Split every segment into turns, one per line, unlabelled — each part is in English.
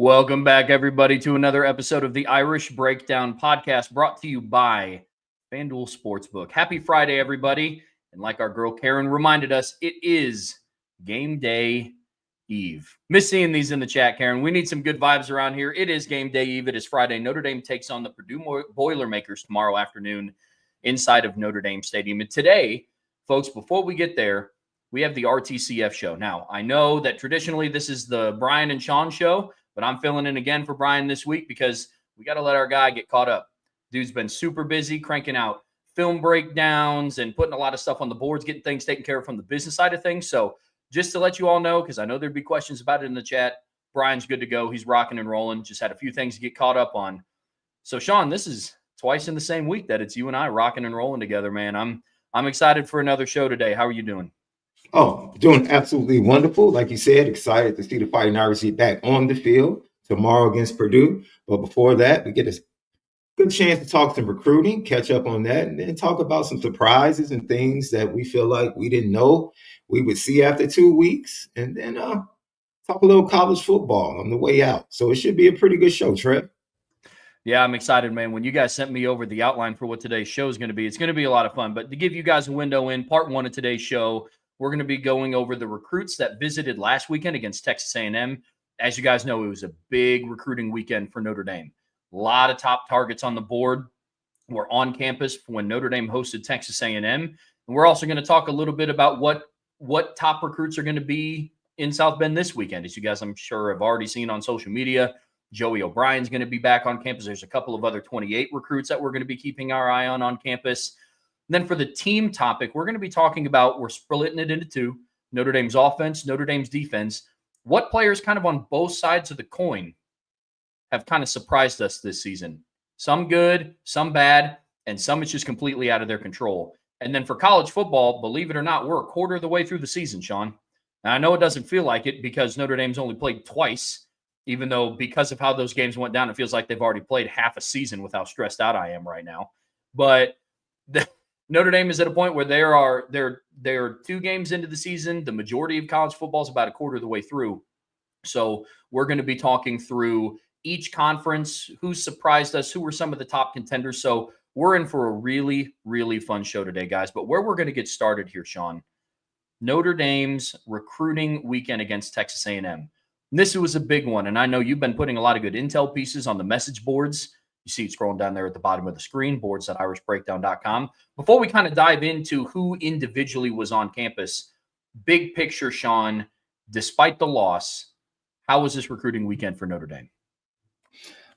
Welcome back, everybody, to another episode of the Irish Breakdown podcast brought to you by FanDuel Sportsbook. Happy Friday, everybody. And like our girl Karen reminded us, it is game day eve. Miss seeing these in the chat, Karen. We need some good vibes around here. It is game day eve. It is Friday. Notre Dame takes on the Purdue Boilermakers tomorrow afternoon inside of Notre Dame Stadium. And today, folks, before we get there, we have the RTCF show. Now, I know that traditionally this is the Brian and Sean show, but I'm filling in again for Brian this week because we got to let our guy get caught up. Dude's been super busy cranking out film breakdowns and putting a lot of stuff on the boards, getting things taken care of from the business side of things. So just to let you all know, because I know there'd be questions about it in the chat, Brian's good to go. He's rocking and rolling. Just had a few things to get caught up on. So, Sean, this is twice in the same week that it's you and I rocking and rolling together, man. I'm excited for another show today. How are you doing?
Oh, doing absolutely wonderful. Like you said, excited to see the Fighting Irish back on the field tomorrow against Purdue. But before that, we get a good chance to talk some recruiting, catch up on that, and then talk about some surprises and things that we feel like we didn't know we would see after 2 weeks. And then talk a little college football on the way out. So it should be a pretty good show, Trev.
Yeah, I'm excited, man. When you guys sent me over the outline for what today's show is going to be, it's going to be a lot of fun. But to give you guys a window in, part one of today's show, we're going to be going over the recruits that visited last weekend against Texas A&M. As you guys know, it was a big recruiting weekend for Notre Dame. A lot of top targets on the board were on campus when Notre Dame hosted Texas A&M. And we're also going to talk a little bit about what top recruits are going to be in South Bend this weekend. As you guys, I'm sure, have already seen on social media, Joey O'Brien's going to be back on campus. There's a couple of other 28 recruits that we're going to be keeping our eye on campus. Then for the team topic, we're going to be talking about, we're splitting it into two, Notre Dame's offense, Notre Dame's defense. What players kind of on both sides of the coin have kind of surprised us this season? Some good, some bad, and some it's just completely out of their control. And then for college football, believe it or not, we're a quarter of the way through the season, Sean. And I know it doesn't feel like it because Notre Dame's only played twice, even though because of how those games went down, it feels like they've already played half a season with how stressed out I am right now. But Notre Dame is at a point where they're 2 games into the season. The majority of college football is about a quarter of the way through. So we're going to be talking through each conference, who surprised us, who were some of the top contenders. So we're in for a really, really fun show today, guys. But where we're going to get started here, Sean, Notre Dame's recruiting weekend against Texas A&M. This was a big one, and I know you've been putting a lot of good intel pieces on the message boards. You see it scrolling down there at the bottom of the screen, boards.irishbreakdown.com. Before we kind of dive into who individually was on campus, big picture, Sean, despite the loss, how was this recruiting weekend for Notre Dame?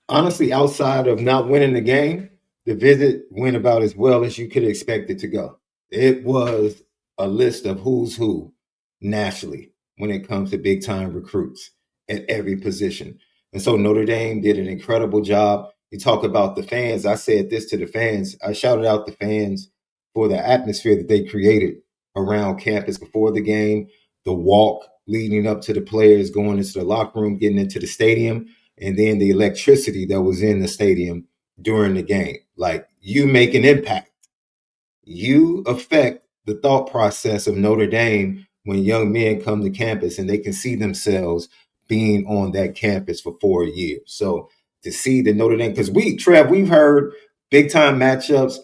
Honestly, outside of not winning the game, the visit went about as well as you could expect it to go. It was a list of who's who nationally when it comes to big-time recruits at every position. And so Notre Dame did an incredible job. You talk about the fans. I said this to the fans. I shouted out the fans for the atmosphere that they created around campus before the game, the walk leading up to the players going into the locker room, getting into the stadium, and then the electricity that was in the stadium during the game. Like, you make an impact. You affect the thought process of Notre Dame when young men come to campus and they can see themselves being on that campus for 4 years. So to see the Notre Dame, because we've heard big time matchups,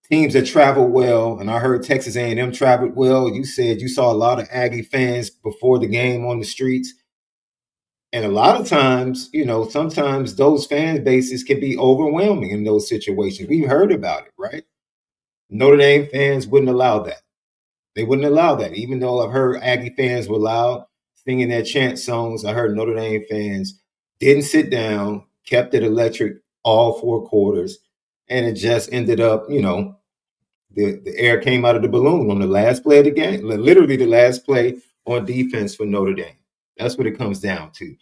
teams that travel well, and I heard Texas A&M traveled well. You said you saw a lot of Aggie fans before the game on the streets. And a lot of times, sometimes those fan bases can be overwhelming in those situations. We've heard about it, right? Notre Dame fans wouldn't allow that. They wouldn't allow that. Even though I've heard Aggie fans were loud, singing their chant songs, I heard Notre Dame fans didn't sit down, kept it electric all 4 quarters, and it just ended up, the air came out of the balloon on the last play of the game, literally the last play on defense for Notre Dame. That's what it comes down to.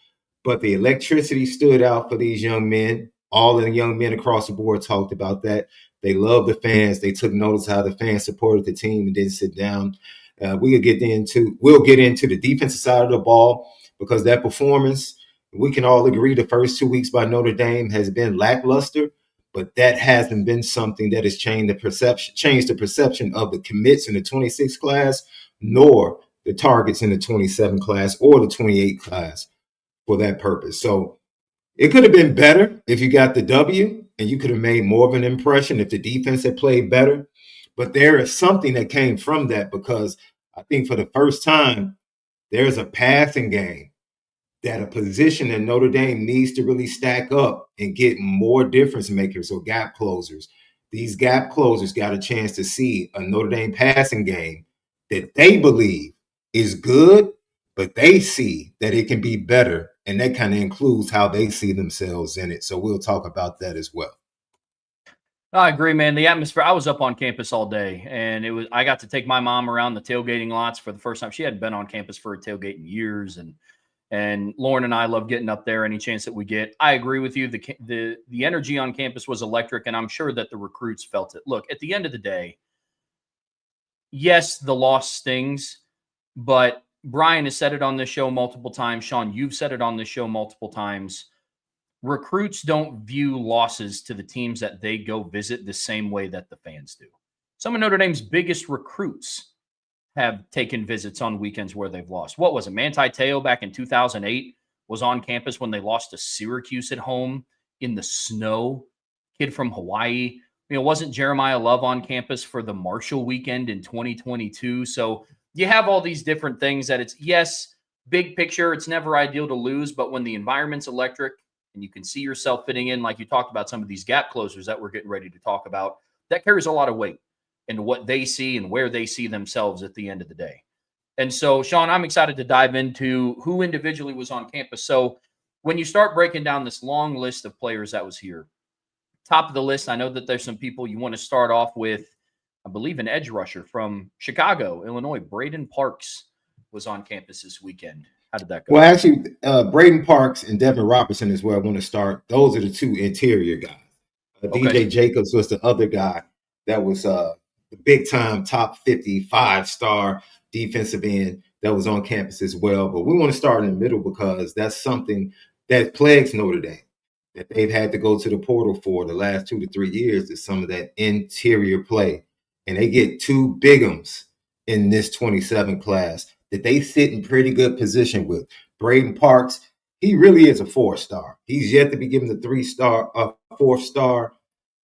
But the electricity stood out for these young men. All of the young men across the board talked about that. They loved the fans. They took notice how the fans supported the team and didn't sit down. We'll get into the defensive side of the ball because that performance, we can all agree the first 2 weeks by Notre Dame has been lackluster, but that hasn't been something that has changed the perception of the commits in the 26 class, nor the targets in the 27 class or the 28 class for that purpose. So It could have been better if you got the W and you could have made more of an impression if the defense had played better. But there is something that came from that because I think for the first time, there's a passing game that a position that Notre Dame needs to really stack up and get more difference makers or gap closers. These gap closers got a chance to see a Notre Dame passing game that they believe is good, but they see that it can be better. And that kind of includes how they see themselves in it. So we'll talk about that as well.
I agree, man. The atmosphere. I was up on campus all day, and I got to take my mom around the tailgating lots for the first time. She hadn't been on campus for a tailgate in years, and Lauren and I love getting up there any chance that we get. I agree with you. The energy on campus was electric, and I'm sure that the recruits felt it. Look, at the end of the day, yes, the loss stings, but Brian has said it on this show multiple times. Sean, you've said it on this show multiple times. Recruits don't view losses to the teams that they go visit the same way that the fans do. Some of Notre Dame's biggest recruits have taken visits on weekends where they've lost. What was it? Manti Te'o back in 2008 was on campus when they lost to Syracuse at home in the snow. Kid from Hawaii. Wasn't Jeremiah Love on campus for the Marshall weekend in 2022? So you have all these different things that it's, yes, big picture, it's never ideal to lose, but when the environment's electric and you can see yourself fitting in, like you talked about some of these gap closers that we're getting ready to talk about, that carries a lot of weight into what they see and where they see themselves at the end of the day. And so, Sean, I'm excited to dive into who individually was on campus. So when you start breaking down this long list of players that was here, top of the list, I know that there's some people you want to start off with. I believe an edge rusher from Chicago, Illinois, Braden Parks was on campus this weekend. How did that go?
Well, actually, Braden Parks and Devin Robertson is where I want to start. Those are the two interior guys. DJ Jacobs was the other guy that was the big-time top 55-star defensive end that was on campus as well. But we want to start in the middle because that's something that plagues Notre Dame, that they've had to go to the portal for the last 2 to 3 years, is some of that interior play. And they get two bigums in this 27 class that they sit in pretty good position with. Braden Parks, he really is a 4-star. He's yet to be given the 4-star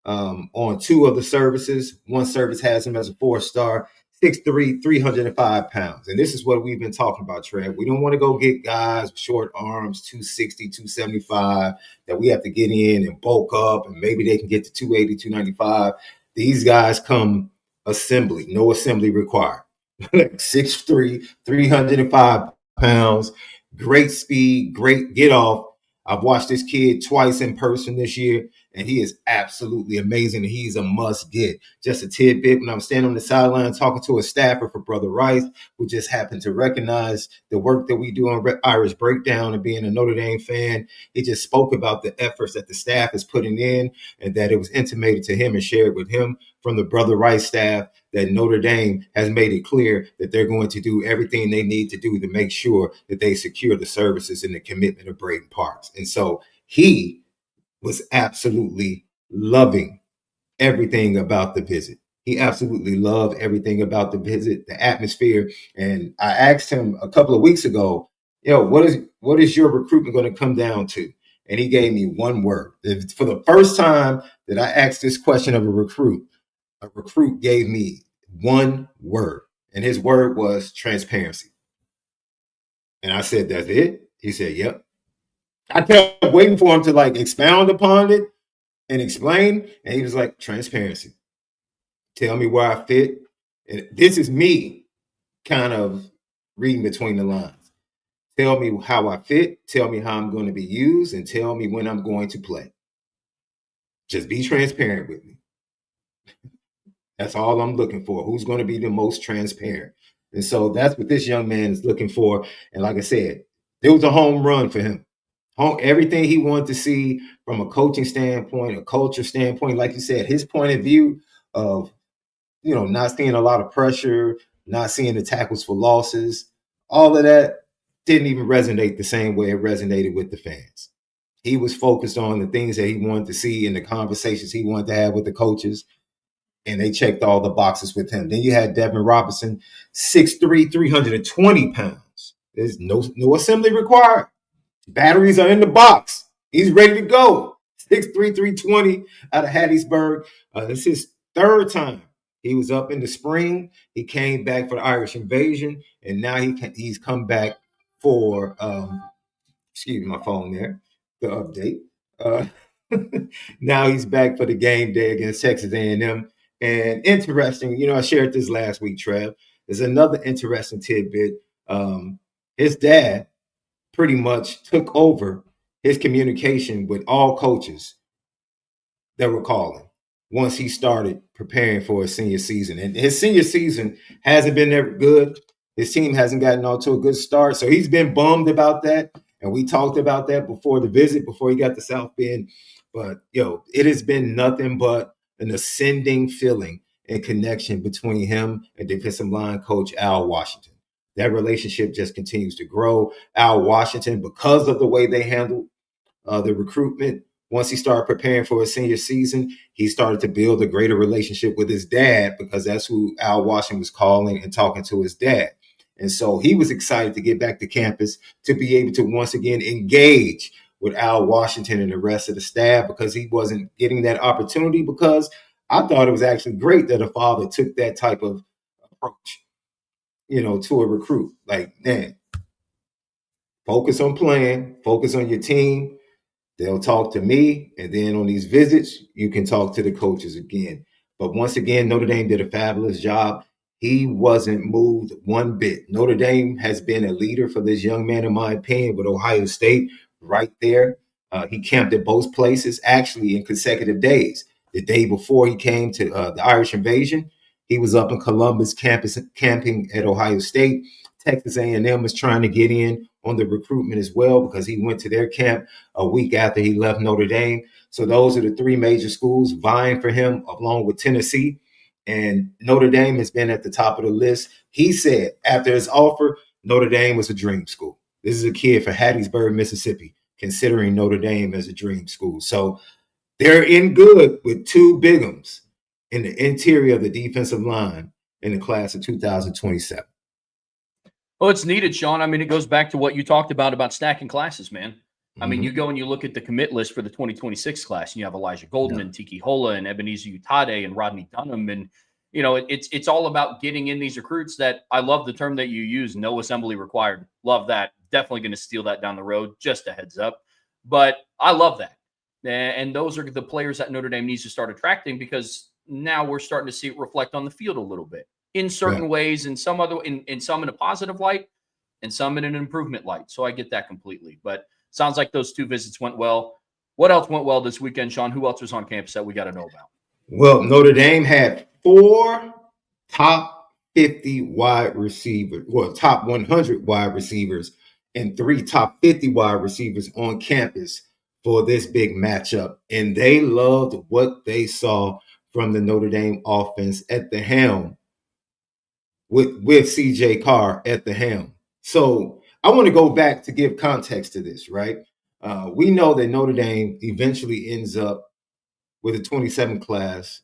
on two of the services. One service has him as a 4-star, 6'3", 305 pounds. And this is what we've been talking about, Trev. We don't want to go get guys with short arms, 260, 275, that we have to get in and bulk up, and maybe they can get to 280, 295. These guys come assembly, no assembly required. 6'3", 305 pounds, great speed, great get off. I've watched this kid twice in person this year, and he is absolutely amazing. He's a must get. Just a tidbit, when I'm standing on the sideline talking to a staffer for Brother Rice, who just happened to recognize the work that we do on Irish Breakdown and being a Notre Dame fan, he just spoke about the efforts that the staff is putting in, and that it was intimated to him and shared with him from the Brother Rice staff that Notre Dame has made it clear that they're going to do everything they need to do to make sure that they secure the services and the commitment of Braden Parks. And so he was absolutely loving everything about the visit. He absolutely loved everything about the visit, the atmosphere. And I asked him a couple of weeks ago, what is your recruitment going to come down to? And he gave me one word. For the first time that I asked this question of a recruit gave me one word. And his word was transparency. And I said, that's it? He said, yep. I kept waiting for him to expound upon it and explain. And he was like, transparency. Tell me where I fit. And this is me kind of reading between the lines. Tell me how I fit. Tell me how I'm going to be used. And tell me when I'm going to play. Just be transparent with me. That's all I'm looking for. Who's going to be the most transparent? And so that's what this young man is looking for. And like I said, it was a home run for him. Everything he wanted to see from a coaching standpoint, a culture standpoint, like you said, his point of view of, not seeing a lot of pressure, not seeing the tackles for losses, all of that didn't even resonate the same way it resonated with the fans. He was focused on the things that he wanted to see and the conversations he wanted to have with the coaches, and they checked all the boxes with him. Then you had Devin Robertson, 6'3", 320 pounds. There's no assembly required. Batteries are in the box. He's ready to go. 6'3", 320 out of Hattiesburg. It's his third time. He was up in the spring. He came back for the Irish invasion, and now he's come back for excuse me, my phone there, the update. Now he's back for the game day against Texas A&M. And interesting, I shared this last week, Trev. There's another interesting tidbit. His dad pretty much took over his communication with all coaches that were calling once he started preparing for his senior season. And his senior season hasn't been that good. His team hasn't gotten off to a good start. So he's been bummed about that. And we talked about that before the visit, before he got to South Bend. But, it has been nothing but an ascending feeling and connection between him and defensive line coach Al Washington. That relationship just continues to grow. Al Washington, because of the way they handled the recruitment, once he started preparing for his senior season, he started to build a greater relationship with his dad, because that's who Al Washington was calling and talking to his dad. And so he was excited to get back to campus to be able to once again engage with Al Washington and the rest of the staff, because he wasn't getting that opportunity. Because I thought it was actually great that a father took that type of approach, to a recruit. Like, man, focus on playing, focus on your team. They'll talk to me, and then on these visits, you can talk to the coaches again. But once again, Notre Dame did a fabulous job. He wasn't moved one bit. Notre Dame has been a leader for this young man, in my opinion, with Ohio State right there. He camped at both places, actually, in consecutive days. The day before he came to the Irish invasion, he was up in Columbus campus camping at Ohio State. Texas A&M was trying to get in on the recruitment as well, because he went to their camp a week after he left Notre Dame. So those are the three major schools vying for him, along with Tennessee. And Notre Dame has been at the top of the list. He said after his offer, Notre Dame was a dream school. This is a kid from Hattiesburg, Mississippi, considering Notre Dame as a dream school. So they're in good with two bigums in the interior of the defensive line in the class of 2027.
Well, it's needed, Sean. I mean, it goes back to what you talked about stacking classes, man. I mean, you go and you look at the commit list for the 2026 class, and you have Elijah Golden and Tiki Hola and Ebenezer Utade and Rodney Dunham. And, it's all about getting in these recruits that, I love the term that you use, no assembly required. Love that. Definitely going to steal that down the road. Just a heads up. But I love that. And those are the players that Notre Dame needs to start attracting, because now we're starting to see it reflect on the field a little bit in certain ways, and some other in some in a positive light and some in an improvement light. So I get that completely. But sounds like those two visits went well. What else went well this weekend, Sean? Who else was on campus that we got to know about?
Well, Notre Dame had 4 top 50 wide receivers, top 100 wide receivers, and 3 top 50 wide receivers on campus for this big matchup. And they loved what they saw from the Notre Dame offense at the helm, with CJ Carr at the helm. So I want to go back to give context to this, right? We know that Notre Dame eventually ends up with a 27 class.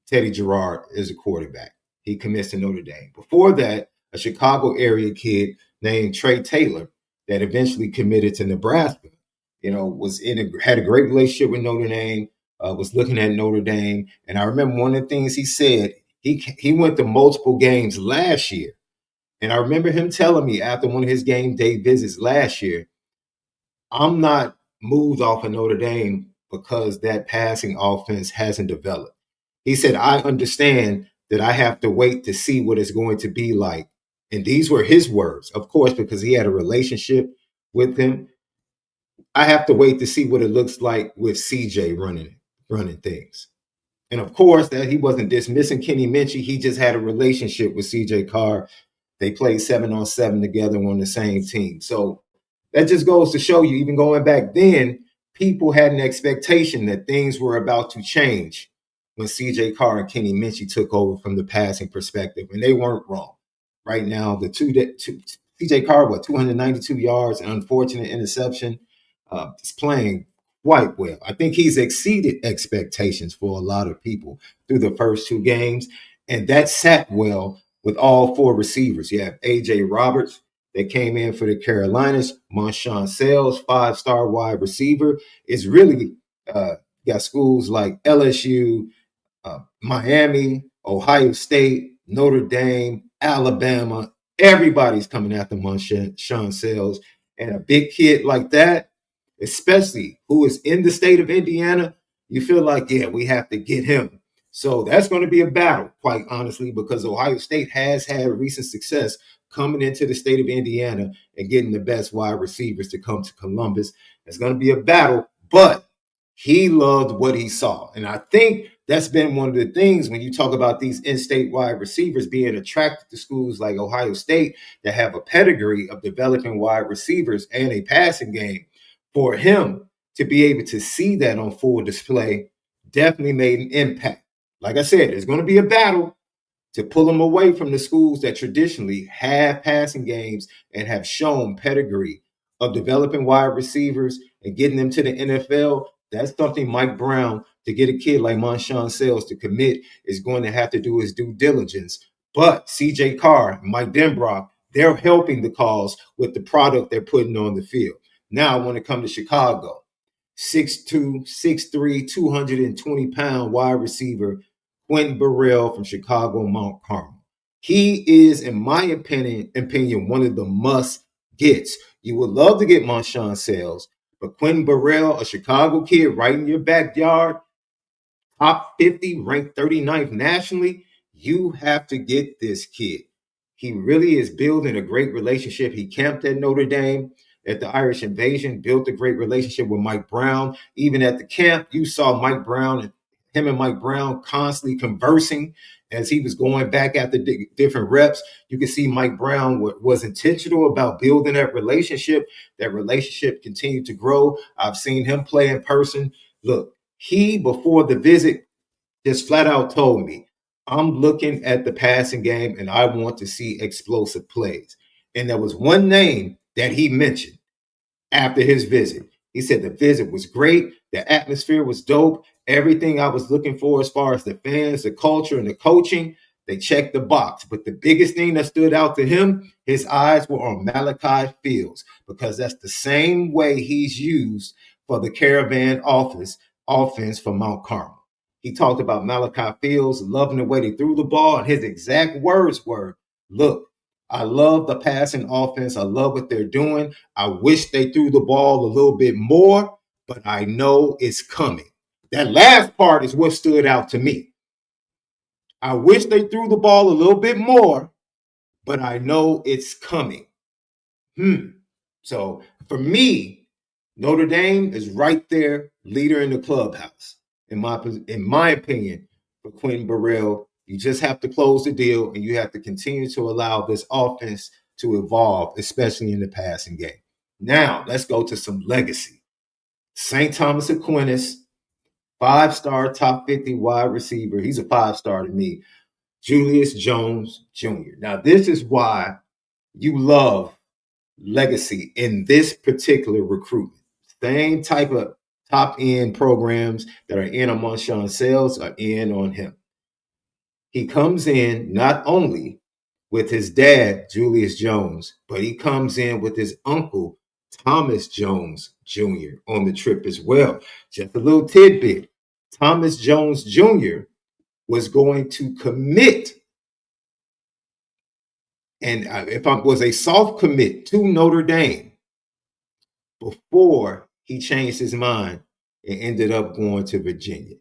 Teddy Gerard is a quarterback. He commits to Notre Dame. Before that, a Chicago area kid named Trey Taylor that eventually committed to Nebraska, had a great relationship with Notre Dame, was looking at Notre Dame. And I remember one of the things he said, he went to multiple games last year. And I remember him telling me after one of his game day visits last year, I'm not moved off of Notre Dame because that passing offense hasn't developed. He said, I understand that I have to wait to see what it's going to be like. And these were his words, of course, because he had a relationship with him. I have to wait to see what it looks like with CJ running things. And of course, that he wasn't dismissing Kenny Minchie. He just had a relationship with CJ Carr. They played 7-on-7 together on the same team. So that just goes to show you, even going back then, people had an expectation that things were about to change when CJ Carr and Kenny Minchie took over from the passing perspective, and they weren't wrong. Right now, CJ Carr, 292 yards, an unfortunate interception, is playing quite well. I think he's exceeded expectations for a lot of people through the first 2 games, and that sat well with all 4 receivers. You have A.J. Roberts that came in for the Carolinas. Marshawn Sales, 5-star wide receiver, is really got schools like LSU, Miami, Ohio State, Notre Dame, Alabama. Everybody's coming after Marshawn Sales. And a big kid like that, especially who is in the state of Indiana, you feel like, yeah, we have to get him. So that's going to be a battle, quite honestly, because Ohio State has had recent success coming into the state of Indiana and getting the best wide receivers to come to Columbus. It's going to be a battle, but he loved what he saw. And I think that's been one of the things when you talk about these in-state wide receivers being attracted to schools like Ohio State that have a pedigree of developing wide receivers and a passing game. For him to be able to see that on full display definitely made an impact. Like I said, there's going to be a battle to pull him away from the schools that traditionally have passing games and have shown pedigree of developing wide receivers and getting them to the NFL. That's something Mike Brown, to get a kid like Marshawn Sales to commit, is going to have to do his due diligence. But C.J. Carr, Mike Denbrock, they're helping the cause with the product they're putting on the field. Now, when it comes to Chicago, 6'2", 6'3", 220-pound wide receiver, Quentin Burrell from Chicago, Mount Carmel. He is, in my opinion, one of the must-gets. You would love to get Marshawn Sales, but Quentin Burrell, a Chicago kid right in your backyard, top 50, ranked 39th nationally, you have to get this kid. He really is building a great relationship. He camped at Notre Dame at the Irish Invasion, built a great relationship with Mike Brown. Even at the camp, you saw Mike Brown and him and Mike Brown constantly conversing as he was going back at the different reps. You can see Mike Brown was intentional about building that relationship. That relationship continued to grow. I've seen him play in person. Look, he, before the visit, just flat out told me, I'm looking at the passing game and I want to see explosive plays. And there was one name that he mentioned after his visit. He said the visit was great. The atmosphere was dope. Everything I was looking for as far as the fans, the culture, and the coaching, they checked the box. But the biggest thing that stood out to him, his eyes were on Malachi Fields, because that's the same way he's used for the Caravan offense for Mount Carmel. He talked about Malachi Fields loving the way they threw the ball, and his exact words were, look, I love the passing offense. I love what they're doing. I wish they threw the ball a little bit more, but I know it's coming. That last part is what stood out to me. I wish they threw the ball a little bit more, but I know it's coming. So for me, Notre Dame is right there, leader in the clubhouse. In my opinion, for Quentin Burrell, you just have to close the deal and you have to continue to allow this offense to evolve, especially in the passing game. Now, let's go to some legacy. St. Thomas Aquinas, 5-star, top 50 wide receiver. He's a 5-star to me. Julius Jones Jr. Now, this is why you love legacy in this particular recruitment. Same type of top-end programs that are in on Marshawn Sales are in on him. He comes in not only with his dad, Julius Jones, but he comes in with his uncle, Thomas Jones Jr. on the trip as well. Just a little tidbit. Thomas Jones Jr. was going to commit, and if I was a soft commit to Notre Dame before he changed his mind and ended up going to Virginia.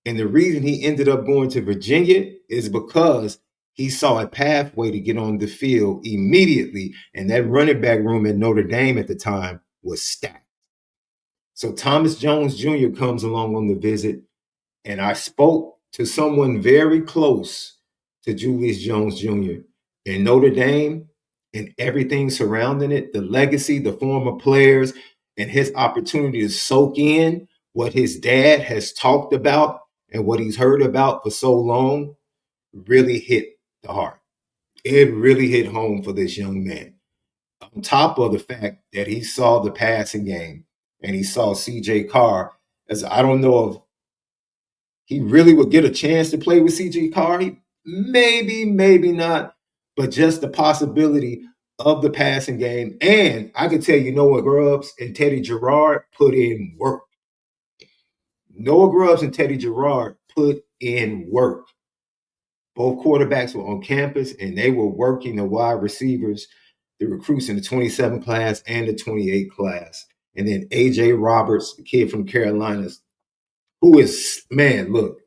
And the reason he ended up going to Virginia is because he saw a pathway to get on the field immediately, and that running back room at Notre Dame at the time was stacked. So Thomas Jones Jr. comes along on the visit, and I spoke to someone very close to Julius Jones Jr. in Notre Dame and everything surrounding it, the legacy, the former players, and his opportunity to soak in what his dad has talked about and what he's heard about for so long really hit the heart. It really hit home for this young man. On top of the fact that he saw the passing game and he saw C.J. Carr, as I don't know if he really would get a chance to play with C.J. Carr. Maybe not. But just the possibility of the passing game. And I can tell you, Noah Grubbs and Teddy Gerard put in work. Noah Grubbs and Teddy Gerard put in work. Both quarterbacks were on campus, and they were working the wide receivers, the recruits in the 27 class and the 28 class. And then A.J. Roberts, the kid from Carolinas, who is, man, look,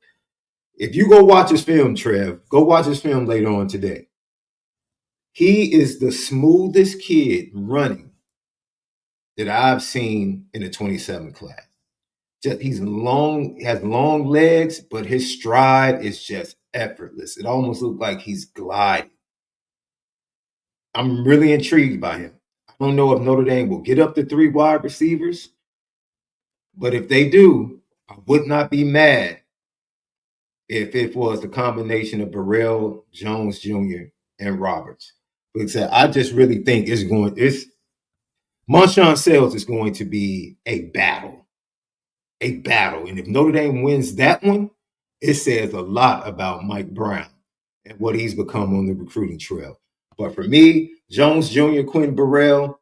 if you go watch his film, Trev, go watch his film later on today. He is the smoothest kid running that I've seen in the 27 class. He's long, has long legs, but his stride is just effortless. It almost looks like he's gliding. I'm really intrigued by him. I don't know if Notre Dame will get up to 3 wide receivers, but if they do, I would not be mad if it was the combination of Burrell, Jones Jr., and Roberts. Because I just really think Marshawn Sells is going to be a battle. And if Notre Dame wins that one, it says a lot about Mike Brown and what he's become on the recruiting trail. But for me, Jones Jr., Quentin Burrell,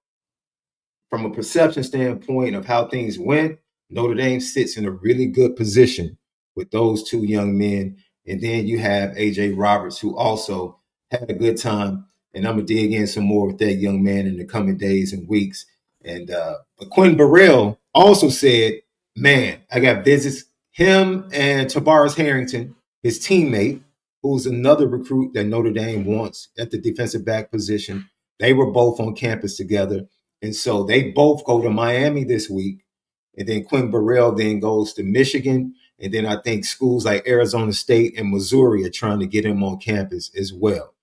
from a perception standpoint of how things went, Notre Dame sits in a really good position with those 2 young men. And then you have A.J. Roberts, who also had a good time. And I'm going to dig in some more with that young man in the coming days and weeks. And but Quentin Burrell also said, man, I got visits. Him and Tavares Harrington, his teammate, who's another recruit that Notre Dame wants at the defensive back position. They were both on campus together. And so they both go to Miami this week. And then Quentin Burrell then goes to Michigan. And then I think schools like Arizona State and Missouri are trying to get him on campus as well.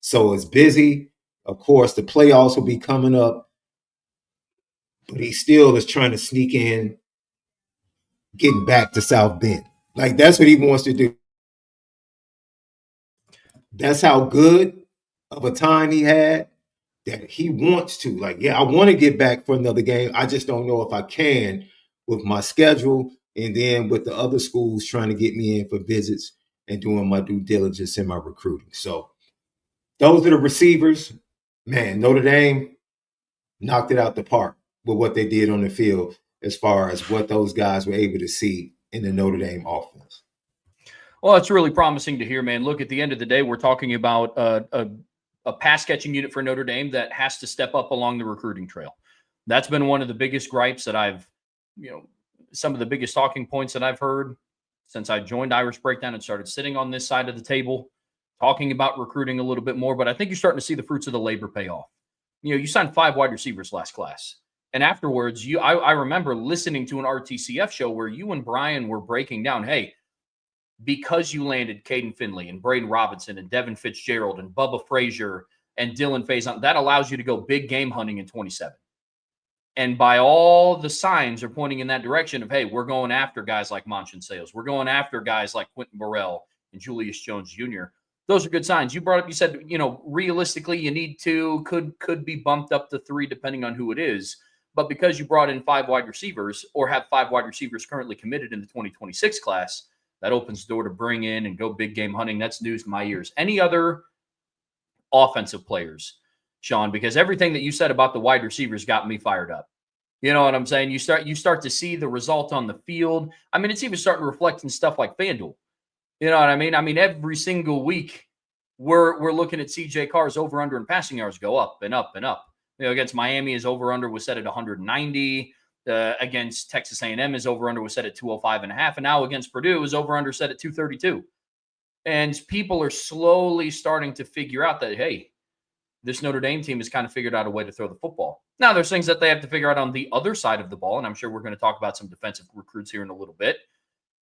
So it's busy. Of course, the playoffs will be coming up. But he still is trying to sneak in, getting back to South Bend. Like, that's what he wants to do. That's how good of a time he had that he wants to. Like, yeah, I want to get back for another game. I just don't know if I can with my schedule and then with the other schools trying to get me in for visits and doing my due diligence in my recruiting. So those are the receivers. Man, Notre Dame knocked it out the park with what they did on the field as far as what those guys were able to see in the Notre Dame offense.
Well, it's really promising to hear, man. Look, at the end of the day, we're talking about a pass-catching unit for Notre Dame that has to step up along the recruiting trail. That's been one of the biggest gripes that some of the biggest talking points that I've heard since I joined Irish Breakdown and started sitting on this side of the table, talking about recruiting a little bit more. But I think you're starting to see the fruits of the labor pay off. You signed 5 wide receivers last class. And afterwards, I remember listening to an RTCF show where you and Brian were breaking down, hey, because you landed Caden Finley and Braden Robinson and Devin Fitzgerald and Bubba Frazier and Dylan Faison, that allows you to go big game hunting in 27. And by all the signs are pointing in that direction of, hey, we're going after guys like Marshawn Sells. We're going after guys like Quentin Burrell and Julius Jones Jr. Those are good signs. You brought up, you said, realistically, you need 2, could be bumped up to 3 depending on who it is. But because you brought in 5 wide receivers or have 5 wide receivers currently committed in the 2026 class, that opens the door to bring in and go big game hunting. That's news to my ears. Any other offensive players, Sean? Because everything that you said about the wide receivers got me fired up. You know what I'm saying? You start to see the result on the field. I mean, it's even starting to reflect in stuff like FanDuel. You know what I mean? I mean, every single week we're looking at CJ Carr's over under and passing yards go up and up and up. Against Miami, his over under was set at 190. Against Texas A&M, his over under was set at 205.5, and now against Purdue, his over under set at 232. And people are slowly starting to figure out that, hey, this Notre Dame team has kind of figured out a way to throw the football. Now, there's things that they have to figure out on the other side of the ball, and I'm sure we're going to talk about some defensive recruits here in a little bit.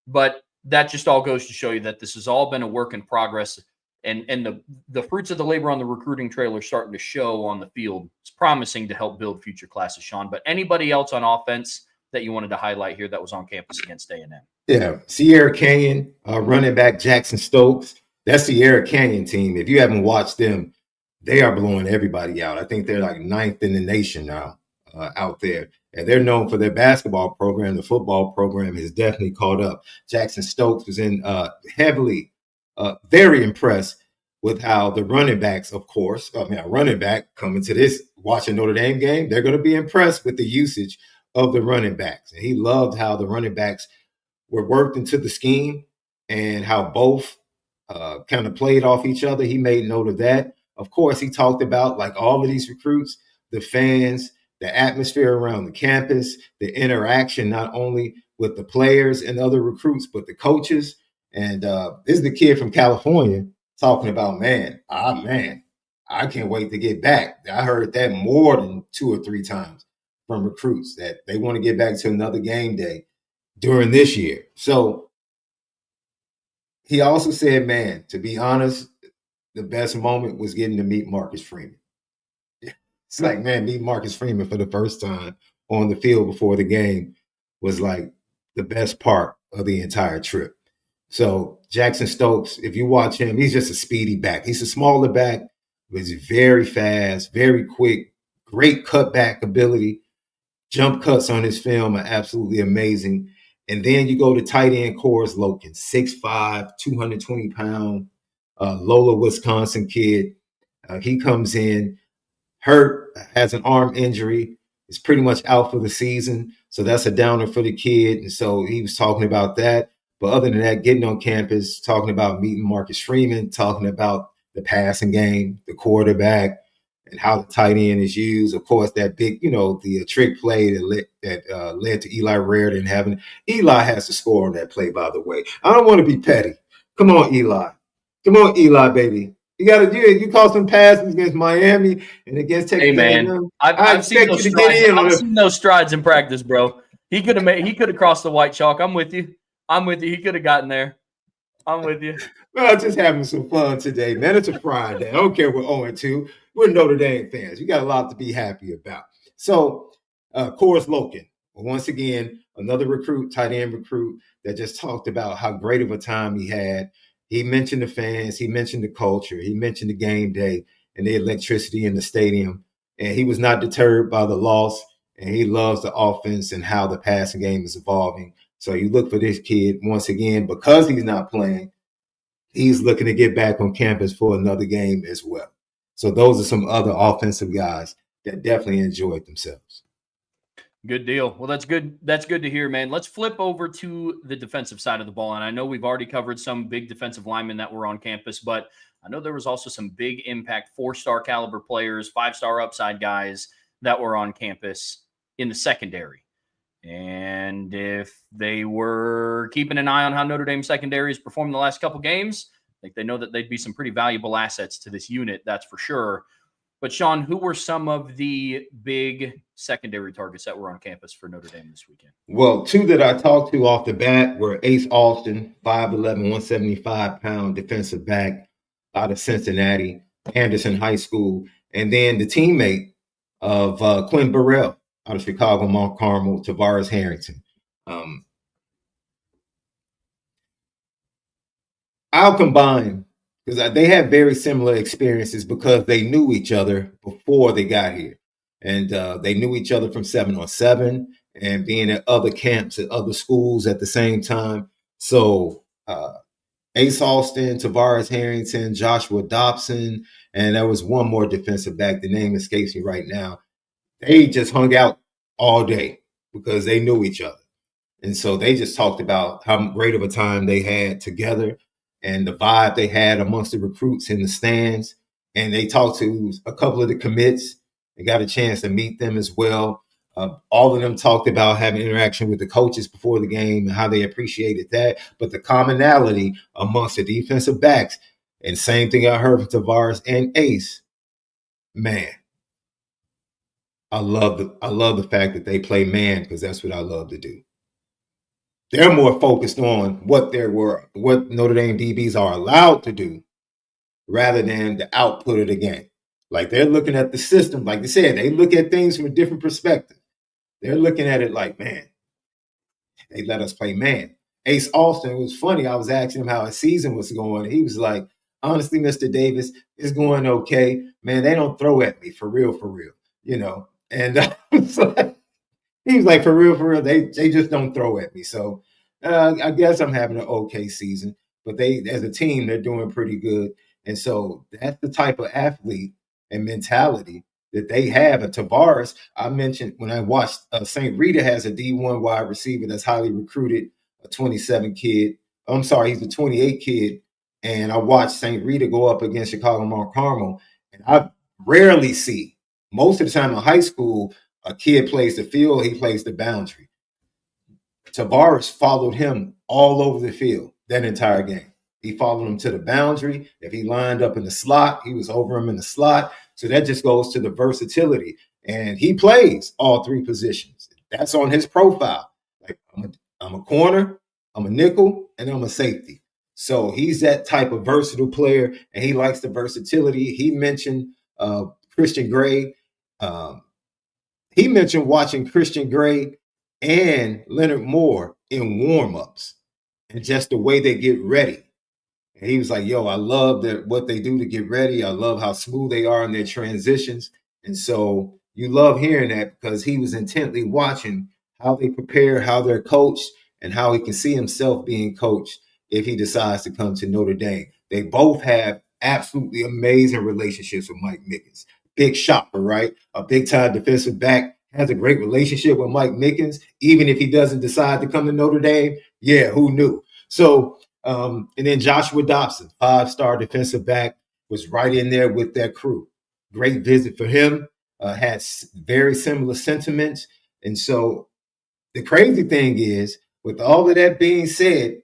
But that just all goes to show you that this has all been a work in progress. And the fruits of the labor on the recruiting trail are starting to show on the field. It's promising to help build future classes, Sean. But anybody else on offense that you wanted to highlight here that was on campus against A&M?
Yeah, Sierra Canyon, running back Jackson Stokes. That's the Sierra Canyon team. If you haven't watched them, they are blowing everybody out. I think they're like 9th in the nation now out there. And they're known for their basketball program. The football program has definitely caught up. Jackson Stokes was in heavily very impressed with how the running backs, of course, a running back coming to this watching Notre Dame game, they're going to be impressed with the usage of the running backs. And he loved how the running backs were worked into the scheme and how both kind of played off each other. He made note of that. Of course, he talked about, like all of these recruits, the fans, the atmosphere around the campus, the interaction not only with the players and other recruits, but the coaches. And this is the kid from California talking about, man, I can't wait to get back. I heard that more than 2 or 3 times from recruits that they want to get back to another game day during this year. So he also said, man, to be honest, the best moment was getting to meet Marcus Freeman. It's like, man, meet Marcus Freeman for the first time on the field before the game was like the best part of the entire trip. So Jackson Stokes, if you watch him, he's just a speedy back. He's a smaller back, but he's very fast, very quick, great cutback ability. Jump cuts on his film are absolutely amazing. And then you go to tight end Corus Loken, 6'5", 220-pound, Lola, Wisconsin kid. He comes in hurt, has an arm injury, is pretty much out for the season. So that's a downer for the kid. And so he was talking about that. But other than that, getting on campus, talking about meeting Marcus Freeman, talking about the passing game, the quarterback, and how the tight end is used. Of course, that big, the trick play that led to Eli Raridon having. Eli has to score on that play, by the way. I don't want to be petty. Come on, Eli. Come on, Eli, baby. You got to do it. You caught some passes against Miami and against Texas.
Hey, man, I've seen those strides. I've seen those strides in practice, bro. He could have crossed the white chalk. I'm with you. He could have gotten there. I'm with you.
Well, just having some fun today, man. It's a Friday. I don't care we're 0-2. We're Notre Dame fans. You got a lot to be happy about. So, Corus Loken, once again, another recruit, tight end recruit that just talked about how great of a time he had. He mentioned the fans. He mentioned the culture. He mentioned the game day and the electricity in the stadium. And he was not deterred by the loss. And he loves the offense and how the passing game is evolving. So you look for this kid once again, because he's not playing, he's looking to get back on campus for another game as well. So those are some other offensive guys that definitely enjoyed themselves.
Good deal. Well, that's good. That's good to hear, man. Let's flip over to the defensive side of the ball. And I know we've already covered some big defensive linemen that were on campus, but I know there was also some big impact 4-star caliber players, 5-star upside guys that were on campus in the secondary. And if they were keeping an eye on how Notre Dame secondary has performed the last couple games, I think they know that they'd be some pretty valuable assets to this unit, that's for sure. But, Sean, who were some of the big secondary targets that were on campus for Notre Dame this weekend?
Well, 2 that I talked to off the bat were Ace Austin, 5'11", 175-pound defensive back out of Cincinnati, Anderson High School, and then the teammate of Quinn Burrell out of Chicago, Mount Carmel, Tavares Harrington. I'll combine, because they had very similar experiences because they knew each other before they got here. And they knew each other from 7-on-7 and being at other camps at other schools at the same time. So Ace Austin, Tavares Harrington, Joshua Dobson, and there was one more defensive back. The name escapes me right now. They just hung out all day because they knew each other. And so they just talked about how great of a time they had together and the vibe they had amongst the recruits in the stands. And they talked to a couple of the commits and got a chance to meet them as well. All of them talked about having interaction with the coaches before the game and how they appreciated that. But the commonality amongst the defensive backs, and same thing I heard from Tavares and Ace, man, I love the fact that they play man, because that's what I love to do. They're more focused on what Notre Dame DBs are allowed to do rather than the output of the game. Like, they're looking at the system. Like they said, they look at things from a different perspective. They're looking at it like, man, they let us play man. Ace Austin, it was funny. I was asking him how his season was going. He was like, honestly, Mr. Davis, it's going okay. Man, they don't throw at me for real, And he was like, for real, they just don't throw at me. So I guess I'm having an okay season. But they, as a team, they're doing pretty good. And so that's the type of athlete and mentality that they have. And Tavares, I mentioned when I watched St. Rita has a D1 wide receiver that's highly recruited, a 27 kid. I'm sorry, he's a 28 kid. And I watched St. Rita go up against Chicago Mount Carmel. And I rarely see, most of the time in high school, a kid plays the field, he plays the boundary. Tavares followed him all over the field that entire game. He followed him to the boundary. If he lined up in the slot, he was over him in the slot. So that just goes to the versatility. And he plays all three positions. That's on his profile. Like I'm a corner, I'm a nickel, and I'm a safety. So he's that type of versatile player, and he likes the versatility. He mentioned Christian Gray. He mentioned watching Christian Gray and Leonard Moore in warm-ups and just the way they get ready. And he was like, yo, I love what they do to get ready. I love how smooth they are in their transitions. And so you love hearing that because he was intently watching how they prepare, how they're coached, and how he can see himself being coached if he decides to come to Notre Dame. They both have absolutely amazing relationships with Mike Mickens. Big shopper, right? A big-time defensive back has a great relationship with Mike Mickens, even if he doesn't decide to come to Notre Dame. Yeah, who knew? So, and then Joshua Dobson, 5-star defensive back, was right in there with that crew. Great visit for him. Had very similar sentiments. And so the crazy thing is, with all of that being said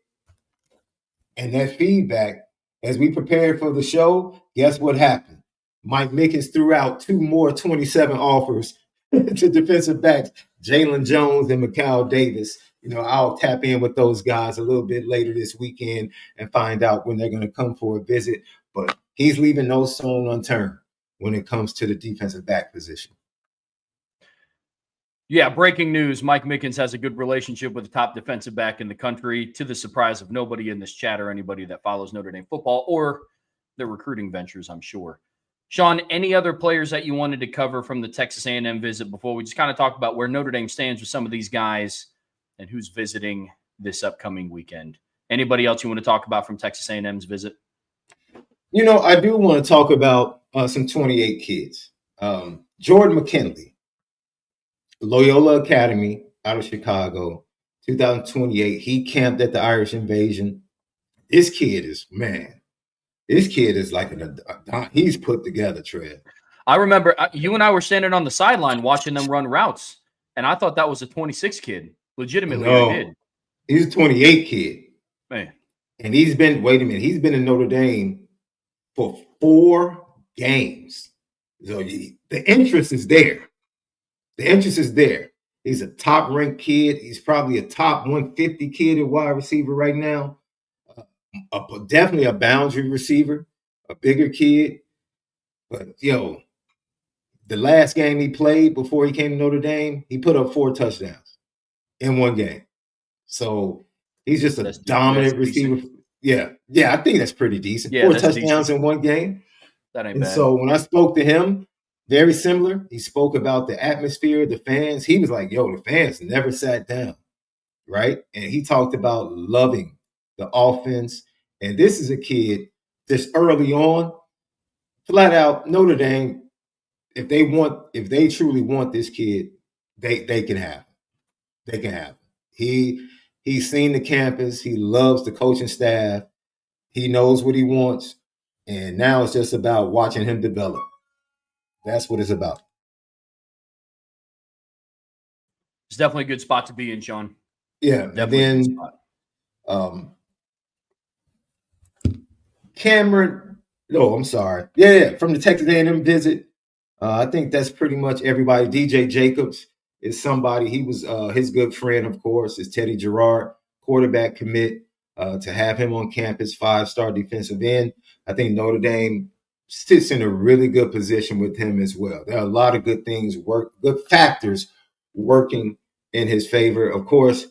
and that feedback, as we prepared for the show, guess what happened? Mike Mickens threw out 2 more 27 offers to defensive backs, Jalen Jones and Mikal Davis. You know, I'll tap in with those guys a little bit later this weekend and find out when they're going to come for a visit. But he's leaving no stone unturned when it comes to the defensive back position.
Yeah, breaking news. Mike Mickens has a good relationship with the top defensive back in the country, to the surprise of nobody in this chat or anybody that follows Notre Dame football or their recruiting ventures, I'm sure. Sean, any other players that you wanted to cover from the Texas A&M visit before we just kind of talk about where Notre Dame stands with some of these guys and who's visiting this upcoming weekend? Anybody else you want to talk about from Texas A&M's visit?
You know, I do want to talk about some 28 kids. Jordan McKinley, Loyola Academy out of Chicago, 2028. He camped at the Irish Invasion. This kid is like he's put together, Trev.
I remember you and I were standing on the sideline watching them run routes, and I thought that was a 26 kid. Legitimately,
no,
I did.
He's a 28 kid.
Man.
And he's been in Notre Dame for 4 games. So the interest is there. He's a top-ranked kid. He's probably a top 150 kid at wide receiver right now. Definitely a boundary receiver, a bigger kid. But, the last game he played before he came to Notre Dame, he put up 4 touchdowns in 1 game. So he's just a dominant receiver. Decent. Yeah, I think that's pretty decent. Yeah, 4 touchdowns in 1 game.
That ain't bad.
So when I spoke to him, very similar. He spoke about the atmosphere, the fans. He was like, the fans never sat down, right? And he talked about loving the offense. And this is a kid this early on, flat out, Notre Dame, if they truly want this kid, they can have him. They can have him. He's seen the campus. He loves the coaching staff. He knows what he wants. And now it's just about watching him develop. That's what it's about.
It's definitely a good spot to be in, Sean.
Yeah.
Definitely
and then Cameron. No, I'm sorry. Yeah, from the Texas A&M visit. I think that's pretty much everybody. DJ Jacobs is somebody. He was his good friend, of course, is Teddy Gerard, quarterback commit, to have him on campus, 5-star defensive end. I think Notre Dame sits in a really good position with him as well. There are a lot of good factors working in his favor. Of course,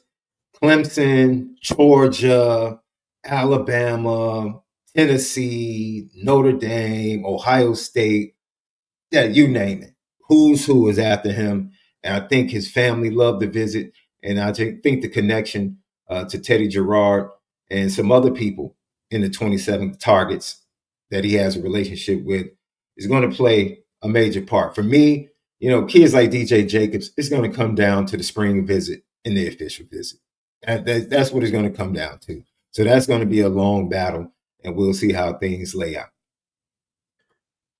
Clemson, Georgia, Alabama, Tennessee, Notre Dame, Ohio State. Yeah, you name it. Who's who is after him. And I think his family loved the visit. And I think the connection to Teddy Gerard and some other people in the 27 targets that he has a relationship with is going to play a major part. For me, kids like DJ Jacobs, it's going to come down to the spring visit and the official visit. That's what it's going to come down to. So that's going to be a long battle, and we'll see how things lay out.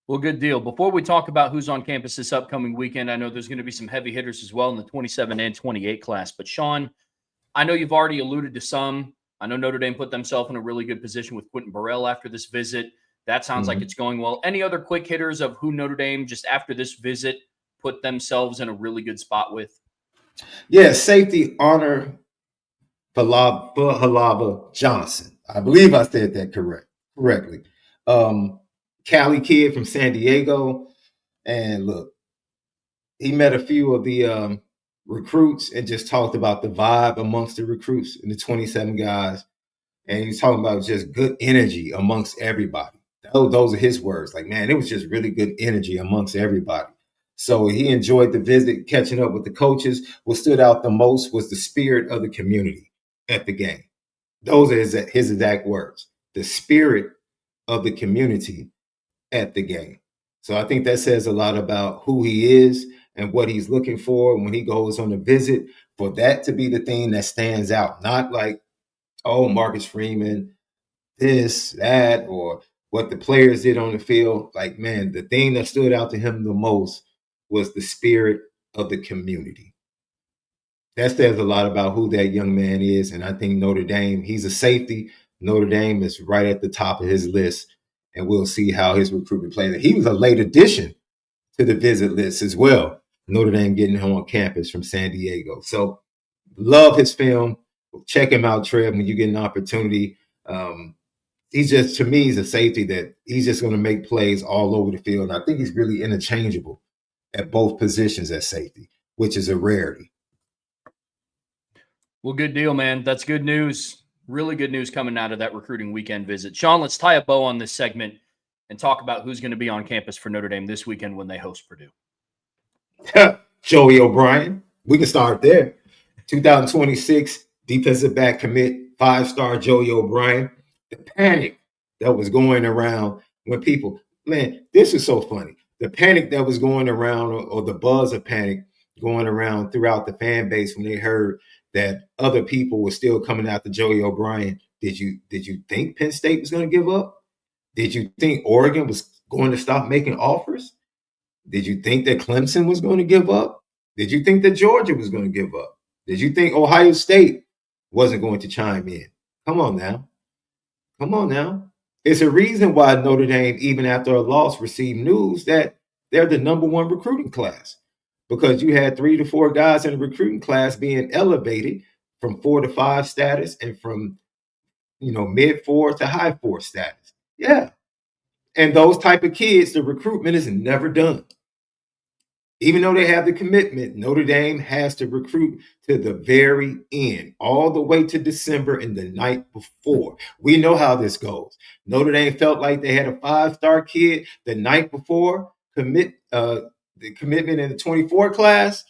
Well, good deal. Before we talk about who's on campus this upcoming weekend, I know there's going to be some heavy hitters as well in the 27 and 28 class. But, Sean, I know you've already alluded to some. I know Notre Dame put themselves in a really good position with Quentin Burrell after this visit. That sounds like it's going well. Any other quick hitters of who Notre Dame, just after this visit, put themselves in a really good spot with?
Yeah, safety Honor Halava Johnson. I believe I said that correctly. Cali kid from San Diego. And look, he met a few of the recruits and just talked about the vibe amongst the recruits and the 27 guys. And he was talking about just good energy amongst everybody. Those are his words. Like, man, it was just really good energy amongst everybody. So he enjoyed the visit, catching up with the coaches. What stood out the most was the spirit of the community at the game. Those are his exact words. The spirit of the community at the game. So I think that says a lot about who he is and what he's looking for when he goes on a visit, for that to be the thing that stands out. Not like, oh, Marcus Freeman, this, that, or what the players did on the field. Like, man, the thing that stood out to him the most was the spirit of the community. That says a lot about who that young man is. And I think Notre Dame, he's a safety. Notre Dame is right at the top of his list. And we'll see how his recruitment plays. He was a late addition to the visit list as well. Notre Dame getting him on campus from San Diego. So love his film. Check him out, Trev, when you get an opportunity. He's just, to me, he's a safety that he's just going to make plays all over the field. And I think he's really interchangeable at both positions at safety, which is a rarity.
Well, good deal, man. That's good news. Really good news coming out of that recruiting weekend visit. Sean, let's tie a bow on this segment and talk about who's going to be on campus for Notre Dame this weekend when they host Purdue.
Joey O'Brien. We can start there. 2026 defensive back commit, 5-star Joey O'Brien. The panic that was going around when people, man, this is so funny. The panic that was going around, or the buzz of panic going around throughout the fan base when they heard that other people were still coming after Joey O'Brien. Did you think Penn State was going to give up? Did you think Oregon was going to stop making offers? Did you think that Clemson was going to give up? Did you think that Georgia was going to give up? Did you think Ohio State wasn't going to chime in? Come on now. It's a reason why Notre Dame, even after a loss, received news that they're the number one recruiting class, because you had 3 to 4 guys in the recruiting class being elevated from 4 to 5 status and from, mid 4 to high 4 status. Yeah. And those type of kids, the recruitment is never done. Even though they have the commitment, Notre Dame has to recruit to the very end, all the way to December and the night before. We know how this goes. Notre Dame felt like they had a 5-star kid the night before the commitment in the 24 class,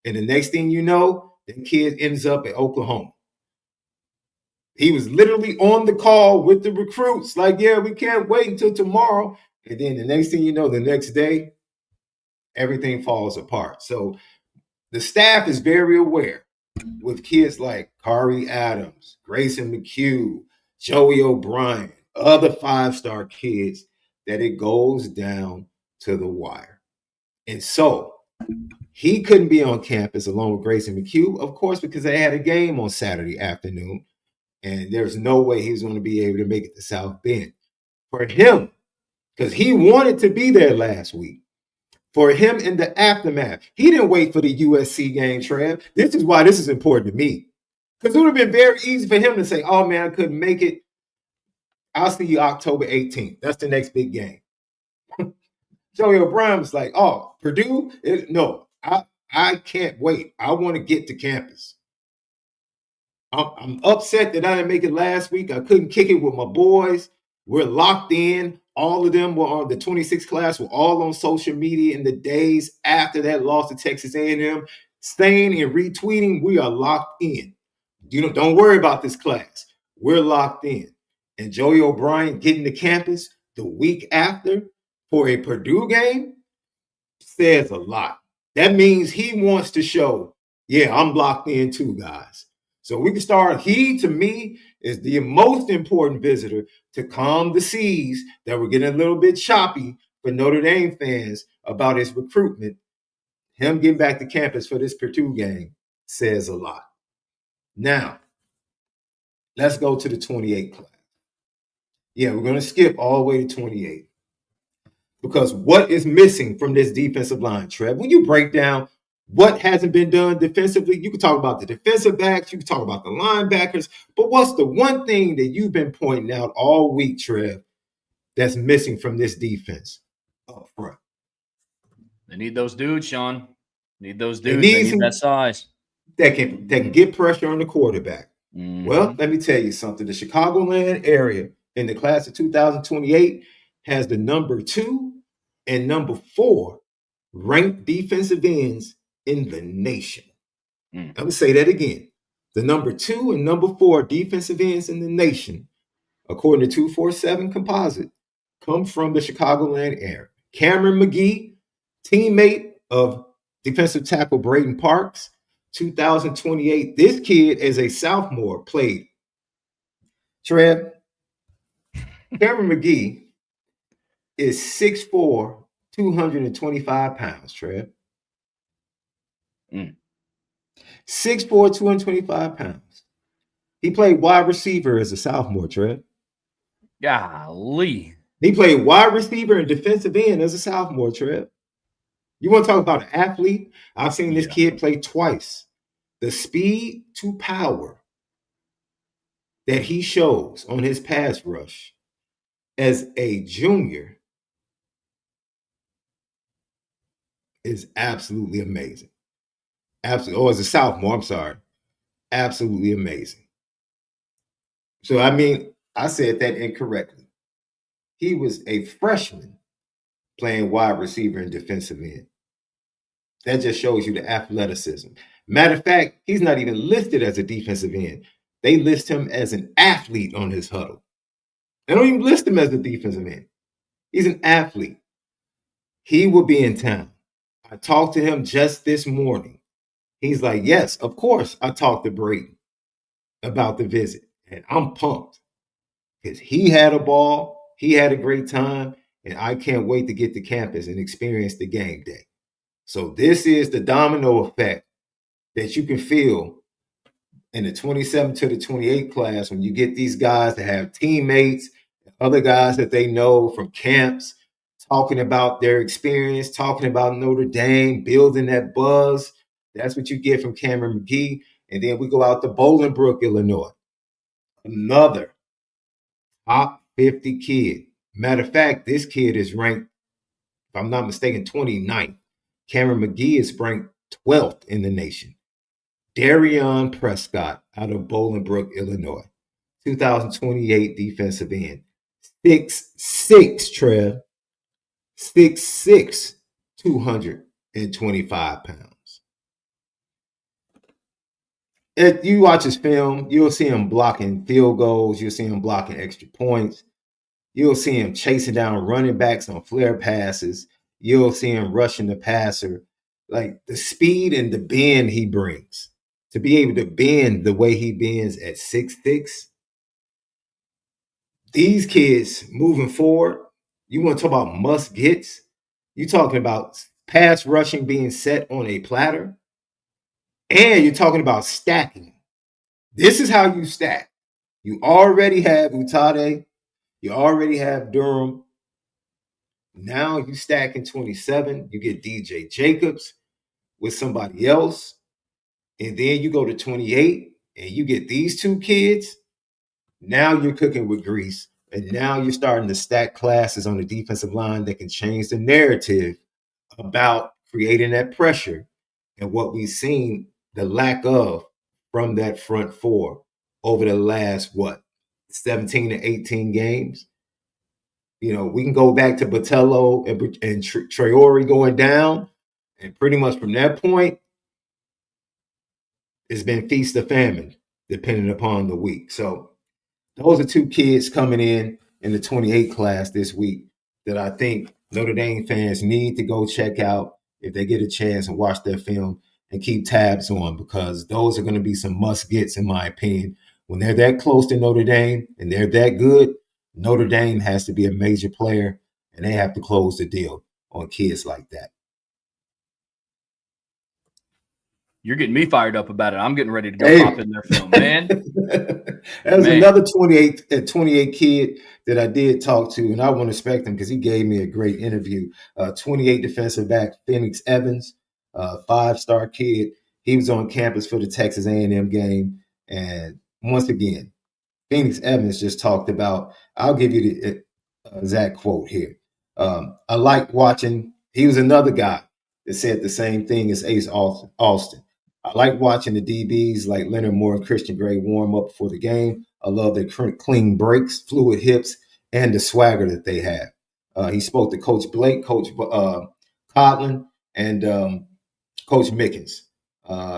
and the next thing you know, the kid ends up at Oklahoma. He was literally on the call with the recruits, like, yeah, we can't wait until tomorrow. And then the next thing you know, the next day, everything falls apart. So the staff is very aware with kids like Kari Adams, Grayson McHugh, Joey O'Brien, other 5-star kids, that it goes down to the wire. And so he couldn't be on campus along with Grayson McHugh, of course, because they had a game on Saturday afternoon, and there's no way he was going to be able to make it to South Bend. For him, because he wanted to be there last week, for him in the aftermath, he didn't wait for the USC game, Trev. This is why this is important to me. Because it would have been very easy for him to say, oh, man, I couldn't make it. I'll see you October 18th. That's the next big game. Joey O'Brien was like, oh, Purdue? No, I can't wait. I want to get to campus. I'm upset that I didn't make it last week. I couldn't kick it with my boys. We're locked in. All of them were on the 26 class, were all on social media in the days after that loss to Texas A&M, saying and retweeting, we are locked in. Don't worry about this class. We're locked in. And Joey O'Brien getting to campus, the week after for a Purdue game says a lot. That means he wants to show, yeah, I'm locked in too, guys. So we can start. He, to me, is the most important visitor to calm the seas that were getting a little bit choppy for Notre Dame fans about his recruitment. Him getting back to campus for this Purdue game says a lot. Now, let's go to the 28 class. Yeah, we're going to skip all the way to 28. Because what is missing from this defensive line, Trev? When you break down what hasn't been done defensively, you can talk about the defensive backs, you can talk about the linebackers, but what's the one thing that you've been pointing out all week, Trev, that's missing from this defense up front?
They need those dudes, Sean. Need those
They
dudes.
need
They need
some
that size.
that can get pressure on the quarterback.
Mhm.
Well, let me tell you something. The Chicagoland area in the class of 2028 has the number 2 and number 4 ranked defensive ends in the nation. I'm going to say that again. The number 2 and number 4 defensive ends in the nation, according to 247 Composite, come from the Chicagoland area. Cameron McGee, teammate of defensive tackle Braden Parks, 2028. This kid, as a sophomore, played. Trev, Cameron McGee is 6'4", 225 pounds, Trev. 6'4", 225 pounds. He played wide receiver as a sophomore, Trev.
Golly.
He played wide receiver and defensive end as a sophomore, Trev. You want to talk about an athlete? I've seen this kid play twice. The speed to power that he shows on his pass rush as a junior is absolutely amazing. Absolutely. Or as a sophomore, I'm sorry. Absolutely amazing. So, I mean, I said that incorrectly. He was a freshman playing wide receiver and defensive end. That just shows you the athleticism. Matter of fact, he's not even listed as a defensive end. They list him as an athlete on his huddle. They don't even list him as a defensive end. He's an athlete. He will be in town. I talked to him just this morning. He's like, yes, of course, I talked to Brayden about the visit. And I'm pumped because he had a ball. He had a great time. And I can't wait to get to campus and experience the game day. So this is the domino effect that you can feel in the 27 to the 28 class when you get these guys that have teammates, other guys that they know from camps, talking about their experience, talking about Notre Dame, building that buzz. That's what you get from Cameron McGee. And then we go out to Bolingbrook, Illinois. Another top 50 kid. Matter of fact, this kid is ranked, if I'm not mistaken, 29th. Cameron McGee is ranked 12th in the nation. Darion Prescott out of Bolingbrook, Illinois. 2028 defensive end. 6'6", Trev. 6'6", 225 pounds. If you watch his film, you'll see him blocking field goals. You'll see him blocking extra points. You'll see him chasing down running backs on flare passes. You'll see him rushing the passer. Like the speed and the bend he brings. To be able to bend the way he bends at 6'6", these kids moving forward, you want to talk about must-gets? You're talking about pass rushing being set on a platter, and you're talking about stacking. This is how you stack. You already have Utade. You already have Durham. Now you stack in 27. You get DJ Jacobs with somebody else. And then you go to 28 and you get these two kids. Now you're cooking with grease. And now you're starting to stack classes on the defensive line that can change the narrative about creating that pressure and what we've seen the lack of from that front four over the last, 17 to 18 games. You know, we can go back to Botello and Traore going down. And pretty much from that point, it's been feast or famine, depending upon the week. So those are two kids coming in in the 28 class this week that I think Notre Dame fans need to go check out if they get a chance and watch their film and keep tabs on, because those are going to be some must-gets, in my opinion. When they're that close to Notre Dame and they're that good, Notre Dame has to be a major player, and they have to close the deal on kids like that.
You're getting me fired up about it. I'm getting ready to go pop in their film, man.
There's another 28 kid that I did talk to, and I want to respect him because he gave me a great interview. 28 defensive back Phoenix Evans, 5-star kid. He was on campus for the Texas A&M game, and once again, Phoenix Evans just talked about. I'll give you the exact quote here. I like watching. He was another guy that said the same thing as Ace Austin. I like watching the DBs like Leonard Moore and Christian Gray warm up for the game. I love their clean breaks, fluid hips, and the swagger that they have. He spoke to Coach Blake, Coach Coughlin, and Coach Mickens.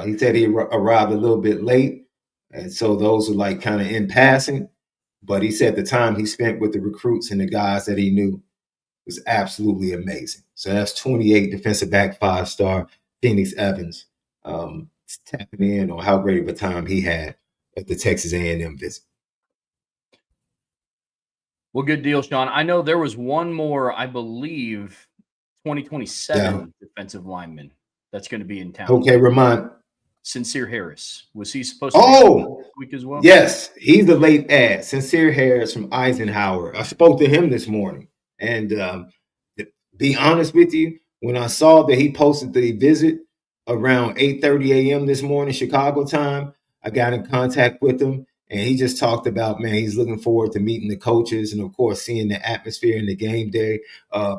He said he arrived a little bit late, and so those are like kind of in passing. But he said the time he spent with the recruits and the guys that he knew was absolutely amazing. So that's 28 defensive back 5-star Phoenix Evans. Tapping in on how great of a time he had at the Texas A&M visit.
Well, good deal, Sean. I know there was one more, I believe, 2027 defensive lineman that's going to be in town.
Okay, remind.
Sincere Harris. Was he supposed to be this week as well?
Yes, he's the late ad. Sincere Harris from Eisenhower. I spoke to him this morning. And be honest with you, when I saw that he posted the visit around 8:30 a.m. this morning, Chicago time, I got in contact with him, and he just talked about, man, he's looking forward to meeting the coaches and, of course, seeing the atmosphere in the game day.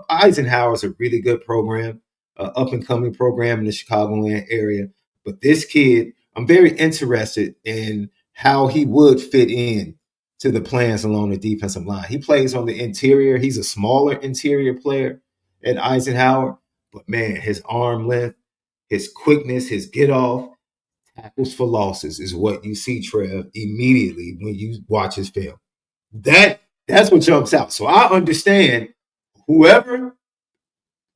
Eisenhower is a really good program, up-and-coming program in the Chicagoland area. But this kid, I'm very interested in how he would fit in to the plans along the defensive line. He plays on the interior. He's a smaller interior player at Eisenhower, but, man, his arm length, his quickness, his get off, tackles for losses is what you see, Trev, immediately when you watch his film. That's what jumps out. So I understand whoever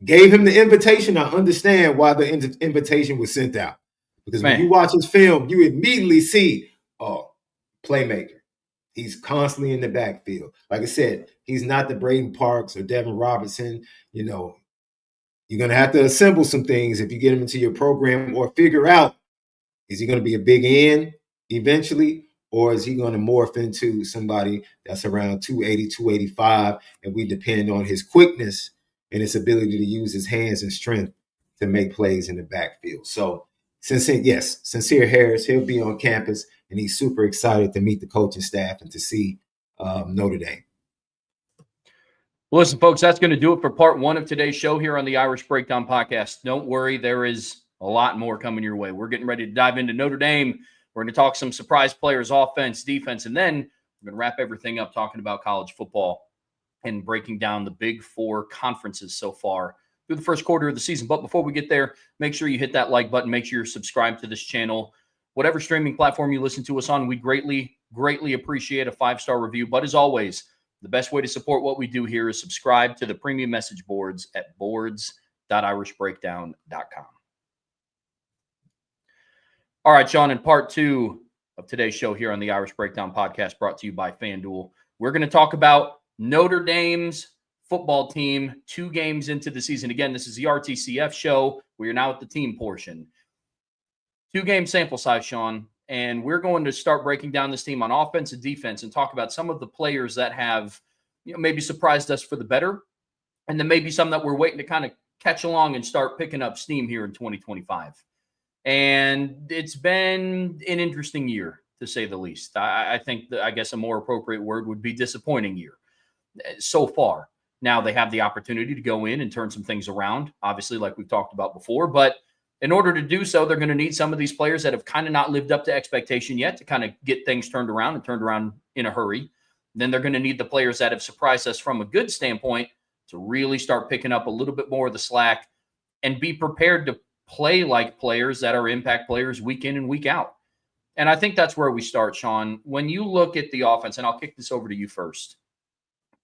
gave him the invitation. I understand why the invitation was sent out, because when you watch his film, you immediately see, playmaker. He's constantly in the backfield. Like I said, he's not the Braden Parks or Devin Robertson. You know, you're going to have to assemble some things if you get him into your program, or figure out, is he going to be a big end eventually, or is he going to morph into somebody that's around 280, 285, and we depend on his quickness and his ability to use his hands and strength to make plays in the backfield. So, Sincere Harris, he'll be on campus, and he's super excited to meet the coaching staff and to see Notre Dame.
Well, listen, folks, that's going to do it for part one of today's show here on the Irish Breakdown Podcast. Don't worry, there is a lot more coming your way. We're getting ready to dive into Notre Dame. We're going to talk some surprise players, offense, defense, and then we're going to wrap everything up talking about college football and breaking down the Big Four conferences so far through the first quarter of the season. But before we get there, make sure you hit that like button. Make sure you're subscribed to this channel. Whatever streaming platform you listen to us on, we greatly, greatly appreciate a 5-star review. But as always, the best way to support what we do here is subscribe to the premium message boards at boards.irishbreakdown.com. All right, Sean, in part two of today's show here on the Irish Breakdown Podcast, brought to you by FanDuel, we're going to talk about Notre Dame's football team 2 games into the season. Again, this is the RTCF show. We are now at the team portion. 2-game sample size, Sean. And we're going to start breaking down this team on offense and defense and talk about some of the players that have, maybe surprised us for the better, and then maybe some that we're waiting to kind of catch along and start picking up steam here in 2025. And it's been an interesting year, to say the least. I think that, I guess a more appropriate word would be disappointing year so far. Now they have the opportunity to go in and turn some things around, obviously, like we've talked about before, but in order to do so, they're going to need some of these players that have kind of not lived up to expectation yet to kind of get things turned around in a hurry. Then they're going to need the players that have surprised us from a good standpoint to really start picking up a little bit more of the slack and be prepared to play like players that are impact players week in and week out. And I think that's where we start, Sean. When you look at the offense, and I'll kick this over to you first.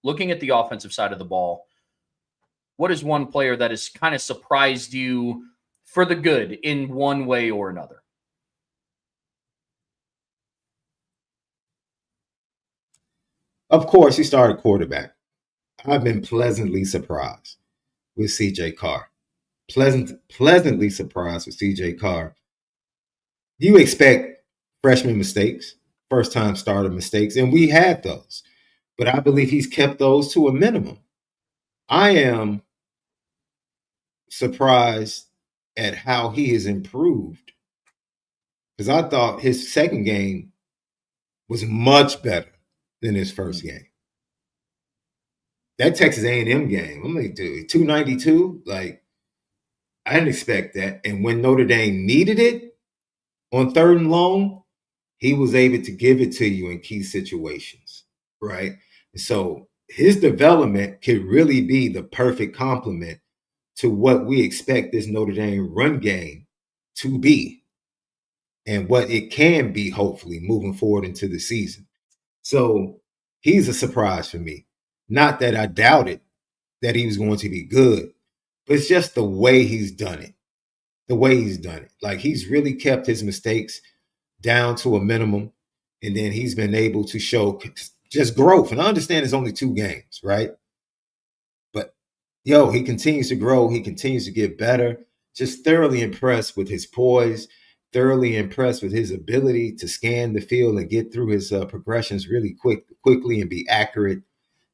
looking at the offensive side of the ball, what is one player that has kind of surprised you for the good in one way or another?
Of course, he started quarterback. I've been pleasantly surprised with CJ Carr. Pleasantly surprised with CJ Carr. You expect freshman mistakes, first time starter mistakes, and we had those. But I believe he's kept those to a minimum. I am surprised at how he has improved because I thought his second game was much better than his first game. That Texas A&M game, I'm like, dude, 292, like I didn't expect that. And when Notre Dame needed it on third and long, he was able to give it to you in key situations, right? So his development could really be the perfect complement to what we expect this Notre Dame run game to be and what it can be, hopefully, moving forward into the season. So he's a surprise for me. Not that I doubted that he was going to be good, but it's just the way he's done it. The way he's done it. Like he's really kept his mistakes down to a minimum, and then he's been able to show just growth. And I understand it's only 2 games, right? But he continues to grow. He continues to get better. Just thoroughly impressed with his poise, thoroughly impressed with his ability to scan the field and get through his progressions really quickly and be accurate.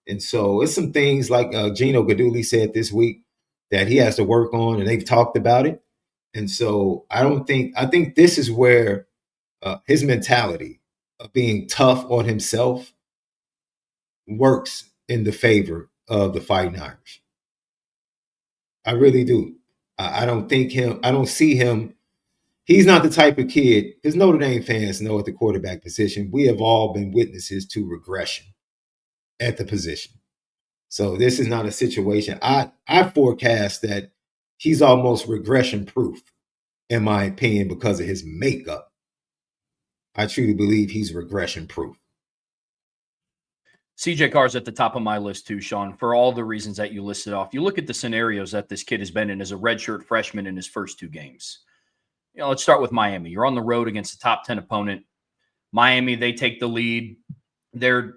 And so it's some things like Gino Gaduli said this week that he has to work on, and they've talked about it. And so I think this is where his mentality of being tough on himself works in the favor of the Fighting Irish. I really do. I don't see him. He's not the type of kid, because Notre Dame fans know at the quarterback position, we have all been witnesses to regression at the position. So this is not a situation. I forecast that he's almost regression proof, in my opinion, because of his makeup. I truly believe he's regression proof.
CJ Carr's at the top of my list too, Sean, for all the reasons that you listed off. You look at the scenarios that this kid has been in as a redshirt freshman in his first 2 games. Let's start with Miami. You're on the road against a top 10 opponent. Miami, they take the lead. They're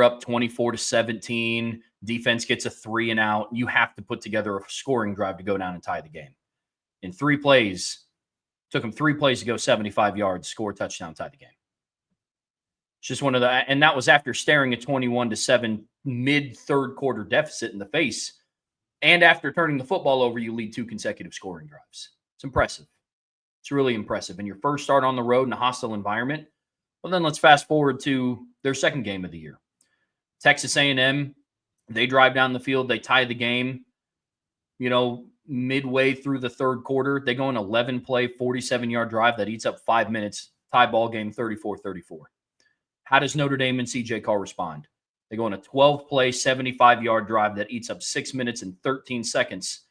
up 24-17. Defense gets a 3 and out. You have to put together a scoring drive to go down and tie the game. In 3 plays, took them 3 plays to go 75 yards, score a touchdown, tie the game. It's just one of the, and that was after staring a 21-7 mid-third quarter deficit in the face. And after turning the football over, you lead 2 consecutive scoring drives. It's impressive. It's really impressive. And your first start on the road in a hostile environment. Well, then let's fast forward to their second game of the year. Texas A&M, they drive down the field. They tie the game. Midway through the third quarter, they go an 11-play, 47-yard drive that eats up 5 minutes, tie ball game 34-34. How does Notre Dame and CJ Carr respond? They go on a 12-play, 75-yard drive that eats up 6 minutes and 13 seconds.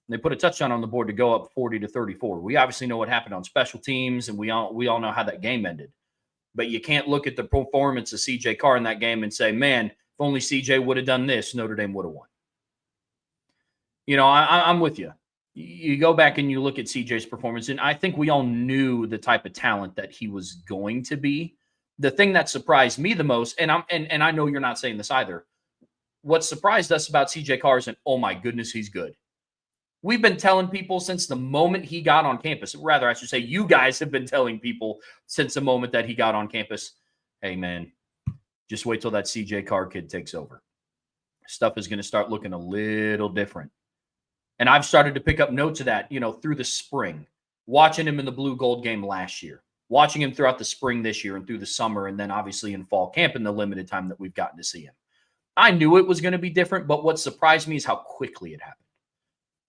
And they put a touchdown on the board to go up 40-34. We obviously know what happened on special teams, and we all know how that game ended. But you can't look at the performance of CJ Carr in that game and say, man, if only CJ would have done this, Notre Dame would have won. I'm with you. You go back and you look at CJ's performance, and I think we all knew the type of talent that he was going to be. The thing that surprised me the most, and I know you're not saying this either, what surprised us about CJ Carr is, oh my goodness, he's good. We've been telling people since the moment he got on campus, rather I should say you guys have been telling people since the moment that he got on campus, hey man, just wait till that CJ Carr kid takes over. Stuff is going to start looking a little different. And I've started to pick up notes of that, through the spring, watching him in the blue gold game last year, watching him throughout the spring this year and through the summer, and then obviously in fall camp in the limited time that we've gotten to see him. I knew it was going to be different, but what surprised me is how quickly it happened.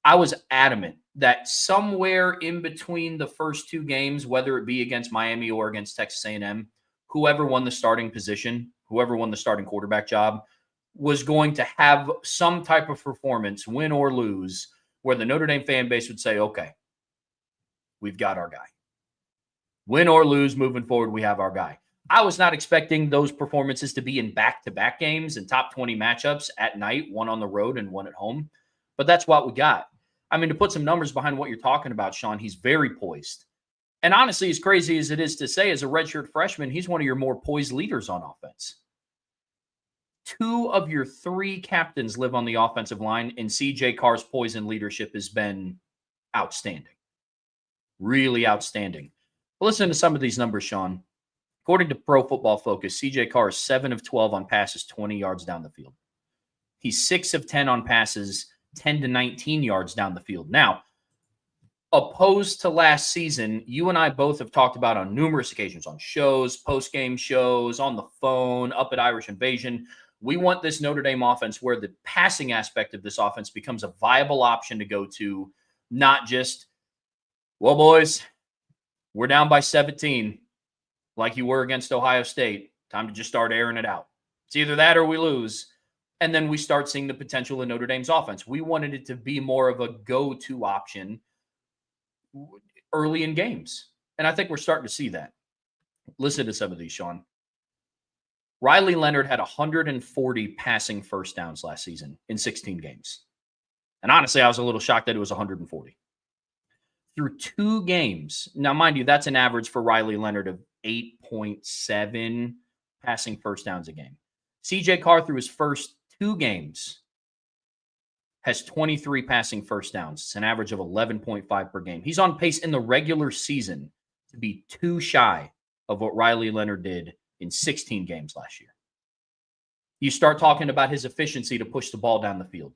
I was adamant that somewhere in between the first 2 games, whether it be against Miami or against Texas A&M, whoever won the starting position, whoever won the starting quarterback job, was going to have some type of performance, win or lose, where the Notre Dame fan base would say, okay, we've got our guy. Win or lose, moving forward, we have our guy. I was not expecting those performances to be in back-to-back games and top 20 matchups at night, one on the road and one at home. But that's what we got. I mean, to put some numbers behind what you're talking about, Sean, he's very poised. And honestly, as crazy as it is to say, as a redshirt freshman, he's one of your more poised leaders on offense. 2 of your 3 captains live on the offensive line, and CJ Carr's poise and leadership has been outstanding. Really outstanding. Listen to some of these numbers, Sean. According to Pro Football Focus, CJ Carr is 7 of 12 on passes 20 yards down the field. He's 6 of 10 on passes 10 to 19 yards down the field. Now, opposed to last season, you and I both have talked about on numerous occasions, on shows, post-game shows, on the phone, up at Irish Invasion. We want this Notre Dame offense where the passing aspect of this offense becomes a viable option to go to, not just, well, boys, we're down by 17 like you were against Ohio State. Time to just start airing it out. It's either that or we lose. And then we start seeing the potential in Notre Dame's offense. We wanted it to be more of a go-to option early in games. And I think we're starting to see that. Listen to some of these, Sean. Riley Leonard had 140 passing first downs last season in 16 games. And honestly, I was a little shocked that it was 140. Through 2 games, now mind you, that's an average for Riley Leonard of 8.7 passing first downs a game. CJ Carr, through his first 2 games, has 23 passing first downs. It's an average of 11.5 per game. He's on pace in the regular season to be 2 shy of what Riley Leonard did in 16 games last year. You start talking about his efficiency to push the ball down the field,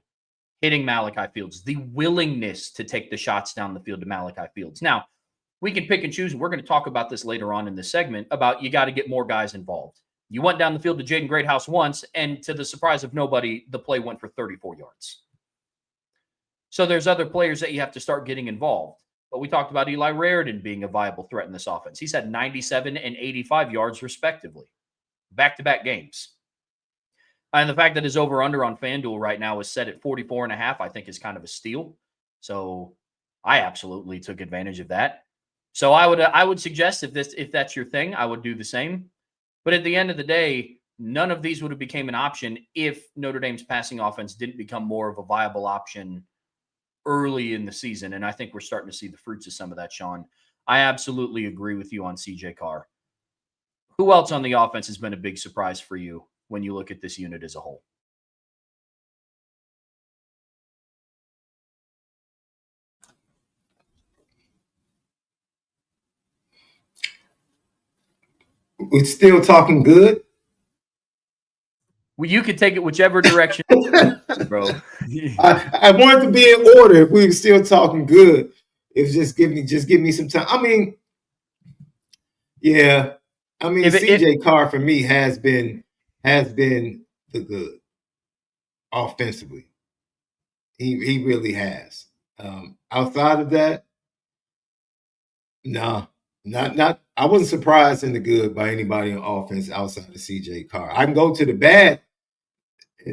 hitting Malachi Fields, the willingness to take the shots down the field to Malachi Fields. Now, we can pick and choose, and we're going to talk about this later on in this segment, about you got to get more guys involved. You went down the field to Jaden Greathouse once, and to the surprise of nobody, the play went for 34 yards. So there's other players that you have to start getting involved. But we talked about Eli Raridan being a viable threat in this offense. He's had 97 and 85 yards, respectively, back-to-back games. And the fact that his over-under on FanDuel right now is set at 44.5, I think is kind of a steal. So I absolutely took advantage of that. So I would suggest if that's your thing, I would do the same. But at the end of the day, none of these would have become an option if Notre Dame's passing offense didn't become more of a viable option early in the season. And I think we're starting to see the fruits of some of that, Sean. I absolutely agree with you on CJ Carr. Who else on the offense has been a big surprise for you when you look at this unit as a whole?
We're still talking good.
Well, you could take it whichever direction, bro.
I want it to be in order. If we were still talking good, if just give me some time. I mean, yeah. I mean, CJ Carr for me has been the good offensively. He really has. Outside of that, no, not. I wasn't surprised in the good by anybody on offense outside of CJ Carr. I can go to the bad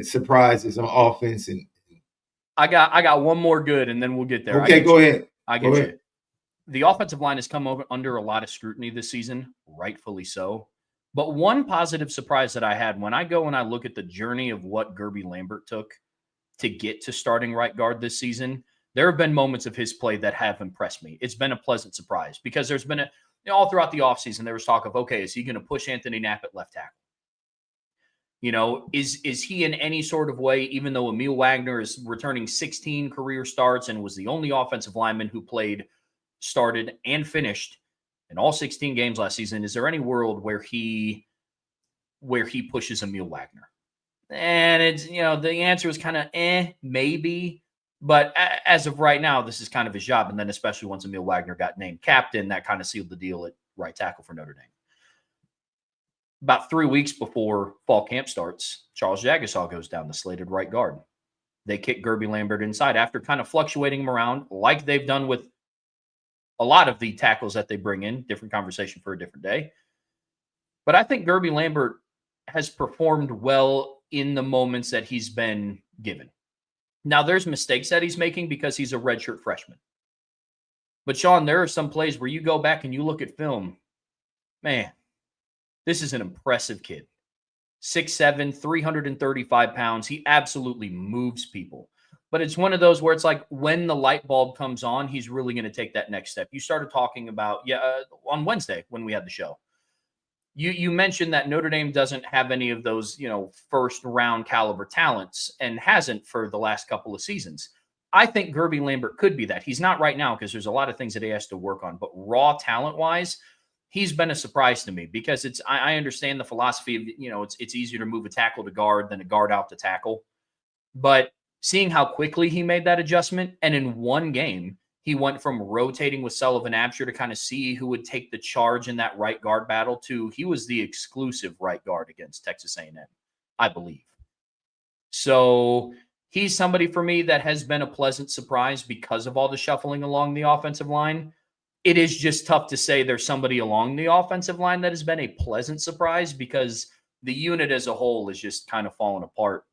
surprises on offense, and
I got one more good, and then we'll get there.
Okay, go ahead.
I get you. The offensive line has come under a lot of scrutiny this season, rightfully so. But one positive surprise that I had when I go and I look at the journey of what Gerby Lambert took to get to starting right guard this season, there have been moments of his play that have impressed me. It's been a pleasant surprise because there's been all throughout the offseason, there was talk of, okay, is he going to push Anthony Knapp at left tackle? You know, is he in any sort of way, even though Emil Wagner is returning 16 career starts and was the only offensive lineman who started and finished in all 16 games last season, is there any world where he pushes Emil Wagner? And it's, the answer is kind of maybe. But as of right now, this is kind of his job. And then especially once Emil Wagner got named captain, that kind of sealed the deal at right tackle for Notre Dame. About 3 weeks before fall camp starts, Charles Jagasaw goes down the slated right guard. They kick Gerby Lambert inside after kind of fluctuating him around like they've done with a lot of the tackles that they bring in. Different conversation for a different day. But I think Gerby Lambert has performed well in the moments that he's been given. Now, there's mistakes that he's making because he's a redshirt freshman. But, Sean, there are some plays where you go back and you look at film. Man, This is an impressive kid. 6'7", 335 pounds. He absolutely moves people. But it's one of those where it's like when the light bulb comes on, he's really going to take that next step. You started talking about, on Wednesday when we had the show. You mentioned that Notre Dame doesn't have any of those, first round caliber talents and hasn't for the last couple of seasons. I think Gerby Lambert could be that. He's not right now because there's a lot of things that he has to work on. But raw talent wise, he's been a surprise to me because I understand the philosophy of, it's easier to move a tackle to guard than a guard out to tackle. But seeing how quickly he made that adjustment, and in one game, he went from rotating with Sullivan Absher to kind of see who would take the charge in that right guard battle to he was the exclusive right guard against Texas A&M, I believe. So he's somebody for me that has been a pleasant surprise because of all the shuffling along the offensive line. It is just tough to say there's somebody along the offensive line that has been a pleasant surprise because the unit as a whole is just kind of fallen apart,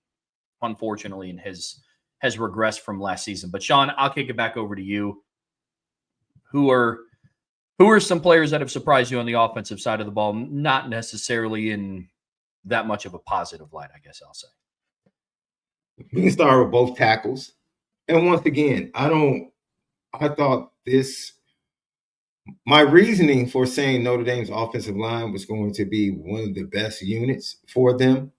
unfortunately, and has regressed from last season. But Sean, I'll kick it back over to you. Who are some players that have surprised you on the offensive side of the ball, not necessarily in that much of a positive light, I guess I'll say.
We can start with both tackles. And once again, I thought my reasoning for saying Notre Dame's offensive line was going to be one of the best units for them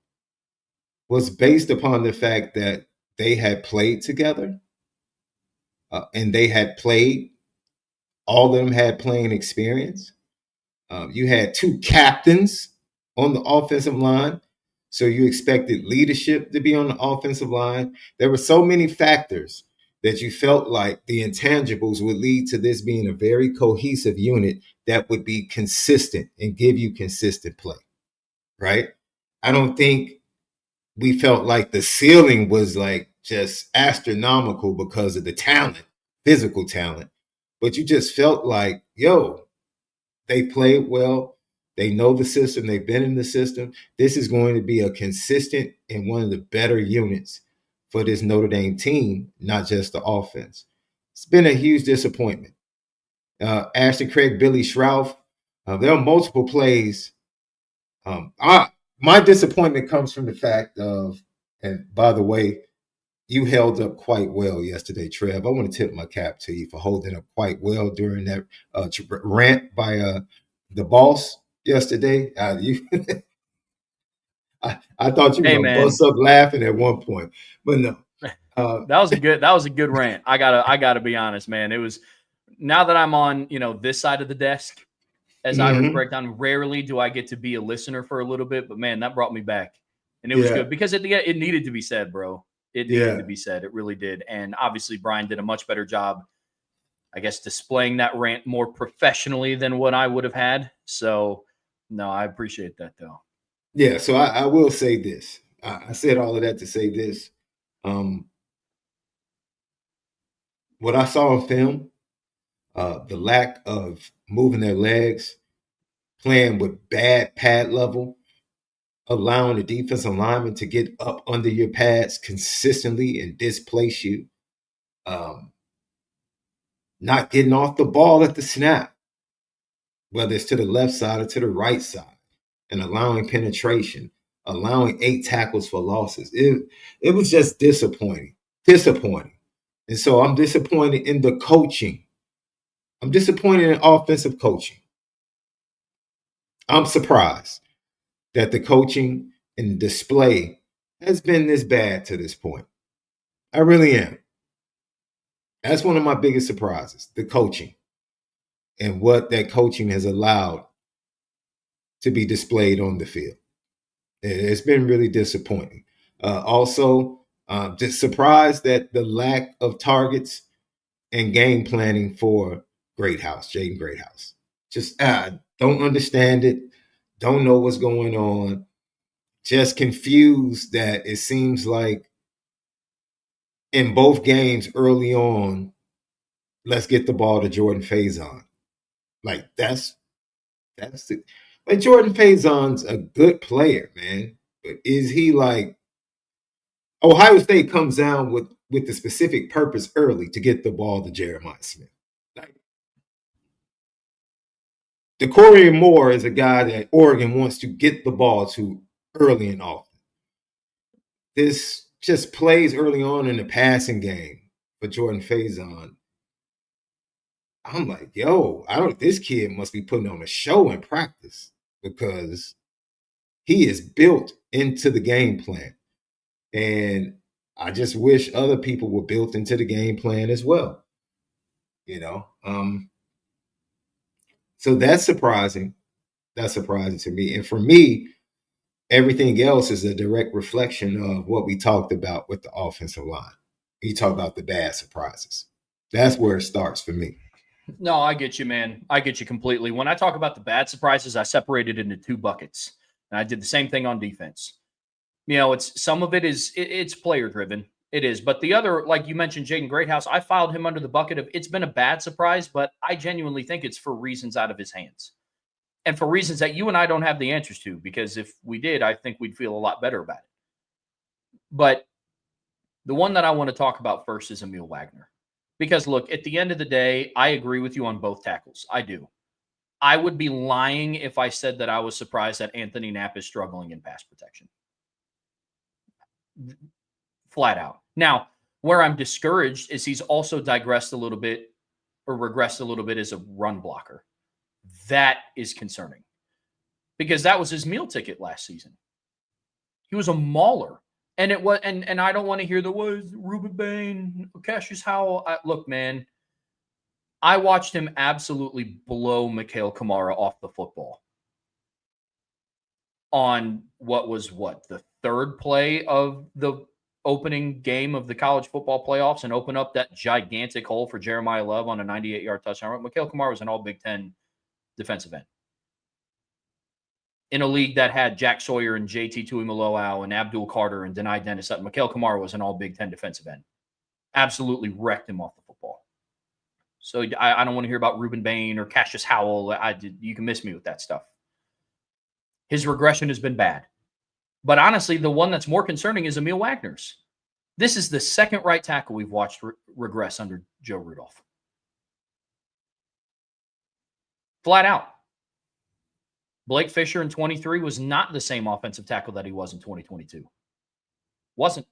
was based upon the fact that they had played together and they had played. All of them had playing experience. You had two captains on the offensive line, so you expected leadership to be on the offensive line. There were so many factors that you felt like the intangibles would lead to this being a very cohesive unit that would be consistent and give you consistent play, right? I don't think we felt like the ceiling was like just astronomical because of the talent, physical talent, but you just felt like, they played well. They know the system. They've been in the system. This is going to be a consistent and one of the better units for this Notre Dame team, not just the offense. It's been a huge disappointment. Ashton Craig, Billy Schrauff, there are multiple plays. My disappointment comes from the fact of, and by the way, you held up quite well yesterday, Trev. I want to tip my cap to you for holding up quite well during that rant by the boss yesterday. I thought you were gonna bust up laughing at one point, but no.
That was a good rant. I gotta be honest, man. It was, now that I'm on this side of the desk as Irish Breakdown, rarely do I get to be a listener for a little bit, but man, that brought me back, and it was good because it needed to be said, bro. It needed to be said. It really did. And obviously, Brian did a much better job, I guess, displaying that rant more professionally than what I would have had. So, no, I appreciate that, though.
Yeah, so I will say this. I said all of that to say this. What I saw on film, the lack of moving their legs, playing with bad pad level, allowing the defensive lineman to get up under your pads consistently and displace you, not getting off the ball at the snap, whether it's to the left side or to the right side, and allowing penetration, allowing 8 tackles for losses. It was just disappointing. And so I'm disappointed in the coaching. I'm disappointed in offensive coaching. I'm surprised that the coaching and display has been this bad to this point. I really am. That's one of my biggest surprises, the coaching and what that coaching has allowed to be displayed on the field. It's been really disappointing. Also, just surprised that the lack of targets and game planning for Jaden Greathouse. Just don't understand it. Don't know what's going on. Just confused that it seems like in both games early on, let's get the ball to Jordan Faison. Like that's the, like Jordan Faison's a good player, man. But is he like Ohio State comes down with the specific purpose early to get the ball to Jeremiah Smith? Like Corey Moore is a guy that Oregon wants to get the ball to early and often. This just plays early on in the passing game for Jordan Faison. I'm like, yo, this kid must be putting on a show in practice because he is built into the game plan. And I just wish other people were built into the game plan as well. So that's surprising. That's surprising to me. And for me, everything else is a direct reflection of what we talked about with the offensive line. You talk about the bad surprises. That's where it starts for me.
No, I get you, man. I get you completely. When I talk about the bad surprises, I separate it into two buckets. And I did the same thing on defense. It's some of it is it's player driven. It is. But the other, like you mentioned, Jaden Greathouse, I filed him under the bucket of it's been a bad surprise, but I genuinely think it's for reasons out of his hands. And for reasons that you and I don't have the answers to, because if we did, I think we'd feel a lot better about it. But the one that I want to talk about first is Emil Wagner. Because, look, at the end of the day, I agree with you on both tackles. I do. I would be lying if I said that I was surprised that Anthony Knapp is struggling in pass protection. Flat out. Now, where I'm discouraged is he's also regressed a little bit as a run blocker. That is concerning because that was his meal ticket last season. He was a mauler. And it was, and I don't want to hear the words Ruben Bain, Cassius Howell. Look, man, I watched him absolutely blow Mikhail Kamara off the football on the third play of the opening game of the college football playoffs and open up that gigantic hole for Jeremiah Love on a 98-yard touchdown. Mikhail Kamara was an all Big Ten defensive end. In a league that had Jack Sawyer and JT Tuimoloau and Abdul Carter and Denai Dennis, Mikhail Kamara was an all Big Ten defensive end. Absolutely wrecked him off the football. So I don't want to hear about Ruben Bain or Cassius Howell. You can miss me with that stuff. His regression has been bad. But honestly, the one that's more concerning is Emil Wagner's. This is the second right tackle we've watched regress under Joe Rudolph. Flat out. Blake Fisher in 23 was not the same offensive tackle that he was in 2022. Wasn't.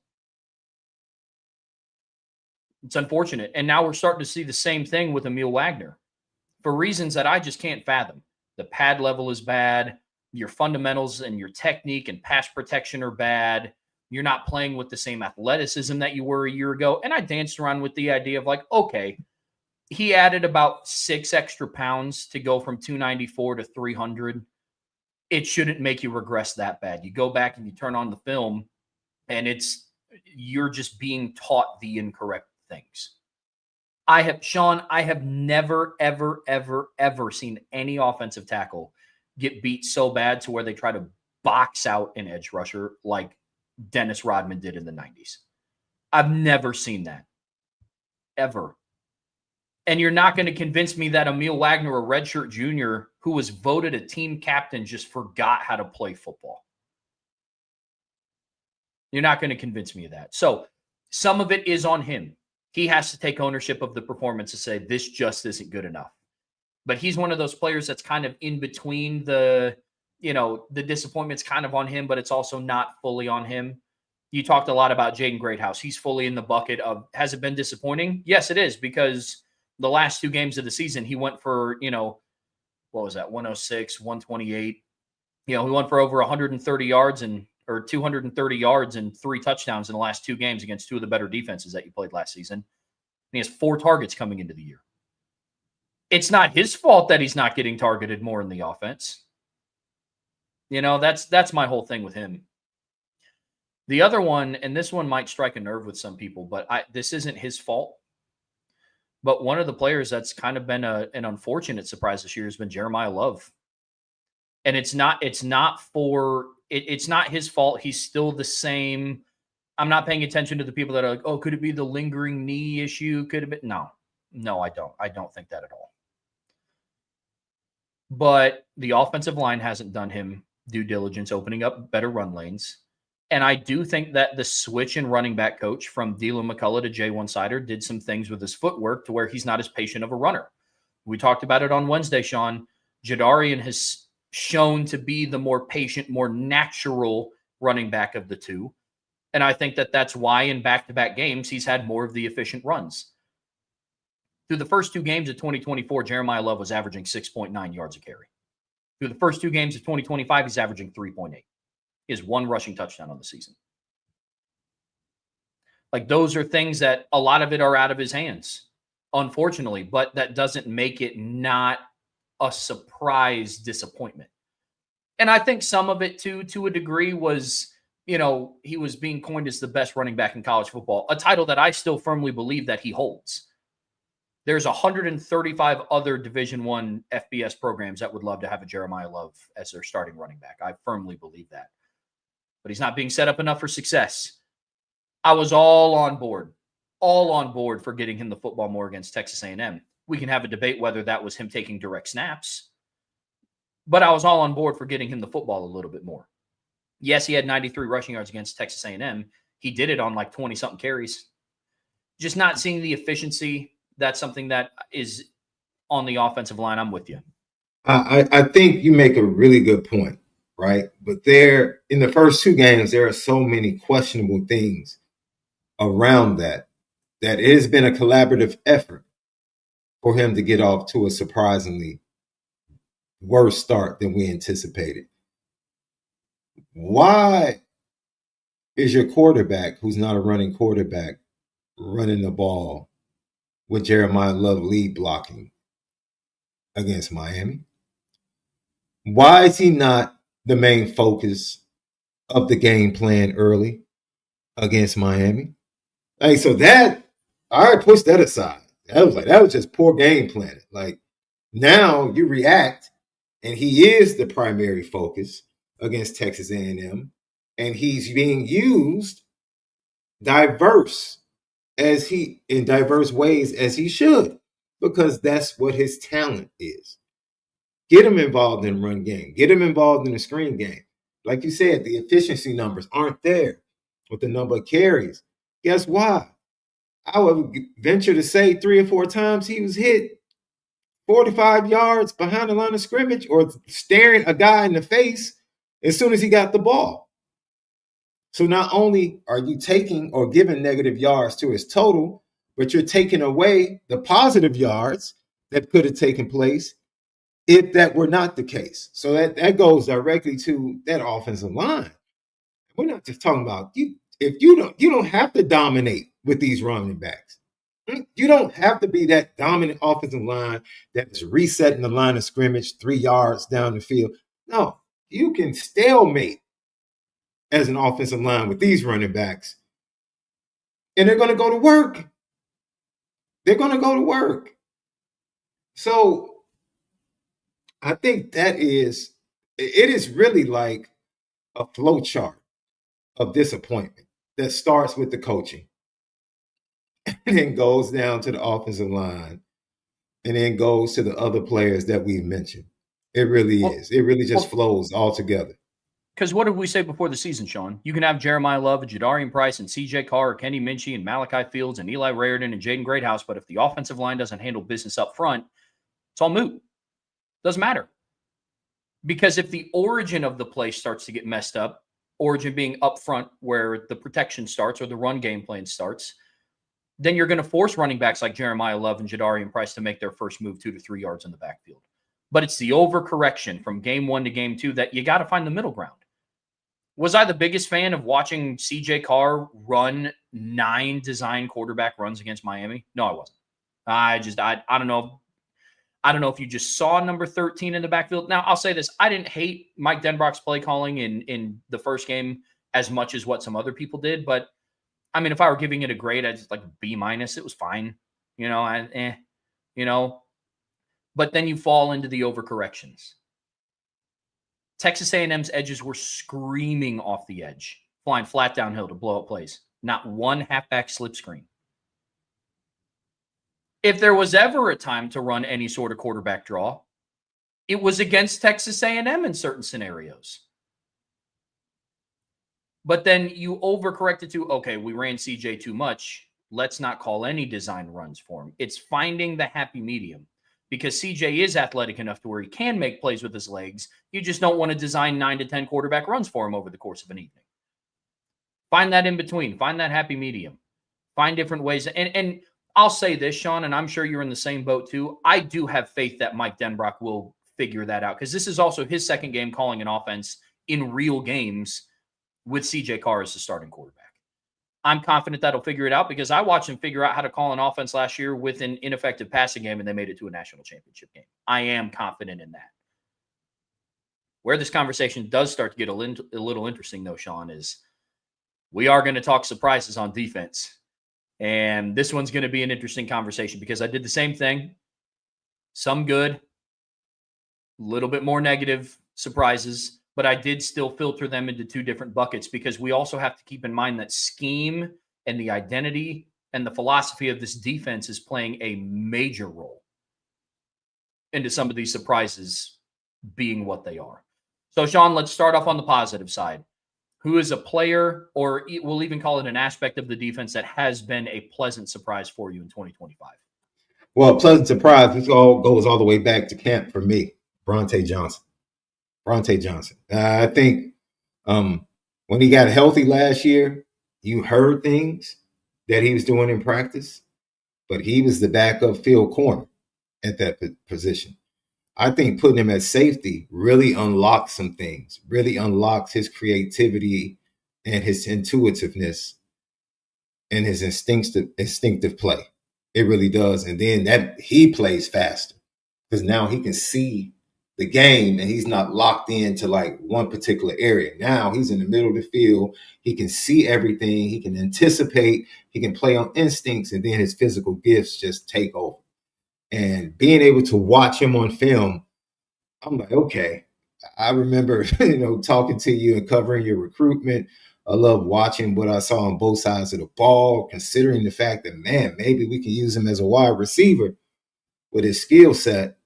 It's unfortunate. And now we're starting to see the same thing with Emil Wagner for reasons that I just can't fathom. The pad level is bad. Your fundamentals and your technique and pass protection are bad. You're not playing with the same athleticism that you were a year ago. And I danced around with the idea of like, okay, he added about 6 extra pounds to go from 294 to 300. It shouldn't make you regress that bad. You go back and you turn on the film and you're just being taught the incorrect things. I have never, ever, ever, ever seen any offensive tackle get beat so bad to where they try to box out an edge rusher like Dennis Rodman did in the 90s. I've never seen that. Ever. And you're not going to convince me that Emil Wagner, a redshirt junior who was voted a team captain, just forgot how to play football. You're not going to convince me of that. So some of it is on him. He has to take ownership of the performance to say, this just isn't good enough. But he's one of those players that's kind of in between the disappointment's kind of on him, but it's also not fully on him. You talked a lot about Jaden Greathouse. He's fully in the bucket of, has it been disappointing? Yes, it is, because the last 2 games of the season, he went for, what was that? 106, 128. He went for over 130 yards or 230 yards and 3 touchdowns in the last 2 games against 2 of the better defenses that you played last season. And he has 4 targets coming into the year. It's not his fault that he's not getting targeted more in the offense. That's my whole thing with him. The other one, and this one might strike a nerve with some people, but this isn't his fault. But one of the players that's kind of been an unfortunate surprise this year has been Jeremiah Love. And it's not his fault. He's still the same. I'm not paying attention to the people that are like, oh, could it be the lingering knee issue? Could it be? No, I don't. I don't think that at all. But the offensive line hasn't done him due diligence, opening up better run lanes. And I do think that the switch in running back coach from Dylan McCullough to J1 Sider did some things with his footwork to where he's not as patient of a runner. We talked about it on Wednesday, Sean. Jadarian has shown to be the more patient, more natural running back of the two. And I think that that's why in back-to-back games, he's had more of the efficient runs. Through the first 2 games of 2024, Jeremiah Love was averaging 6.9 yards a carry. Through the first 2 games of 2025, he's averaging 3.8. He has 1 rushing touchdown on the season. Like, those are things that a lot of it are out of his hands, unfortunately, but that doesn't make it not a surprise disappointment. And I think some of it, too, to a degree, was, he was being coined as the best running back in college football, a title that I still firmly believe that he holds. There's 135 other Division I FBS programs that would love to have a Jeremiah Love as their starting running back. I firmly believe that. But he's not being set up enough for success. I was all on board for getting him the football more against Texas A&M. We can have a debate whether that was him taking direct snaps, but I was all on board for getting him the football a little bit more. Yes, he had 93 rushing yards against Texas A&M. He did it on like 20-something carries. Just not seeing the efficiency. That's something that is on the offensive line. I'm with you.
I think you make a really good point, right? But there, in the first 2 games, there are so many questionable things around that it has been a collaborative effort for him to get off to a surprisingly worse start than we anticipated. Why is your quarterback, who's not a running quarterback, running the ball with Jeremiah Love lead blocking against Miami? Why is he not the main focus of the game plan early against Miami? Like, so that, I pushed that aside. That was just poor game planning. Like, now you react, and he is the primary focus against Texas A&M, and he's being used in diverse ways as he should, because that's what his talent is. Get him involved in run game. Get him involved in the screen game. Like you said, the efficiency numbers aren't there with the number of carries. Guess why? I would venture to say 3 or 4 times he was hit 45 yards behind the line of scrimmage or staring a guy in the face as soon as he got the ball. So not only are you taking or giving negative yards to his total, but you're taking away the positive yards that could have taken place if that were not the case. So that goes directly to that offensive line. We're not just talking about you. If you don't have to dominate with these running backs. You don't have to be that dominant offensive line that is resetting the line of scrimmage 3 yards down the field. No, you can stalemate as an offensive line with these running backs. And they're going to go to work. So I think it is really like a flow chart of disappointment that starts with the coaching and then goes down to the offensive line and then goes to the other players that we've mentioned. It really is. It really just flows all together.
Because what did we say before the season, Sean? You can have Jeremiah Love and Jadarian Price and C.J. Carr or Kenny Minchie and Malachi Fields and Eli Raridan and Jaden Greathouse, but if the offensive line doesn't handle business up front, it's all moot. Doesn't matter. Because if the origin of the play starts to get messed up, origin being up front where the protection starts or the run game plan starts, then you're going to force running backs like Jeremiah Love and Jadarian Price to make their first move 2 to 3 yards in the backfield. But it's the overcorrection from game 1 to game 2 that you got to find the middle ground. Was I the biggest fan of watching C.J. Carr run 9 design quarterback runs against Miami? No, I wasn't. I don't know. I don't know if you just saw number 13 in the backfield. Now, I'll say this. I didn't hate Mike Denbrock's play calling in the first game as much as what some other people did. But, I mean, if I were giving it a grade, I'd just like B-. It was fine. But then you fall into the overcorrections. Texas A&M's edges were screaming off the edge, flying flat downhill to blow up plays. Not one halfback slip screen. If there was ever a time to run any sort of quarterback draw, it was against Texas A&M in certain scenarios. But then you overcorrected to, okay, we ran CJ too much. Let's not call any design runs for him. It's finding the happy medium. because CJ is athletic enough to where he can make plays with his legs. You just don't want to design 9 to 10 quarterback runs for him over the course of an evening. Find that in between. Find that happy medium. Find different ways. And I'll say this, Sean, and I'm sure you're in the same boat too. I do have faith that Mike Denbrock will figure that out, because this is also his second game calling an offense in real games with CJ Carr as the starting quarterback. I'm confident that'll figure it out, because I watched him figure out how to call an offense last year with an ineffective passing game, and they made it to a national championship game. I am confident in that. Where this conversation does start to get a little interesting, though, Sean, is we are going to talk surprises on defense. And this one's going to be an interesting conversation, because I did the same thing. Some good, a little bit more negative surprises, but I did still filter them into two different buckets, because we also have to keep in mind that scheme and the identity and the philosophy of this defense is playing a major role into some of these surprises being what they are. So, Sean, let's start off on the positive side. Who is a player, or we'll even call it an aspect of the defense, that has been a pleasant surprise for you in 2025?
Well, pleasant surprise. This all goes all the way back to camp for me. Bronte Johnson. I think when he got healthy last year, you heard things that he was doing in practice, but he was the backup field corner at that position. I think putting him at safety really unlocks some things, really unlocks his creativity and his intuitiveness and his instinctive play. It really does. And then that he plays faster, because now he can see the game and he's not locked into like one particular area. Now he's in the middle of the field. He can see everything. He can anticipate. He can play on instincts, and then his physical gifts just take over. And being able to watch him on film, I'm like, okay. I remember, talking to you and covering your recruitment. I love watching what I saw on both sides of the ball, considering the fact that, man, maybe we can use him as a wide receiver with his skill set.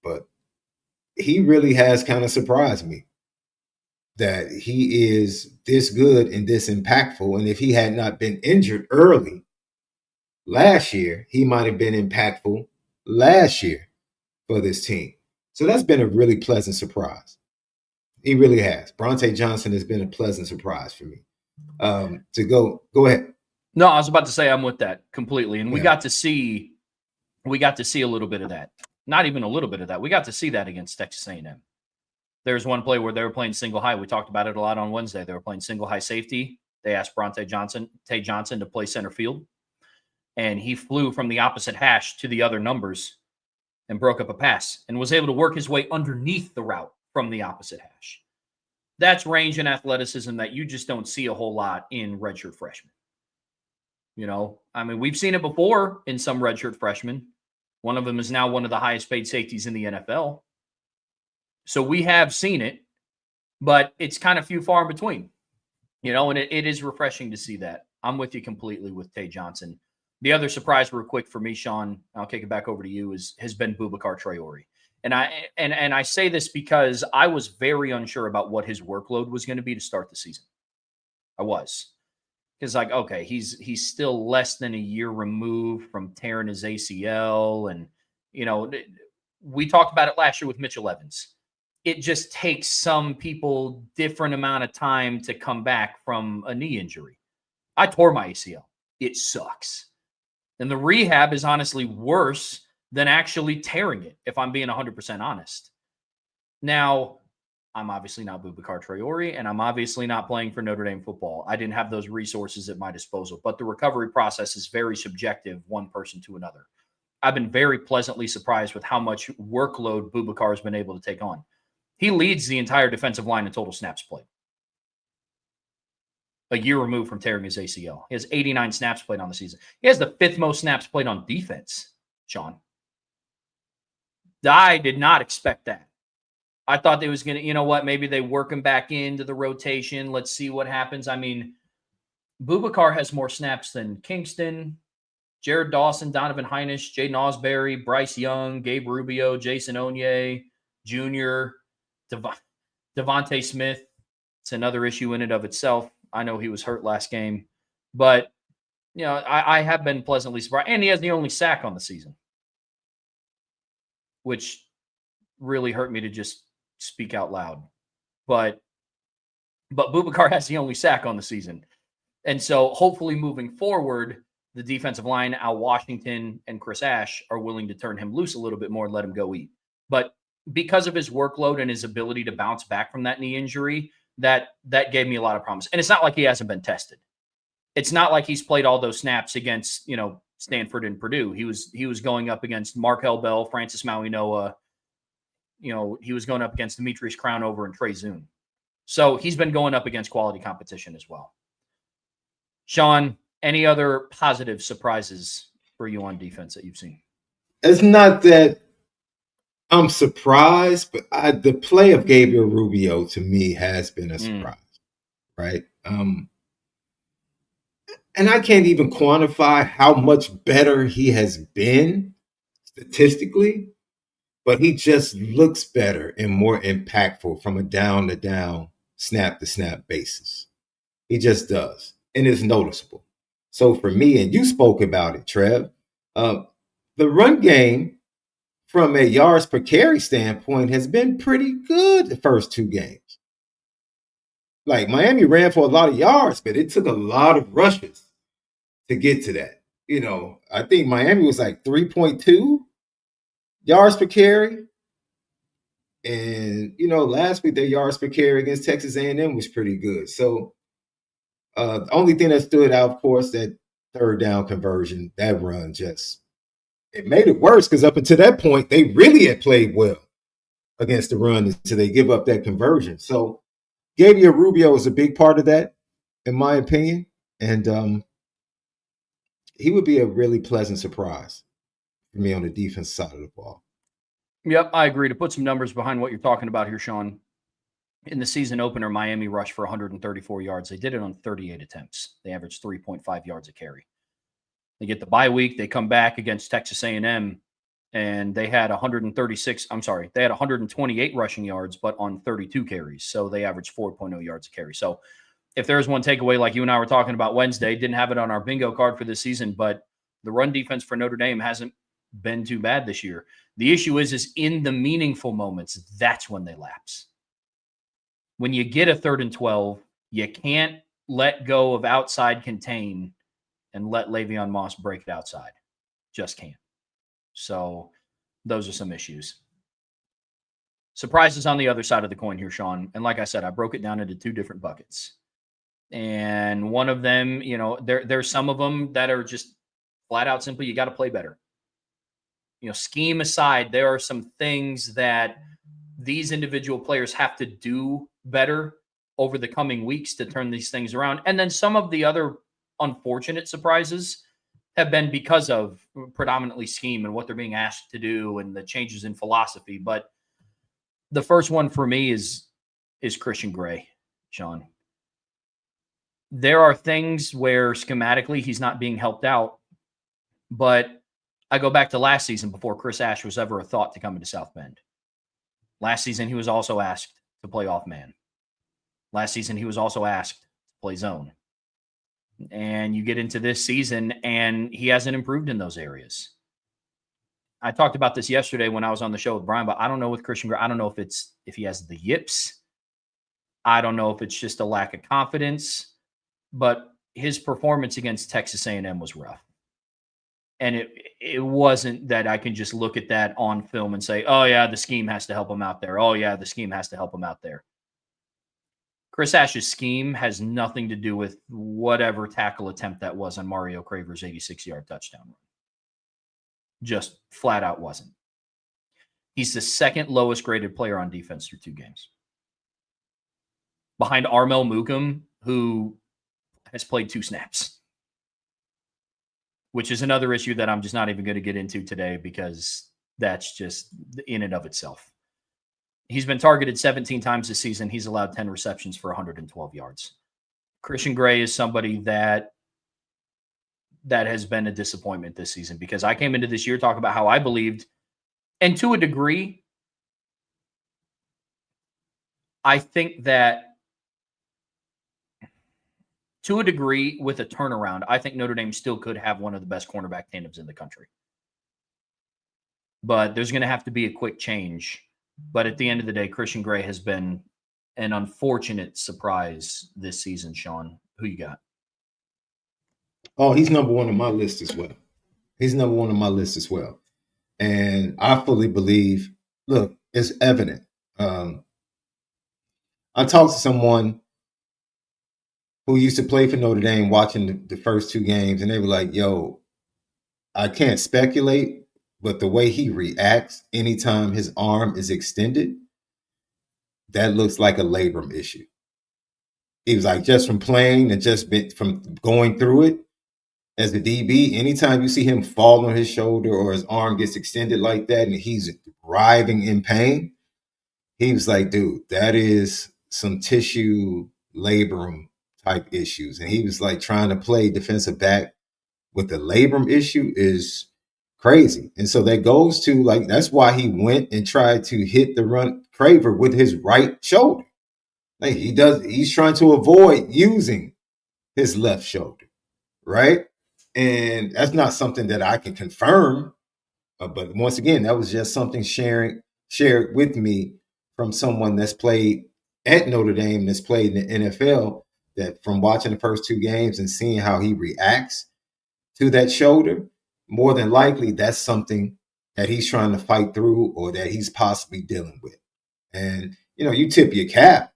But he really has kind of surprised me that he is this good and this impactful. And if he had not been injured early last year, he might have been impactful last year for this team. So that's been a really pleasant surprise. He really has. Bronte Johnson has been a pleasant surprise for me. Go ahead.
No, I was about to say I'm with that completely. And we got to see a little bit of that. Not even a little bit of that. We got to see that against Texas A&M. There's one play where they were playing single high. We talked about it a lot on Wednesday. They were playing single high safety. They asked Tay Johnson to play center field, and he flew from the opposite hash to the other numbers and broke up a pass and was able to work his way underneath the route from the opposite hash. That's range and athleticism that you just don't see a whole lot in redshirt freshmen. We've seen it before in some redshirt freshmen. One of them is now one of the highest paid safeties in the NFL. So we have seen it, but it's kind of few far in between, and it is refreshing to see that. I'm with you completely with Tay Johnson. The other surprise real quick for me, Sean, I'll kick it back over to you, has been Boubacar Traore. And I say this because I was very unsure about what his workload was going to be to start the season. I was. Because, okay, he's still less than a year removed from tearing his ACL. And, we talked about it last year with Mitchell Evans. It just takes some people different amount of time to come back from a knee injury. I tore my ACL. It sucks. And the rehab is honestly worse than actually tearing it, if I'm being 100% honest. Now, I'm obviously not Boubacar Traore, and I'm obviously not playing for Notre Dame football. I didn't have those resources at my disposal, but the recovery process is very subjective, one person to another. I've been very pleasantly surprised with how much workload Boubacar has been able to take on. He leads the entire defensive line in total snaps played. A year removed from tearing his ACL. He has 89 snaps played on the season. He has the 5th most snaps played on defense, Sean. I did not expect that. I thought they was going to, maybe they work him back into the rotation. Let's see what happens. Boubacar has more snaps than Kingston, Jared Dawson, Donovan Heinisch, Jaden Ausberry, Bryce Young, Gabe Rubio, Jason Onye, Jr., Devontae Smith. It's another issue in and of itself. I know he was hurt last game, but I have been pleasantly surprised. And he has the only sack on the season. which really hurt me to just speak out loud. But Boubacar has the only sack on the season. And so hopefully moving forward, the defensive line, Al Washington and Chris Ash, are willing to turn him loose a little bit more and let him go eat. But because of his workload and his ability to bounce back from that knee injury, that gave me a lot of promise. And it's not like he hasn't been tested. It's not like he's played all those snaps against, Stanford and Purdue. He was going up against Markel Bell, Francis Maui-Noah. He was going up against Demetrius Crownover and Trey Zune. So he's been going up against quality competition as well. Sean, any other positive surprises for you on defense that you've seen?
It's not that I'm surprised, but the play of Gabriel Rubio to me has been a surprise, right? And I can't even quantify how much better he has been statistically, but he just looks better and more impactful from a down-to-down, snap-to-snap basis. He just does, and it's noticeable. So for me, and you spoke about it, Trev, the run game from a yards per carry standpoint has been pretty good the first two games. Like Miami ran for a lot of yards, but it took a lot of rushes to get to that. I think Miami was like 3.2 yards per carry. And, last week their yards per carry against Texas A&M was pretty good. So the only thing that stood out, of course, that third down conversion, that run it made it worse because up until that point, they really had played well against the run until they give up that conversion. So Gabriel Rubio is a big part of that, in my opinion. And he would be a really pleasant surprise for me on the defense side of the ball.
Yep, I agree. To put some numbers behind what you're talking about here, Sean, in the season opener, Miami rushed for 134 yards. They did it on 38 attempts. They averaged 3.5 yards a carry. They get the bye week. They come back against Texas A&M, and they had 128 rushing yards, but on 32 carries. So they averaged 4.0 yards a carry. So if there's one takeaway, like you and I were talking about Wednesday, didn't have it on our bingo card for this season, but the run defense for Notre Dame hasn't been too bad this year. The issue is in the meaningful moments, that's when they lapse. When you get a 3rd and 12, you can't let go of outside contain and let Le'Veon Moss break it outside. Just can't. So those are some issues. Surprises on the other side of the coin here, Sean. And like I said, I broke it down into 2 different buckets. And one of them, there's some of them that are just flat out simple. You got to play better. Scheme aside, there are some things that these individual players have to do better over the coming weeks to turn these things around. And then some of the other unfortunate surprises have been because of predominantly scheme and what they're being asked to do and the changes in philosophy. But the first one for me is Christian Gray, Sean. There are things where schematically he's not being helped out, but I go back to last season before Chris Ash was ever a thought to come into South Bend. Last season, he was also asked to play off man. Last season, he was also asked to play zone. And you get into this season, and he hasn't improved in those areas. I talked about this yesterday when I was on the show with Brian, but I don't know with Christian Gray. I don't know if he has the yips. I don't know if it's just a lack of confidence. But his performance against Texas A&M was rough. And it wasn't that I can just look at that on film and say, oh, yeah, the scheme has to help him out there. Oh, yeah, the scheme has to help him out there. Chris Ash's scheme has nothing to do with whatever tackle attempt that was on Mario Craver's 86-yard touchdown run. Just flat out wasn't. He's the second lowest graded player on defense through 2 games. Behind Armel Mukum, who has played 2 snaps. Which is another issue that I'm just not even going to get into today because that's just in and of itself. He's been targeted 17 times this season. He's allowed 10 receptions for 112 yards. Christian Gray is somebody that has been a disappointment this season because I came into this year talking about how I believed, and to a degree, I think that to a degree, with a turnaround, I think Notre Dame still could have one of the best cornerback tandems in the country. but there's going to have to be a quick change. But at the end of the day, Christian Gray has been an unfortunate surprise this season. Sean, who you got?
Oh, he's number one on my list as well. He's number one on my list as well. And I fully believe, look, it's evident. I talked to someone who used to play for Notre Dame watching the first two games, and they were like, yo, I can't speculate, but the way he reacts anytime his arm is extended, that looks like a labrum issue. He was like, just from playing and just from going through it as a DB, anytime you see him fall on his shoulder or his arm gets extended like that and he's writhing in pain, he was like, dude, that is some tissue labrum type issues. And he was like, trying to play defensive back with the labrum issue is crazy. And so that goes to, like, that's why he went and tried to hit the run Craver with his right shoulder. Like he's trying to avoid using his left shoulder, right? And that's not something that I can confirm. But once again, that was just something shared with me from someone that's played at Notre Dame, that's played in the NFL, that from watching the first two games and seeing how he reacts to that shoulder, more than likely that's something that he's trying to fight through or that he's possibly dealing with. And, you tip your cap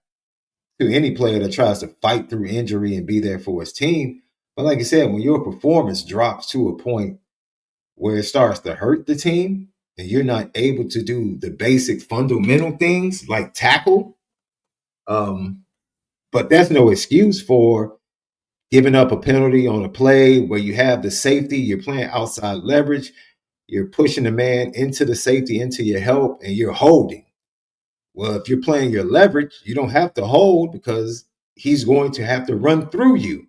to any player that tries to fight through injury and be there for his team. But like I said, when your performance drops to a point where it starts to hurt the team and you're not able to do the basic fundamental things like tackle, but that's no excuse for giving up a penalty on a play where you have the safety, you're playing outside leverage, you're pushing the man into the safety, into your help, and you're holding. Well, if you're playing your leverage, you don't have to hold because he's going to have to run through you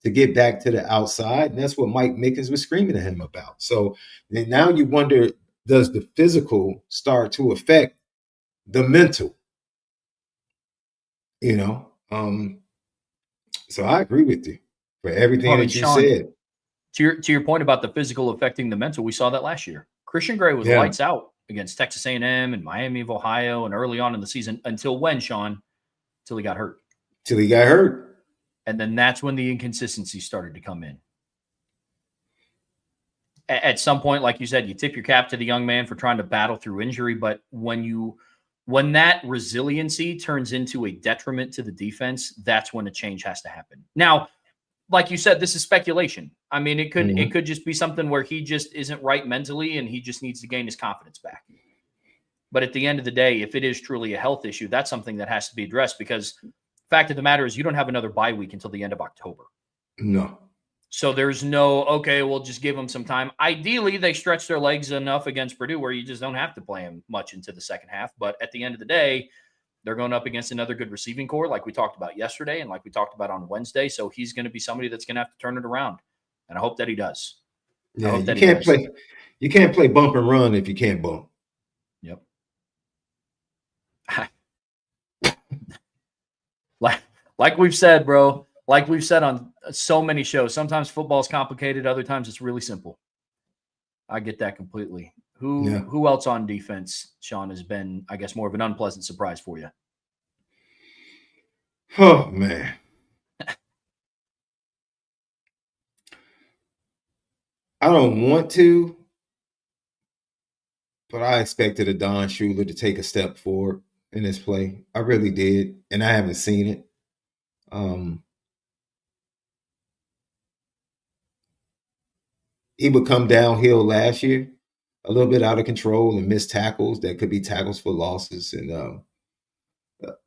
to get back to the outside. And that's what Mike Mickens was screaming at him about. So now you wonder, does the physical start to affect the mental? So I agree with you for everything that you
Sean,
said.
To your point about the physical affecting the mental, we saw that last year. Christian Gray was lights out against Texas A&M and Miami of Ohio and early on in the season. Until when, Sean? Until he got hurt.
Till he got hurt.
And then that's when the inconsistency started to come in. At some point, like you said, you tip your cap to the young man for trying to battle through injury. But when that resiliency turns into a detriment to the defense, that's when a change has to happen. Now, like you said, this is speculation. I mean, it could just be something where he just isn't right mentally and he just needs to gain his confidence back. But at the end of the day, if it is truly a health issue, that's something that has to be addressed because the fact of the matter is you don't have another bye week until the end of October.
No.
So there's no, okay, we'll just give them some time. Ideally, they stretch their legs enough against Purdue where you just don't have to play them much into the second half. But at the end of the day, they're going up against another good receiving core like we talked about yesterday and like we talked about on Wednesday. So he's going to be somebody that's going to have to turn it around. And I hope that he does.
Yeah, you can't play bump and run if you can't bump.
Yep. like we've said, bro, like we've said on so many shows, sometimes football is complicated. Other times it's really simple. I get that completely. Who else on defense, Sean, has been, I guess, more of an unpleasant surprise for you?
Oh, man. I don't want to, but I expected a Don Shula to take a step forward in this play. I really did, and I haven't seen it. He would come downhill last year, a little bit out of control and missed tackles that could be tackles for losses. And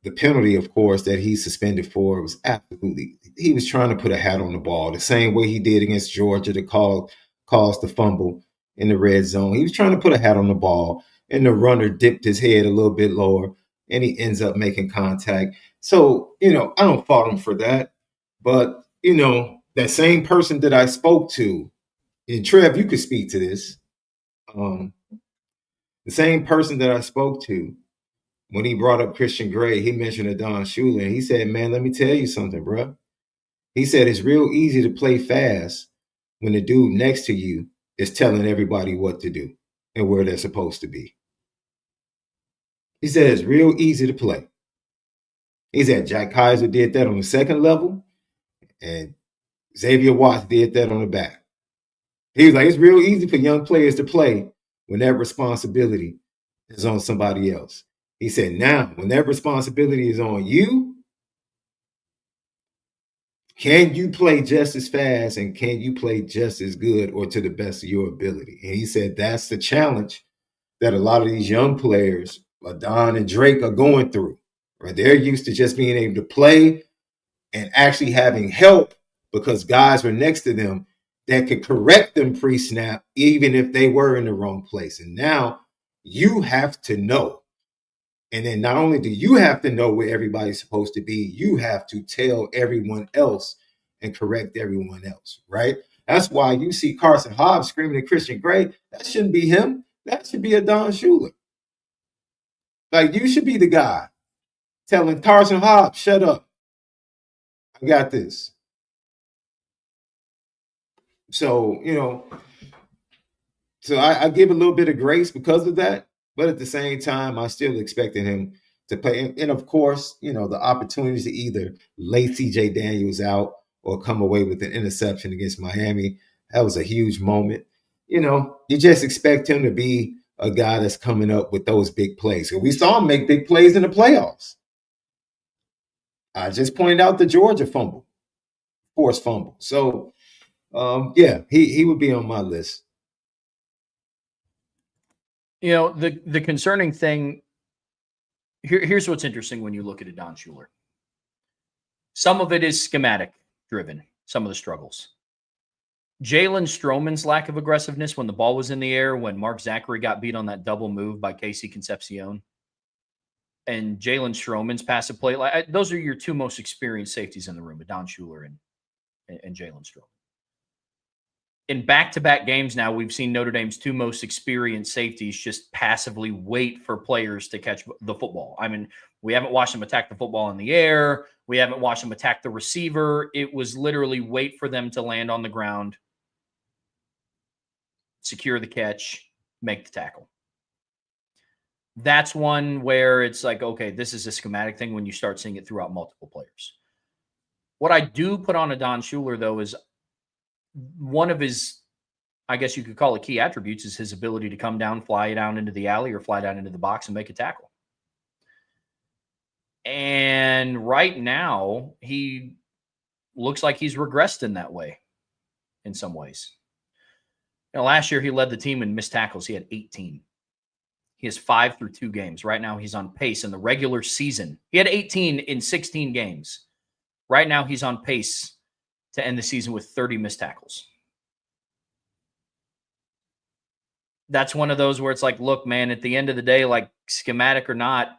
the penalty, of course, that he's suspended for was absolutely, he was trying to put a hat on the ball the same way he did against Georgia to cause the fumble in the red zone. He was trying to put a hat on the ball, and the runner dipped his head a little bit lower, and he ends up making contact. So, I don't fault him for that. But, that same person that I spoke to, and Trev, you could speak to this. The same person that I spoke to, when he brought up Christian Gray, he mentioned a Don Shula, and he said, man, let me tell you something, bro. He said, it's real easy to play fast when the dude next to you is telling everybody what to do. and where they're supposed to be. He said it's real easy to play. He said Jack Kaiser did that on the second level, and Xavier Watts did that on the back. He was like, it's real easy for young players to play when that responsibility is on somebody else. He said, now, when that responsibility is on you, can you play just as fast and can you play just as good or to the best of your ability? And he said that's the challenge that a lot of these young players, Don and Drake, are going through. Right? They're used to just being able to play and actually having help because guys were next to them that could correct them pre-snap, even if they were in the wrong place. And now you have to know. And then not only do you have to know where everybody's supposed to be, you have to tell everyone else and correct everyone else, right? That's why you see Carson Hobbs screaming at Christian Gray. That shouldn't be him. That should be a Don Shula. Like, you should be the guy telling Carson Hobbs, shut up. I got this. So, so I give a little bit of grace because of that. But at the same time, I still expected him to play. And of course, the opportunities to either lay CJ Daniels out or come away with an interception against Miami, that was a huge moment. You just expect him to be a guy that's coming up with those big plays. We saw him make big plays in the playoffs. I just pointed out the Georgia fumble, forced fumble. So, yeah, he would be on my list.
The concerning thing, here's what's interesting when you look at a Don Shula. Some of it is schematic driven, some of the struggles. Jalen Stroman's lack of aggressiveness when the ball was in the air, when Mark Zachary got beat on that double move by Casey Concepcion, and Jalen Stroman's passive play, those are your two most experienced safeties in the room, Don Shula and Jalen Stroman. In back-to-back games now, we've seen Notre Dame's two most experienced safeties just passively wait for players to catch the football. I mean, we haven't watched them attack the football in the air. We haven't watched them attack the receiver. It was literally wait for them to land on the ground, secure the catch, make the tackle. That's one where it's like, okay, this is a schematic thing when you start seeing it throughout multiple players. What I do put on a Don Shula, though, is one of his, I guess you could call it key attributes, is his ability to come down, fly down into the alley or fly down into the box and make a tackle. And right now, he looks like he's regressed in that way in some ways. Last year, he led the team in missed tackles. He had 18. He has 5 through 2 games. Right now, he's on pace in the regular season. He had 18 in 16 games. Right now, he's on pace to end the season with 30 missed tackles. That's one of those where it's like, look, man, at the end of the day, like schematic or not,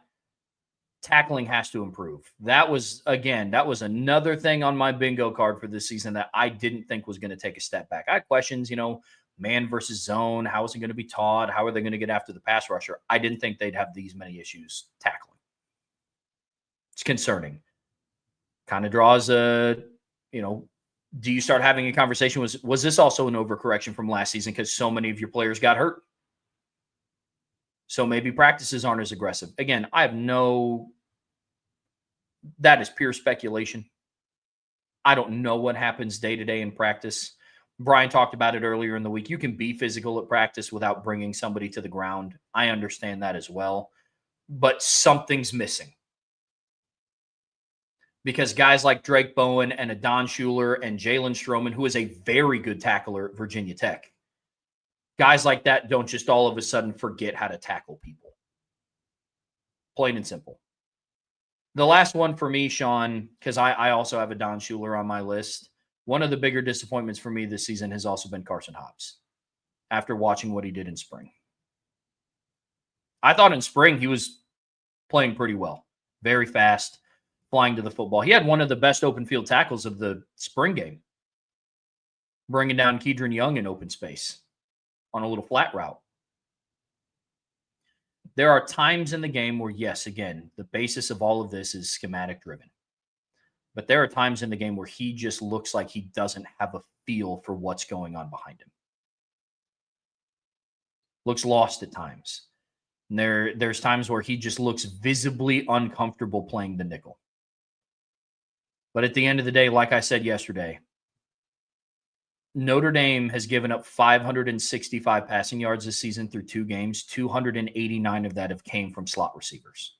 tackling has to improve. That was another thing on my bingo card for this season that I didn't think was going to take a step back. I had questions, man versus zone. How is it going to be taught? How are they going to get after the pass rusher? I didn't think they'd have these many issues tackling. It's concerning. Kind of draws a, do you start having a conversation? Was this also an overcorrection from last season because so many of your players got hurt? So maybe practices aren't as aggressive. Again, that is pure speculation. I don't know what happens day to day in practice. Brian talked about it earlier in the week. You can be physical at practice without bringing somebody to the ground. I understand that as well. But something's missing. Because guys like Drake Bowen and a Don Shula and Jalen Stroman, who is a very good tackler at Virginia Tech, guys like that don't just all of a sudden forget how to tackle people. Plain and simple. The last one for me, Sean, because I also have a Don Shula on my list. One of the bigger disappointments for me this season has also been Carson Hobbs after watching what he did in spring. I thought in spring he was playing pretty well. Very fast. Flying to the football. He had one of the best open field tackles of the spring game, bringing down Kedron Young in open space on a little flat route. There are times in the game where, yes, again, the basis of all of this is schematic driven. But there are times in the game where he just looks like he doesn't have a feel for what's going on behind him. looks lost at times. And there's times where he just looks visibly uncomfortable playing the nickel. But at the end of the day, like I said yesterday, Notre Dame has given up 565 passing yards this season through 2 games. 289 of that have came from slot receivers.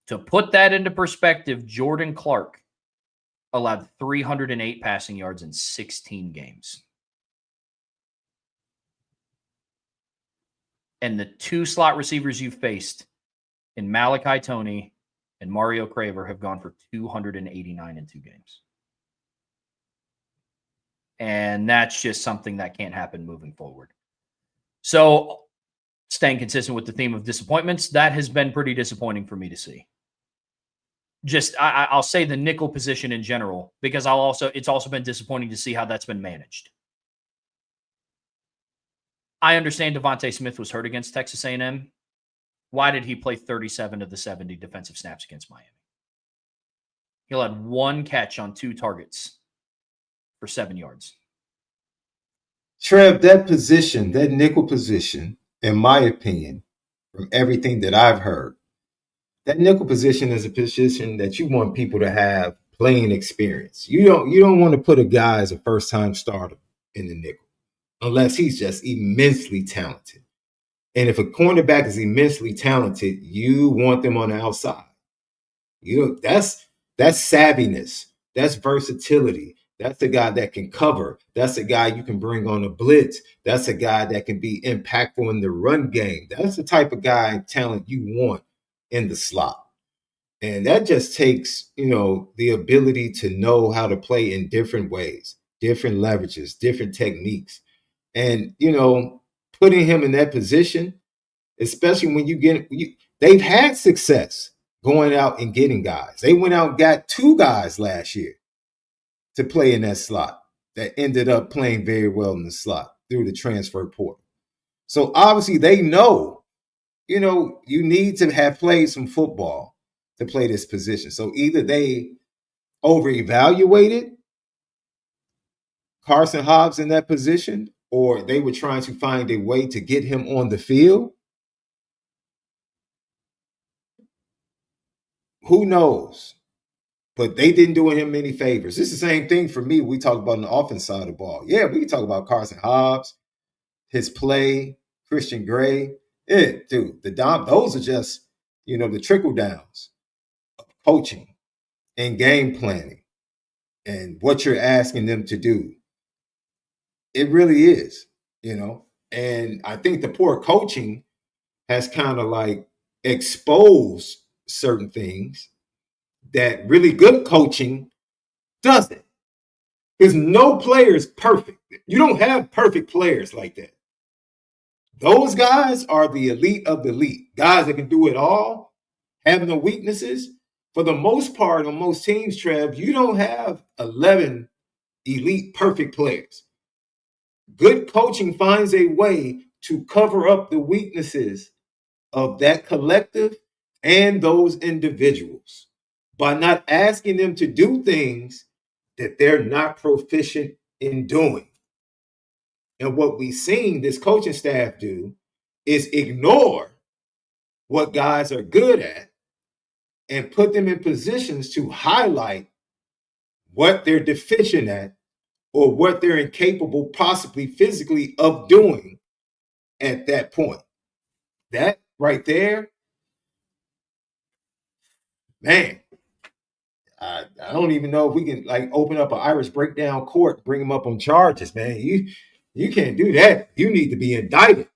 To put that into perspective, Jordan Clark allowed 308 passing yards in 16 games. And the 2 slot receivers you faced in Malachi Toney and Mario Craver have gone for 289 in 2 games. And that's just something that can't happen moving forward. So staying consistent with the theme of disappointments, that has been pretty disappointing for me to see. Just, I'll say the nickel position in general, because it's also been disappointing to see how that's been managed. I understand Devontae Smith was hurt against Texas A&M. Why did he play 37 of the 70 defensive snaps against Miami? He had 1 catch on 2 targets for 7 yards.
Trev, that position, that nickel position, in my opinion, from everything that I've heard, that nickel position is a position that you want people to have playing experience. You don't want to put a guy as a first-time starter in the nickel unless he's just immensely talented. And if a cornerback is immensely talented, you want them on the outside. That's savviness. That's versatility. That's a guy that can cover. That's a guy you can bring on a blitz. That's a guy that can be impactful in the run game. That's the type of guy talent you want in the slot. And that just takes, the ability to know how to play in different ways, different leverages, different techniques. And, putting him in that position, especially when they've had success going out and getting guys. They went out and got 2 guys last year to play in that slot that ended up playing very well in the slot through the transfer portal. So obviously they know, you need to have played some football to play this position. So either they over-evaluated Carson Hobbs in that position, or they were trying to find a way to get him on the field. Who knows? But they didn't do him any favors. It's the same thing for me. We talk about on the offense side of the ball. Yeah, we can talk about Carson Hobbs, his play, Christian Gray. Yeah, dude, those are just, the trickle downs of coaching and game planning and what you're asking them to do. It really is, and I think the poor coaching has kind of like exposed certain things that really good coaching doesn't. Because no player is perfect. You don't have perfect players like that. Those guys are the elite of the elite. Guys that can do it all, have no weaknesses. For the most part, on most teams, Trev, you don't have 11 elite perfect players. Good coaching finds a way to cover up the weaknesses of that collective and those individuals by not asking them to do things that they're not proficient in doing. And what we've seen this coaching staff do is ignore what guys are good at and put them in positions to highlight what they're deficient at or what they're incapable, possibly physically, of doing at that point. That right there, man, I don't even know if we can open up an Irish breakdown court, bring them up on charges, man. You can't do that. You need to be indicted.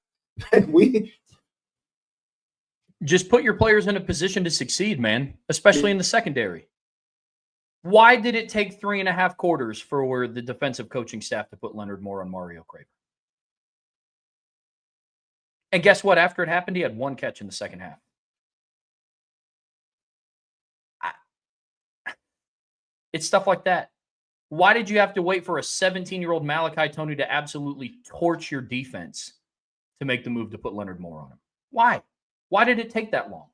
Just put your players in a position to succeed, man, especially in the secondary. Why did it take 3.5 quarters for the defensive coaching staff to put Leonard Moore on Mario Craver? And guess what? After it happened, he had 1 catch in the second half. It's stuff like that. Why did you have to wait for a 17-year-old Malachi Toney to absolutely torch your defense to make the move to put Leonard Moore on him? Why? Why did it take that long?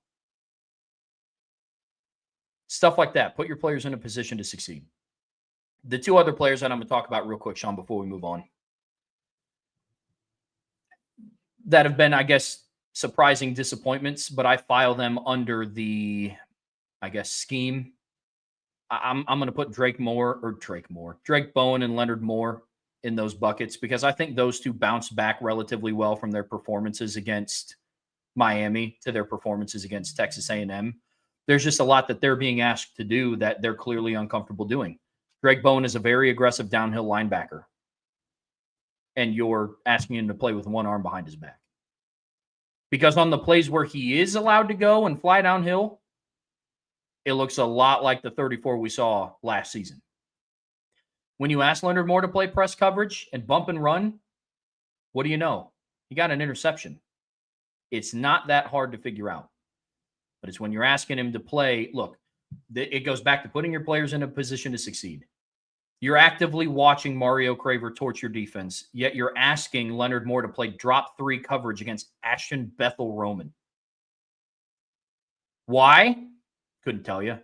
Stuff like that. Put your players in a position to succeed. The 2 other players that I'm going to talk about real quick, Sean, before we move on. that have been, I guess, surprising disappointments, but I file them under the, I guess, scheme. I'm going to put Drake Bowen and Leonard Moore in those buckets because I think those two bounced back relatively well from their performances against Miami to their performances against Texas A&M. There's just a lot that they're being asked to do that they're clearly uncomfortable doing. Drake Bowen is a very aggressive downhill linebacker, and you're asking him to play with one arm behind his back. Because on the plays where he is allowed to go and fly downhill, it looks a lot like the 34 we saw last season. When you ask Leonard Moore to play press coverage and bump and run, what do you know? He got an interception. It's not that hard to figure out. But it's when you're asking him to play, look, it goes back to putting your players in a position to succeed. You're actively watching Mario Craver torch your defense, yet you're asking Leonard Moore to play drop 3 coverage against Ashton Bethel Roman. Why? Couldn't tell you.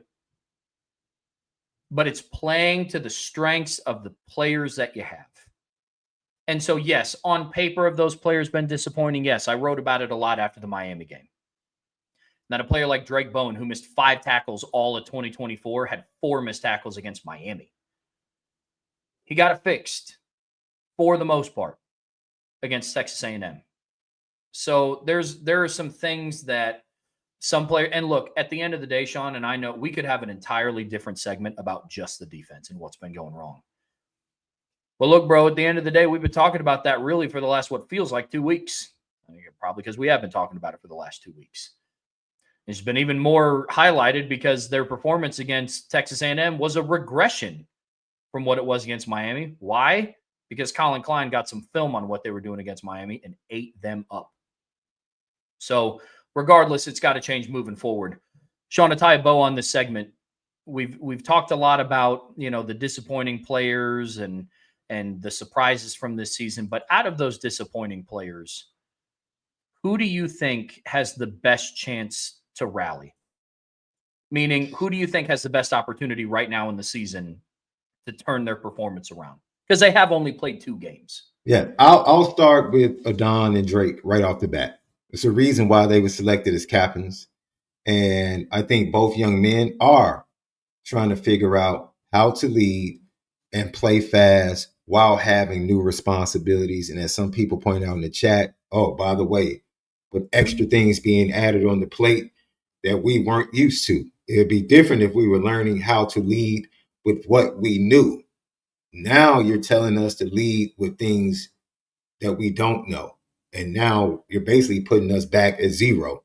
But it's playing to the strengths of the players that you have. And so, yes, on paper, have those players been disappointing? Yes, I wrote about it a lot after the Miami game. Now, a player like Drake Bowen, who missed 5 tackles all of 2024, had 4 missed tackles against Miami. He got it fixed for the most part against Texas A&M. So there are some things that some player, and look, at the end of the day, Sean, and I know we could have an entirely different segment about just the defense and what's been going wrong. But look, bro, at the end of the day, we've been talking about that really for the last, what feels like 2 weeks. I think probably because we have been talking about it for the last 2 weeks. It's been even more highlighted because their performance against Texas A&M was a regression from what it was against Miami. Why? Because Colin Klein got some film on what they were doing against Miami and ate them up. So regardless, it's got to change moving forward. Sean, to tie a bow on this segment, we've talked a lot about, the disappointing players and the surprises from this season. But out of those disappointing players, who do you think has the best chance to rally? Meaning, who do you think has the best opportunity right now in the season to turn their performance around? Because they have only played 2 games.
Yeah, I'll start with Adon and Drake right off the bat. It's a reason why they were selected as captains. And I think both young men are trying to figure out how to lead and play fast while having new responsibilities. And as some people point out in the chat, oh, by the way, with extra things being added on the plate that we weren't used to. It'd be different if we were learning how to lead with what we knew. Now you're telling us to lead with things that we don't know. And now you're basically putting us back at 0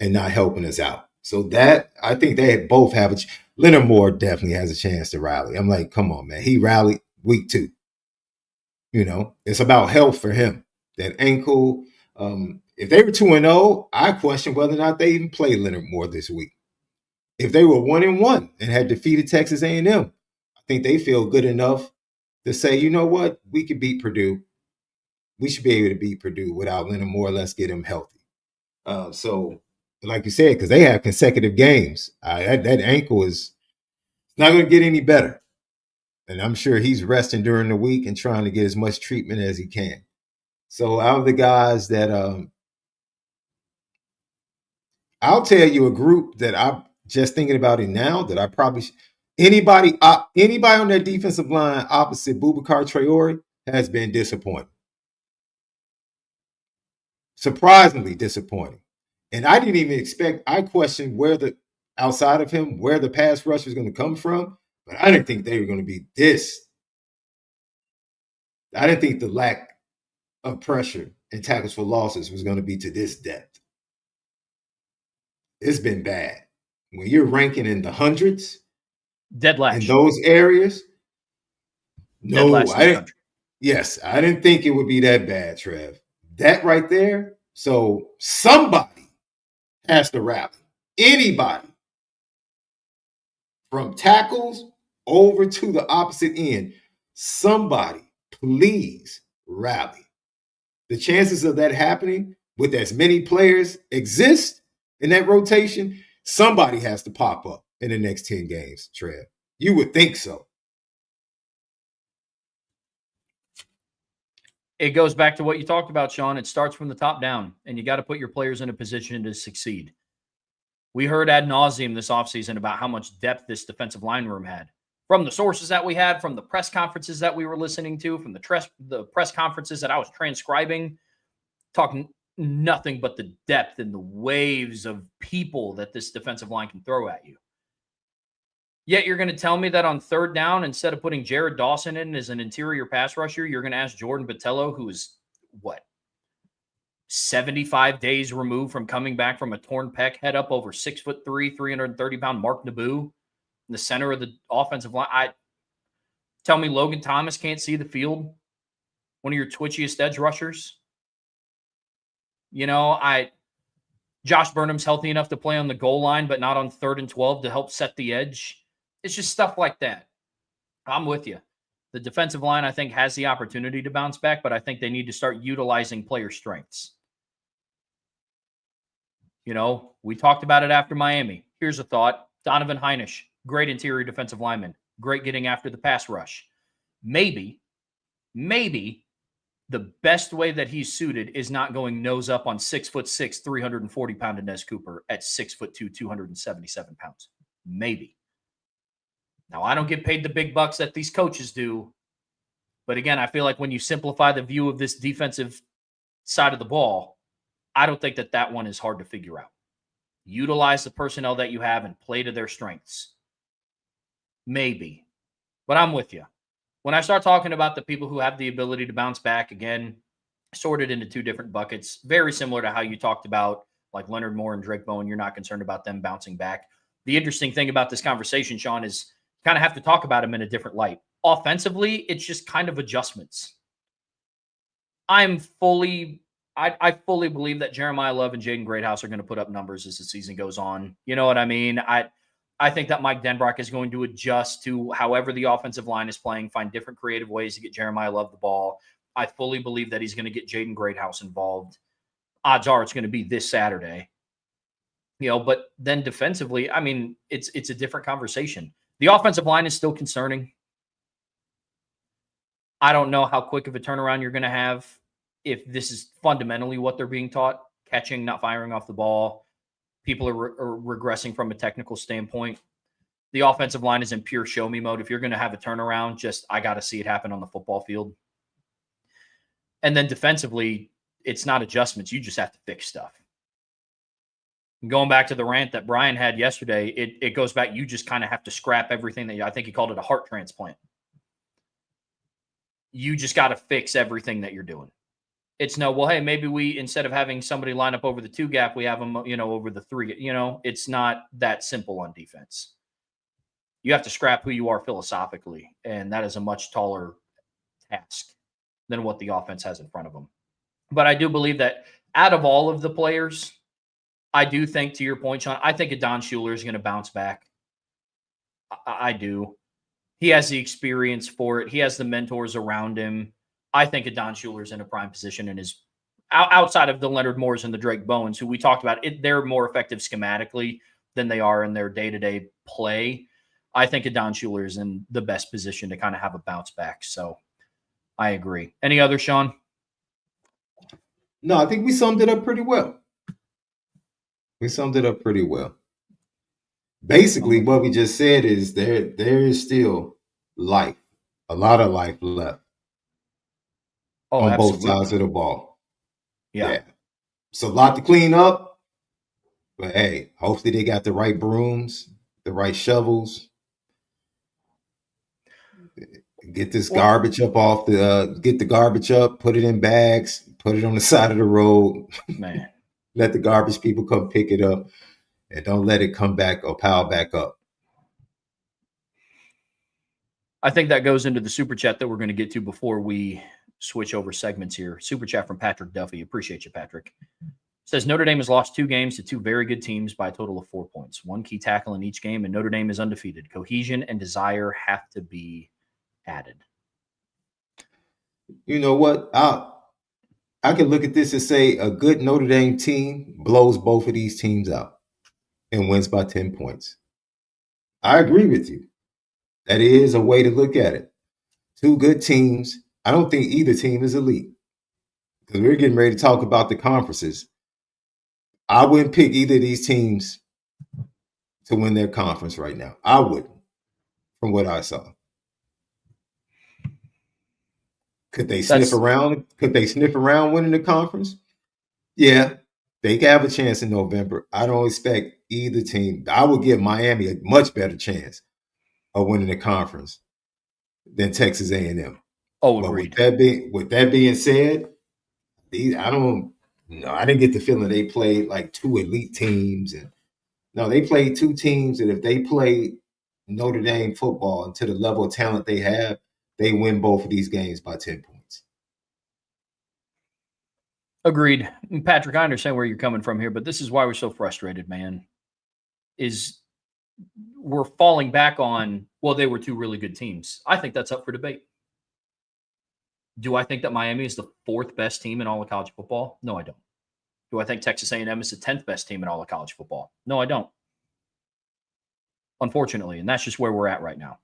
and not helping us out. So that, I think they both have Leonard Moore definitely has a chance to rally. I'm like, come on, man. He rallied week 2. It's about health for him. That ankle, if they were 2-0, I question whether or not they even played Leonard Moore this week. If they were 1-1 and had defeated Texas A&M, I think they feel good enough to say, you know what, we could beat Purdue. We should be able to beat Purdue without Leonard Moore. Let's get him healthy. So, like you said, because they have consecutive games, that ankle is not going to get any better. And I'm sure he's resting during the week and trying to get as much treatment as he can. So out of the guys that I'll tell you a group that I'm just thinking about it now that I probably anybody on that defensive line opposite Boubacar Traore has been disappointing. Surprisingly disappointing. And I didn't even expect, I questioned outside of him, where the pass rush was going to come from, but I didn't think they were going to be this. I didn't think the lack of pressure and tackles for losses was going to be to this depth. It's been bad. When you're ranking in the hundreds,
dead last
in those areas, no, yes, I didn't think it would be that bad, Trev. That right there. So somebody has to rally. Anybody from tackles over to the opposite end, somebody please rally. The chances of that happening with as many players exist in that rotation, somebody has to pop up in the next 10 games, Trev. You would think so.
it goes back to what you talked about, Sean. It starts from the top down, and you got to put your players in a position to succeed. We heard ad nauseum this offseason about how much depth this defensive line room had. From the sources that we had, from the press conferences that we were listening to, from the press conferences that I was transcribing, talking nothing but the depth and the waves of people that this defensive line can throw at you. Yet you're going to tell me that on third down, instead of putting Jared Dawson in as an interior pass rusher, you're going to ask Jordan Botelho, who is, 75 days removed from coming back from a torn pec, head up over 6'3", 330-pound Mark Naboo in the center of the offensive line. Tell me Logan Thomas can't see the field, one of your twitchiest edge rushers. Josh Burnham's healthy enough to play on the goal line, but not on 3rd and 12 to help set the edge. It's just stuff like that. I'm with you. The defensive line, I think, has the opportunity to bounce back, but I think they need to start utilizing player strengths. We talked about it after Miami. Here's a thought. Donovan Heinisch, great interior defensive lineman, great getting after the pass rush. Maybe the best way that he's suited is not going nose up on 6'6", 340-pound Inez Cooper at 6'2", 277 pounds. Maybe. Now, I don't get paid the big bucks that these coaches do. But again, I feel like when you simplify the view of this defensive side of the ball, I don't think that one is hard to figure out. Utilize the personnel that you have and play to their strengths. Maybe. But I'm with you. When I start talking about the people who have the ability to bounce back, again, sorted into two different buckets, very similar to how you talked about like Leonard Moore and Drake Bowen. You're not concerned about them bouncing back. The interesting thing about this conversation, Sean, is you kind of have to talk about them in a different light. Offensively, it's just kind of adjustments. I fully believe that Jeremiah Love and Jaden Greathouse are going to put up numbers as the season goes on. You know what I mean? I think that Mike Denbrock is going to adjust to however the offensive line is playing, find different creative ways to get Jeremiah Love the ball. I fully believe that he's going to get Jaden Greathouse involved. Odds are it's going to be this Saturday. But then defensively, I mean, it's a different conversation. The offensive line is still concerning. I don't know how quick of a turnaround you're going to have if this is fundamentally what they're being taught, catching, not firing off the ball. People are regressing from a technical standpoint. The offensive line is in pure show me mode. If you're going to have a turnaround, I got to see it happen on the football field. And then defensively, it's not adjustments. You just have to fix stuff. Going back to the rant that Brian had yesterday, it goes back. You just kind of have to scrap everything I think he called it a heart transplant. You just got to fix everything that you're doing. It's hey, maybe we, instead of having somebody line up over the 2 gap, we have them, over the 3. It's not that simple on defense. You have to scrap who you are philosophically, and that is a much taller task than what the offense has in front of them. But I do believe that out of all of the players, I do think, to your point, Sean, I think Adon Shuler is going to bounce back. I do. He has the experience for it. He has the mentors around him. I think Adon Shuler's in a prime position and is outside of the Leonard Moores and the Drake Bowens, who we talked about. They're more effective schematically than they are in their day-to-day play. I think Adon Shuler is in the best position to kind of have a bounce back. So I agree. Any other, Sean?
No, I think we summed it up pretty well. Basically, what we just said is there is still life, a lot of life left on
absolutely.
both sides of the ball.
Yeah.
It's a lot to clean up, but hey, hopefully they got the right brooms, the right shovels. Get this garbage up off get the garbage up, put it in bags, put it on the side of the road.
Man.
Let the garbage people come pick it up, and don't let it come back or pile back up.
I think that goes into the super chat that we're going to get to before we switch over segments here. Super chat from Patrick Duffy. Appreciate you, Patrick. Says Notre Dame has lost 2 games to 2 very good teams by a total of 4 points. 1 key tackle in each game, and Notre Dame is undefeated. Cohesion and desire have to be added.
You know what? I can look at this and say a good Notre Dame team blows both of these teams out and wins by 10 points. I agree with you. That is a way to look at it. 2 good teams. I don't think either team is elite. because we're getting ready to talk about the conferences. I wouldn't pick either of these teams to win their conference right now. I wouldn't, from what I saw. Could they sniff around? Could they sniff around winning the conference? Yeah, they can have a chance in November. I don't expect either team. I would give Miami a much better chance of winning the conference than Texas A&M.
Oh,
but
agreed.
With that being said, I didn't get the feeling they played like two elite teams. And no, they played two teams that if they played Notre Dame football and to the level of talent they have, they win both of these games by 10 points.
Agreed. And Patrick, I understand where you're coming from here, but this is why we're so frustrated, man, is we're falling back on, well, they were two really good teams. I think that's up for debate. Do I think that Miami is the fourth best team in all of college football? No, I don't. Do I think Texas A&M is the 10th best team in all of college football? No, I don't. Unfortunately, and that's just where we're at right now.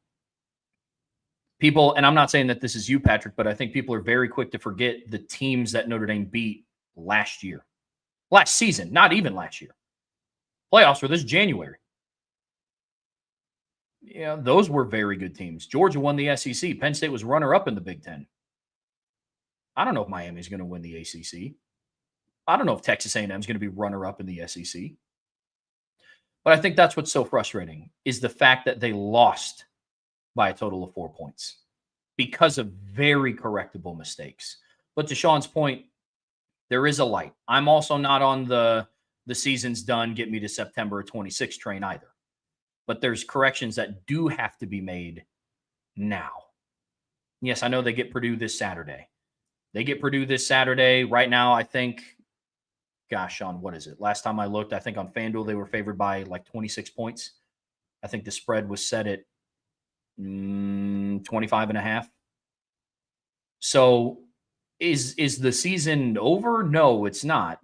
People, and I'm not saying that this is you, Patrick, but I think people are very quick to forget the teams that Notre Dame beat last season, not even last year. Playoffs were this January. Yeah, those were very good teams. Georgia won the SEC. Penn State was runner-up in the Big Ten. I don't know if Miami's going to win the ACC. I don't know if Texas A&M is going to be runner-up in the SEC. But I think that's what's so frustrating is the fact that they lost by a total of 4 points because of very correctable mistakes. But to Sean's point, there is a light. I'm also not on the season's done, get me to September 26 train either. But there's corrections that do have to be made now. Yes, I know they get Purdue this Saturday. Right now, I think, gosh, Sean, what is it? Last time I looked, I think on FanDuel, they were favored by like 26 points. I think the spread was set at 25.5. So is the season over? No, it's not.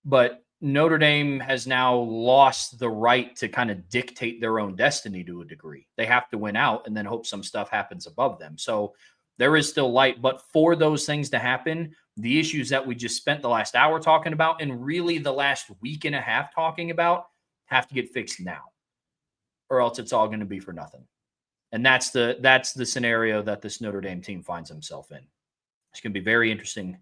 But Notre Dame has now lost the right to kind of dictate their own destiny to a degree. They have to win out and then hope some stuff happens above them. So there is still light. But for those things to happen, the issues that we just spent the last hour talking about and really the last week and a half talking about have to get fixed now, or else it's all going to be for nothing. And that's the scenario that this Notre Dame team finds himself in. It's going to be very interesting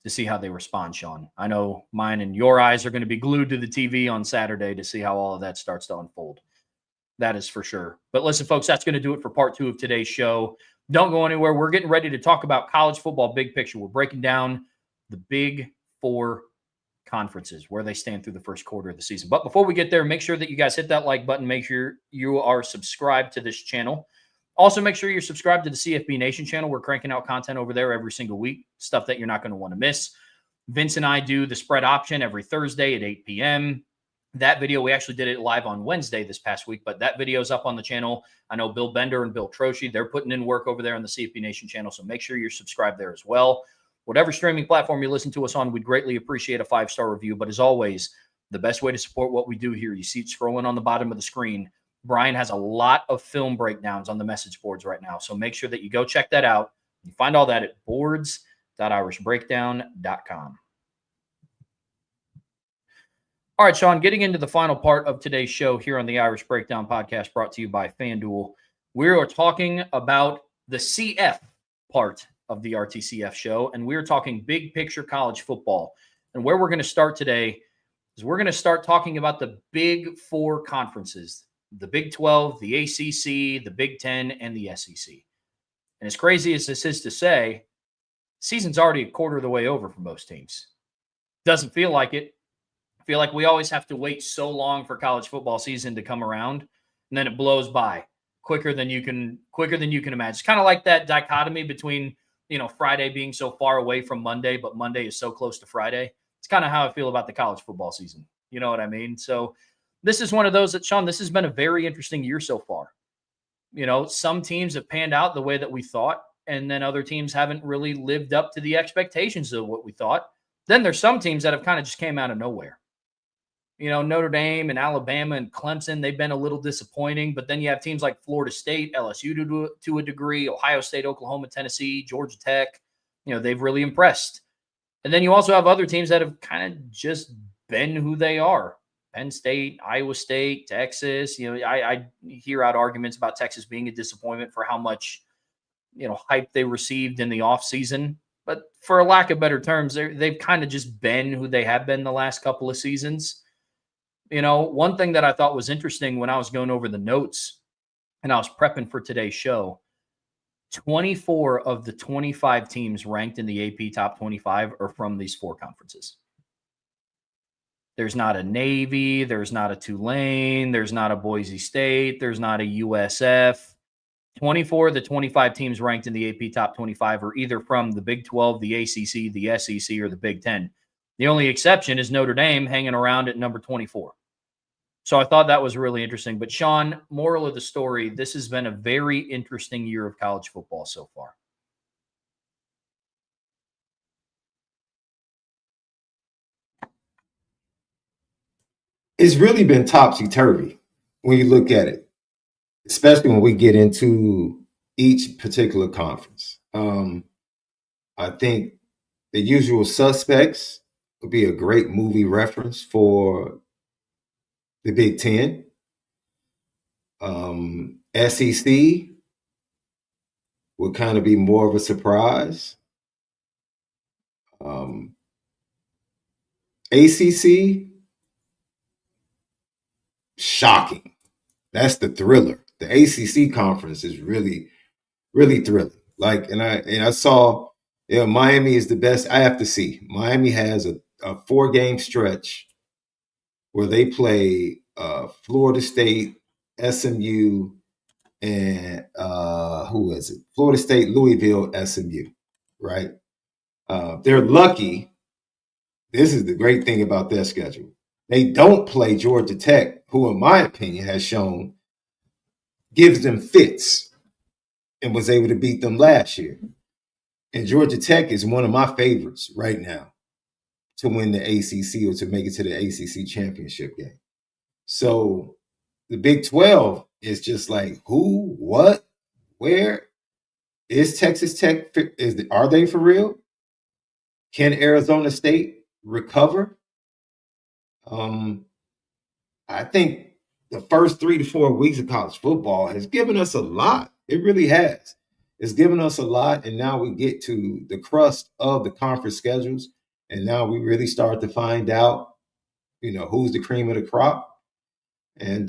to see how they respond, Sean. I know mine and your eyes are going to be glued to the TV on Saturday to see how all of that starts to unfold. That is for sure. But listen, folks, that's going to do it for part 2 of today's show. Don't go anywhere. We're getting ready to talk about college football big picture. We're breaking down the Big Four conferences, where they stand through the first quarter of the season. But before we get there, make sure that you guys hit that like button. Make sure you are subscribed to this channel. Also, make sure you're subscribed to the CFB Nation channel. We're cranking out content over there every single week, stuff that you're not going to want to miss. Vince and I do the spread option every Thursday at 8 p.m. That video, we actually did it live on Wednesday this past week, but that video is up on the channel. I know Bill Bender and Bill Troshi, they're putting in work over there on the CFB Nation channel, so make sure you're subscribed there as well. Whatever streaming platform you listen to us on, we'd greatly appreciate a 5-star review. But as always, the best way to support what we do here, you see it scrolling on the bottom of the screen. Brian has a lot of film breakdowns on the message boards right now, so make sure that you go check that out. You find all that at boards.irishbreakdown.com. All right, Sean, getting into the final part of today's show here on the Irish Breakdown podcast brought to you by FanDuel. We are talking about the CF part of the RTCF show, and we're talking big picture college football. And where we're going to start today is we're going to start talking about the Big Four conferences, the Big 12, the ACC, the Big 10, and the SEC. And as crazy as this is to say, season's already a quarter of the way over for most teams. Doesn't feel like it. I feel like we always have to wait so long for college football season to come around, and then it blows by quicker than you can imagine. It's kind of like that dichotomy between, Friday being so far away from Monday, but Monday is so close to Friday. It's kind of how I feel about the college football season. You know what I mean? So this is one of those that, Sean, this has been a very interesting year so far. Some teams have panned out the way that we thought, and then other teams haven't really lived up to the expectations of what we thought. Then there's some teams that have kind of just came out of nowhere. Notre Dame and Alabama and Clemson, they've been a little disappointing, but then you have teams like Florida State, LSU to a degree, Ohio State, Oklahoma, Tennessee, Georgia Tech. They've really impressed. And then you also have other teams that have kind of just been who they are. Penn State, Iowa State, Texas. I hear out arguments about Texas being a disappointment for how much, hype they received in the offseason. But for a lack of better terms, they've kind of just been who they have been the last couple of seasons. One thing that I thought was interesting when I was going over the notes and I was prepping for today's show, 24 of the 25 teams ranked in the AP top 25 are from these four conferences. There's not a Navy, there's not a Tulane, there's not a Boise State, there's not a USF. 24 of the 25 teams ranked in the AP top 25 are either from the Big 12, the ACC, the SEC, or the Big 10. The only exception is Notre Dame hanging around at number 24. So I thought that was really interesting. But Sean, moral of the story, this has been a very interesting year of college football so far.
It's really been topsy-turvy when you look at it, especially when we get into each particular conference. I think The Usual Suspects would be a great movie reference for the Big Ten. SEC would kind of be more of a surprise. ACC, shocking. That's the thriller. The ACC conference is really, really thrilling. And I saw, Miami is the best. I have to see. Miami has a 4-game stretch where they play Florida State, SMU, and who is it? Florida State, Louisville, SMU, right? They're lucky. This is the great thing about their schedule. They don't play Georgia Tech, who, in my opinion, has shown gives them fits and was able to beat them last year. And Georgia Tech is one of my favorites right now to win the ACC or to make it to the ACC championship game. So the Big 12 is just like, who, what, where? Is Texas Tech, are they for real? Can Arizona State recover? I think the first 3 to 4 weeks of college football has given us a lot. It really has. It's given us a lot, and now we get to the crust of the conference schedules, and now we really start to find out, who's the cream of the crop. And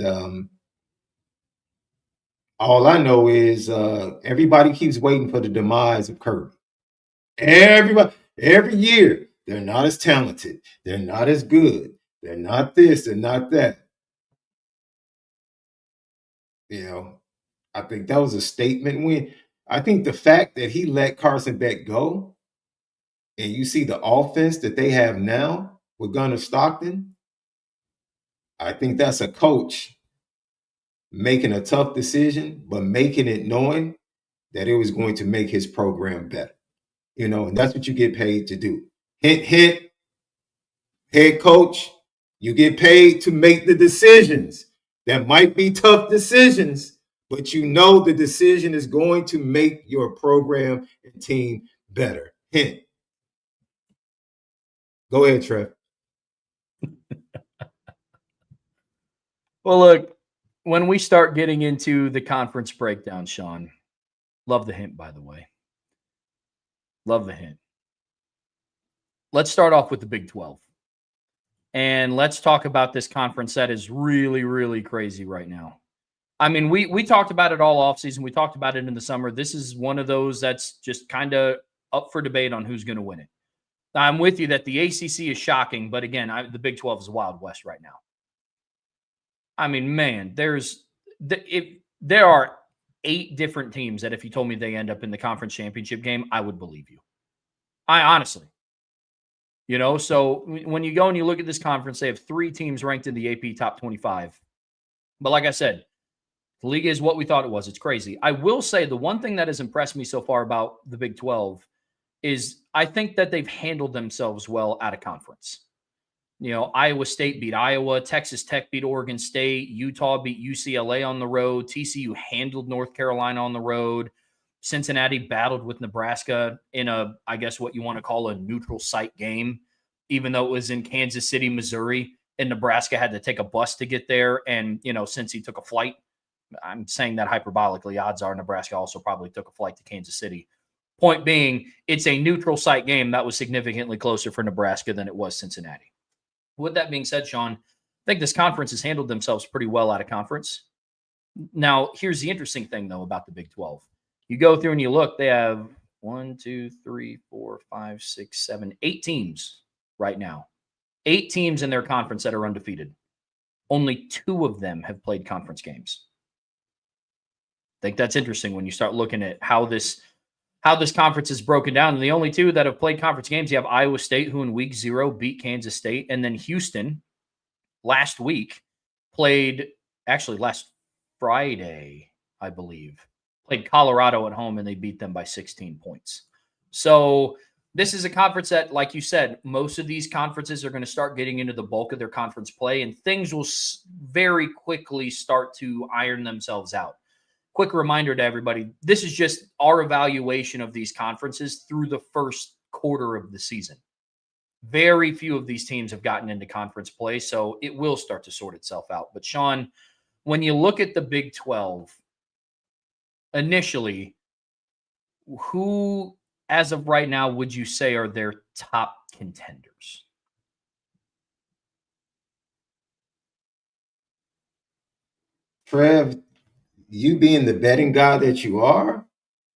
all I know is everybody keeps waiting for the demise of Kirby. Every year, they're not as talented. They're not as good. They're not this. They're not that. I think that was a statement win. I think the fact that he let Carson Beck go, and you see the offense that they have now with Gunnar Stockton, I think that's a coach making a tough decision, but making it knowing that it was going to make his program better. And that's what you get paid to do. Hint, hint, head coach, you get paid to make the decisions. That might be tough decisions, but the decision is going to make your program and team better. Hint. Go ahead, Trev.
Well, look, when we start getting into the conference breakdown, Sean, love the hint, by the way. Love the hint. Let's start off with the Big 12. And let's talk about this conference that is really, really crazy right now. I mean, we talked about it all offseason. We talked about it in the summer. This is one of those that's just kind of up for debate on who's going to win it. Now, I'm with you that the ACC is shocking, but again, the Big 12 is a Wild West right now. I mean, man, there are 8 different teams that if you told me they end up in the conference championship game, I would believe you. I honestly. So when you go and you look at this conference, they have 3 teams ranked in the AP top 25. But like I said, the league is what we thought it was. It's crazy. I will say the one thing that has impressed me so far about the Big 12 is I think that they've handled themselves well out of conference. Iowa State beat Iowa, Texas Tech beat Oregon State, Utah beat UCLA on the road, TCU handled North Carolina on the road. Cincinnati battled with Nebraska in I guess what you want to call a neutral site game, even though it was in Kansas City, Missouri, and Nebraska had to take a bus to get there. And, since he took a flight, I'm saying that hyperbolically, odds are Nebraska also probably took a flight to Kansas City. Point being, it's a neutral site game that was significantly closer for Nebraska than it was Cincinnati. With that being said, Sean, I think this conference has handled themselves pretty well out of conference. Now, here's the interesting thing, though, about the Big 12. You go through and you look, they have 8 teams right now. 8 teams in their conference that are undefeated. Only 2 of them have played conference games. I think that's interesting when you start looking at how this conference is broken down. And the only 2 that have played conference games, you have Iowa State, who in week 0 beat Kansas State. And then Houston last week last Friday, I believe, played Colorado at home and they beat them by 16 points. So this is a conference that, like you said, most of these conferences are going to start getting into the bulk of their conference play and things will very quickly start to iron themselves out. Quick reminder to everybody, this is just our evaluation of these conferences through the first quarter of the season. Very few of these teams have gotten into conference play, so it will start to sort itself out. But Sean, when you look at the Big 12, initially, who, as of right now, would you say are their top contenders?
Trev, you being the betting guy that you are,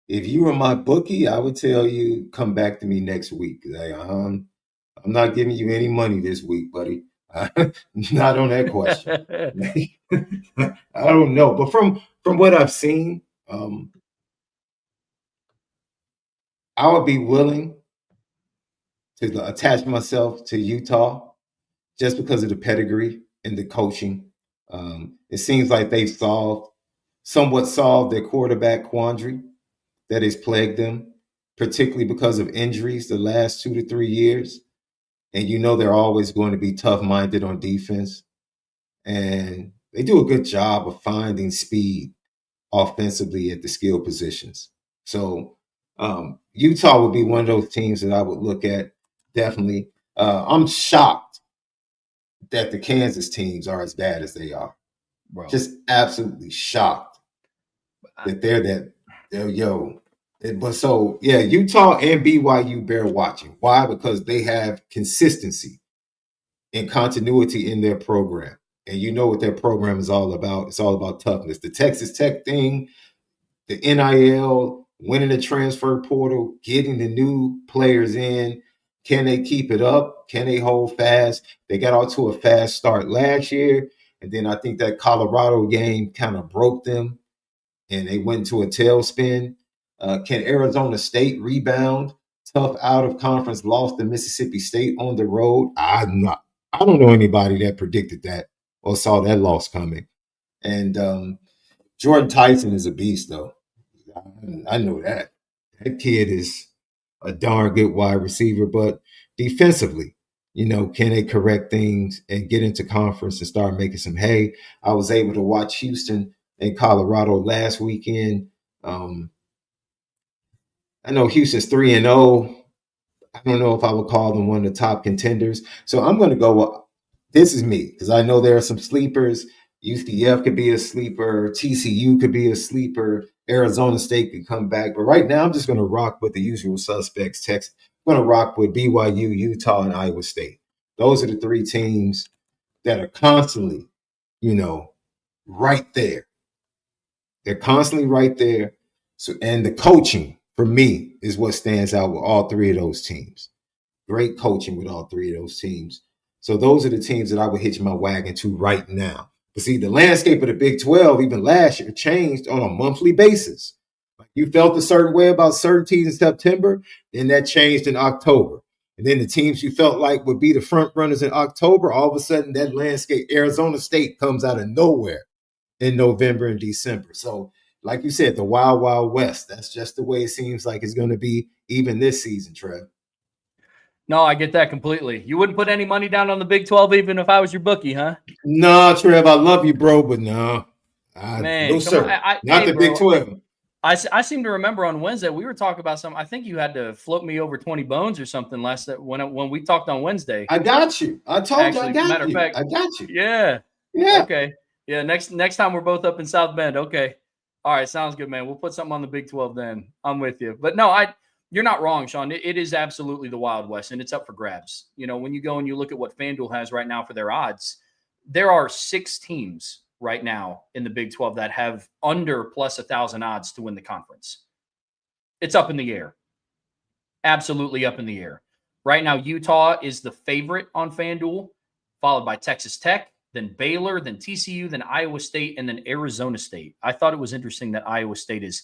if you were my bookie, I would tell you come back to me next week. I'm not giving you any money this week, buddy. Not on that question. I don't know, but from what I've seen, I would be willing to attach myself to Utah just because of the pedigree and the coaching. It seems like they've somewhat solved their quarterback quandary that has plagued them, particularly because of injuries the last 2 to 3 years. And they're always going to be tough-minded on defense. And they do a good job of finding speed offensively at the skill positions. So Utah would be one of those teams that I would look at, definitely. I'm shocked that the Kansas teams are as bad as they are. Bro. Just absolutely shocked that they're But so, yeah, Utah and BYU bear watching. Why? Because they have consistency and continuity in their program. And you know what their program is all about. It's all about toughness. The Texas Tech thing, the NIL, winning the transfer portal, getting the new players in. Can they keep it up? Can they hold fast? They got off to a fast start last year. And then I think that Colorado game kind of broke them and they went into a tailspin. Can Arizona State rebound? Tough out of conference loss to Mississippi State on the road. I don't know anybody that predicted that or saw that loss coming. And Jordan Tyson is a beast, though. I know that. That kid is a darn good wide receiver, but defensively, can they correct things and get into conference and start making some hay? I was able to watch Houston and Colorado last weekend. I know Houston's 3-0. I don't know if I would call them one of the top contenders. So I'm going to go, this is me, because I know there are some sleepers. UCF could be a sleeper. TCU could be a sleeper. Arizona State could come back. But right now, I'm just going to rock with the usual suspects. I'm going to rock with BYU, Utah, and Iowa State. Those are the 3 teams that are constantly, right there. They're constantly right there. So, and the coaching, for me, is what stands out with all 3 of those teams. Great coaching with all 3 of those teams. So those are the teams that I would hitch my wagon to right now. But see, the landscape of the Big 12, even last year, changed on a monthly basis. You felt a certain way about certain teams in September, then that changed in October. And then the teams you felt like would be the front runners in October, all of a sudden that landscape, Arizona State comes out of nowhere in November and December. So like you said, the Wild Wild West, that's just the way it seems like it's going to be even this season, Trev.
No, I get that completely. You wouldn't put any money down on the Big 12 even if I was your bookie, huh?
No, Trev, I love you, bro, but no.
Man,
no, sir. Not the Big 12.
I seem to remember on Wednesday we were talking about something. I think you had to float me over 20 bones or something when we talked on Wednesday.
I got you. I told you I
Matter
got
of
you.
fact,
I got you.
yeah.
Yeah.
Okay. Yeah. Next time we're both up in South Bend. Okay. All right. Sounds good, man. We'll put something on the Big 12 then. I'm with you. But no, you're not wrong, Sean. It is absolutely the Wild West, and it's up for grabs. You know, when you go and you look at what FanDuel has right now for their odds, there are 6 teams right now in the Big 12 that have under plus 1,000 odds to win the conference. It's up in the air. Absolutely up in the air. Right now, Utah is the favorite on FanDuel, followed by Texas Tech, then Baylor, then TCU, then Iowa State, and then Arizona State. I thought it was interesting that Iowa State is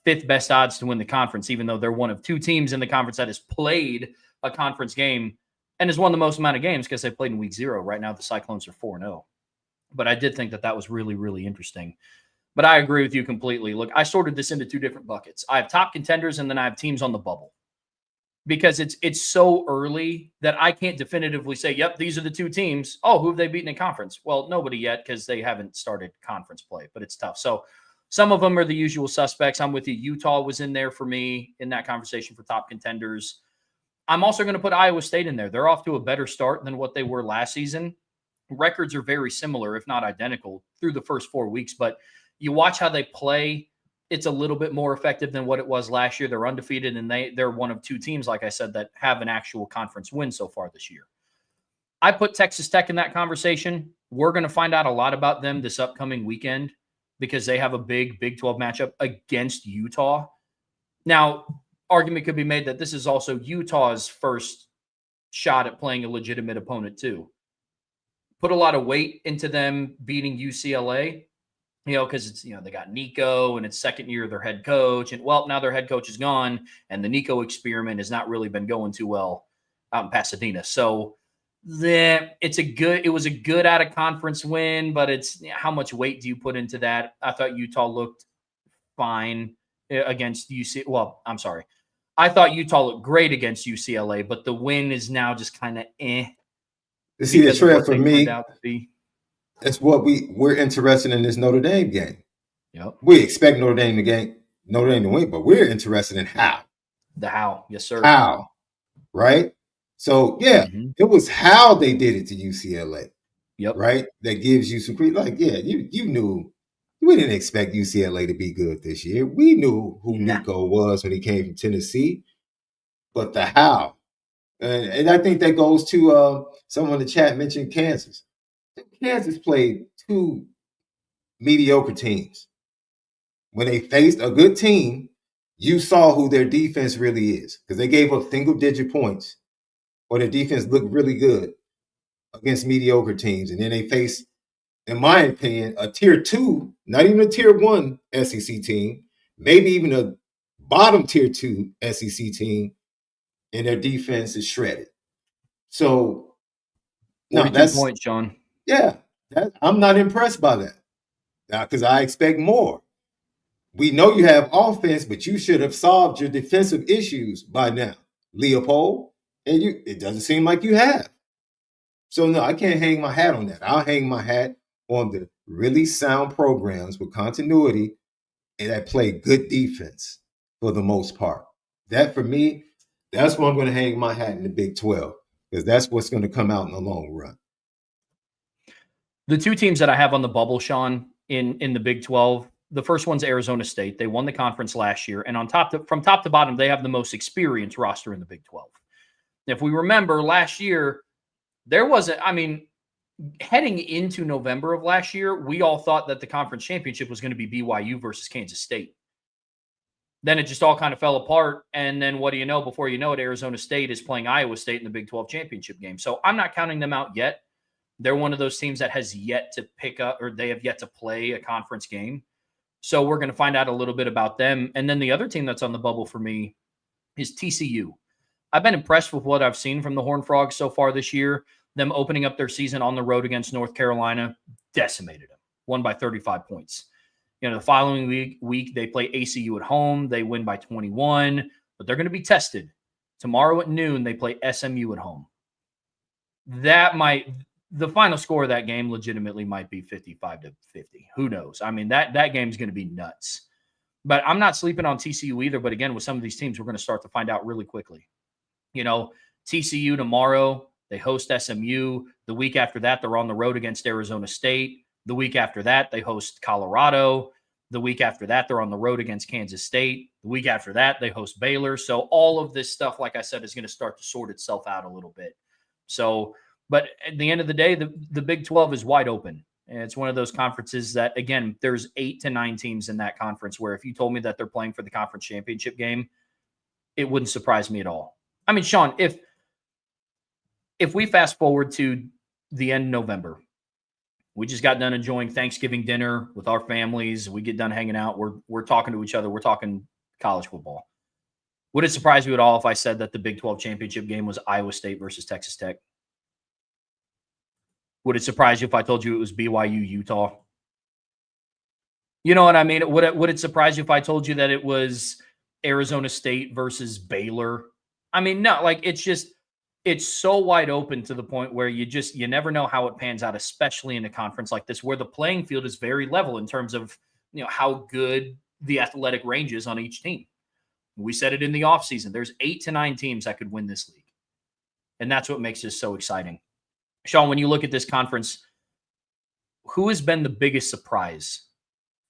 5th best odds to win the conference, even though they're one of 2 teams in the conference that has played a conference game and has won the most amount of games because they played in week 0. Right now, the Cyclones are 4-0. But I did think that was really, really interesting. But I agree with you completely. Look, I sorted this into 2 different buckets. I have top contenders, and then I have teams on the bubble. Because it's so early that I can't definitively say, yep, these are the 2 teams. Oh, who have they beaten in conference? Well, nobody yet because they haven't started conference play, but it's tough. So some of them are the usual suspects. I'm with you. Utah was in there for me in that conversation for top contenders. I'm also going to put Iowa State in there. They're off to a better start than what they were last season. Records are very similar, if not identical, through the first 4 weeks. But you watch how they play, it's a little bit more effective than what it was last year. They're undefeated, and they're one of 2 teams, like I said, that have an actual conference win so far this year. I put Texas Tech in that conversation. We're going to find out a lot about them this upcoming weekend because they have a big Big 12 matchup against Utah. Now, argument could be made that this is also Utah's first shot at playing a legitimate opponent too. Put a lot of weight into them beating UCLA, because it's, they got Nico and it's second year of their head coach. And now their head coach is gone and the Nico experiment has not really been going too well out in Pasadena. So it was a good out of conference win, but it's how much weight do you put into that? I thought Utah looked fine against UC. Well, I'm sorry. I thought Utah looked great against UCLA, but the win is now just kind of
To see the trail for me,
that's
what we're interested in this Notre Dame game.
Yep.
We expect Notre Dame to win, but we're interested in how.
The how, yes, sir.
How, right? So It was how they did it to UCLA.
Yep.
Right? That gives you some you knew we didn't expect UCLA to be good this year. We knew who Nico was when he came from Tennessee, but the how. And I think that goes to someone in the chat mentioned Kansas. Kansas played 2 mediocre teams. When they faced a good team, you saw who their defense really is because they gave up single-digit points, or their defense looked really good against mediocre teams. And then they faced, in my opinion, a tier 2, not even a tier 1 SEC team, maybe even a bottom tier 2 SEC team, and their defense is shredded. So,
no, that's point, Sean.
Yeah, I'm not impressed by that because I expect more. We know you have offense, but you should have solved your defensive issues by now, Leopold. And it doesn't seem like you have. So, no, I can't hang my hat on that. I'll hang my hat on the really sound programs with continuity and that play good defense for the most part. That, for me, that's where I'm going to hang my hat in the Big 12 because that's what's going to come out in the long run.
The 2 teams that I have on the bubble, Sean, in the Big 12, the first one's Arizona State. They won the conference last year, and from top to bottom, they have the most experienced roster in the Big 12. If we remember last year, heading into November of last year, we all thought that the conference championship was going to be BYU versus Kansas State. Then it just all kind of fell apart, and then what do you know? Before you know it, Arizona State is playing Iowa State in the Big 12 championship game. So I'm not counting them out yet. They're one of those teams that has yet to pick up, or they have yet to play a conference game. So we're going to find out a little bit about them. And then the other team that's on the bubble for me is TCU. I've been impressed with what I've seen from the Horned Frogs so far this year. Them opening up their season on the road against North Carolina, decimated them, won by 35 points. The following week they play ACU at home. They win by 21, but they're going to be tested. Tomorrow at noon, they play SMU at home. The final score of that game legitimately might be 55-50. Who knows? That game's going to be nuts. But I'm not sleeping on TCU either. But again, with some of these teams, we're going to start to find out really quickly. TCU tomorrow, they host SMU. The week after that, they're on the road against Arizona State. The week after that, they host Colorado. The week after that, they're on the road against Kansas State. The week after that, they host Baylor. So all of this stuff, like I said, is going to start to sort itself out a little bit. So, but at the end of the day, the Big 12 is wide open. And it's one of those conferences that, again, there's 8 to 9 teams in that conference where if you told me that they're playing for the conference championship game, it wouldn't surprise me at all. I mean, Sean, if we fast forward to the end of November, we just got done enjoying Thanksgiving dinner with our families. We get done hanging out. We're talking to each other. We're talking college football. Would it surprise you at all if I said that the Big 12 championship game was Iowa State versus Texas Tech? Would it surprise you if I told you it was BYU Utah? You know what I mean? Would it surprise you if I told you that it was Arizona State versus Baylor? I mean, no, like it's so wide open to the point where you never know how it pans out, especially in a conference like this, where the playing field is very level in terms of, how good the athletic range is on each team. We said it in the offseason. There's 8 to 9 teams that could win this league. And that's what makes this so exciting. Sean, when you look at this conference, who has been the biggest surprise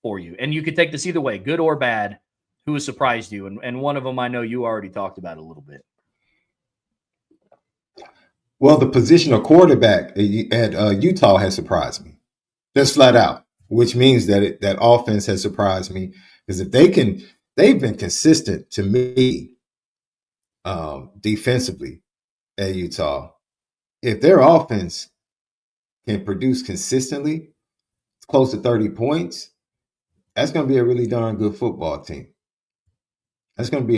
for you? And you could take this either way, good or bad. Who has surprised you? And one of them I know you already talked about a little bit.
Well, the position of quarterback at Utah has surprised me. That's flat out, which means that that offense has surprised me. Because if they've been consistent to me defensively at Utah. If their offense can produce consistently, it's close to 30 points, that's going to be a really darn good football team. That's going to be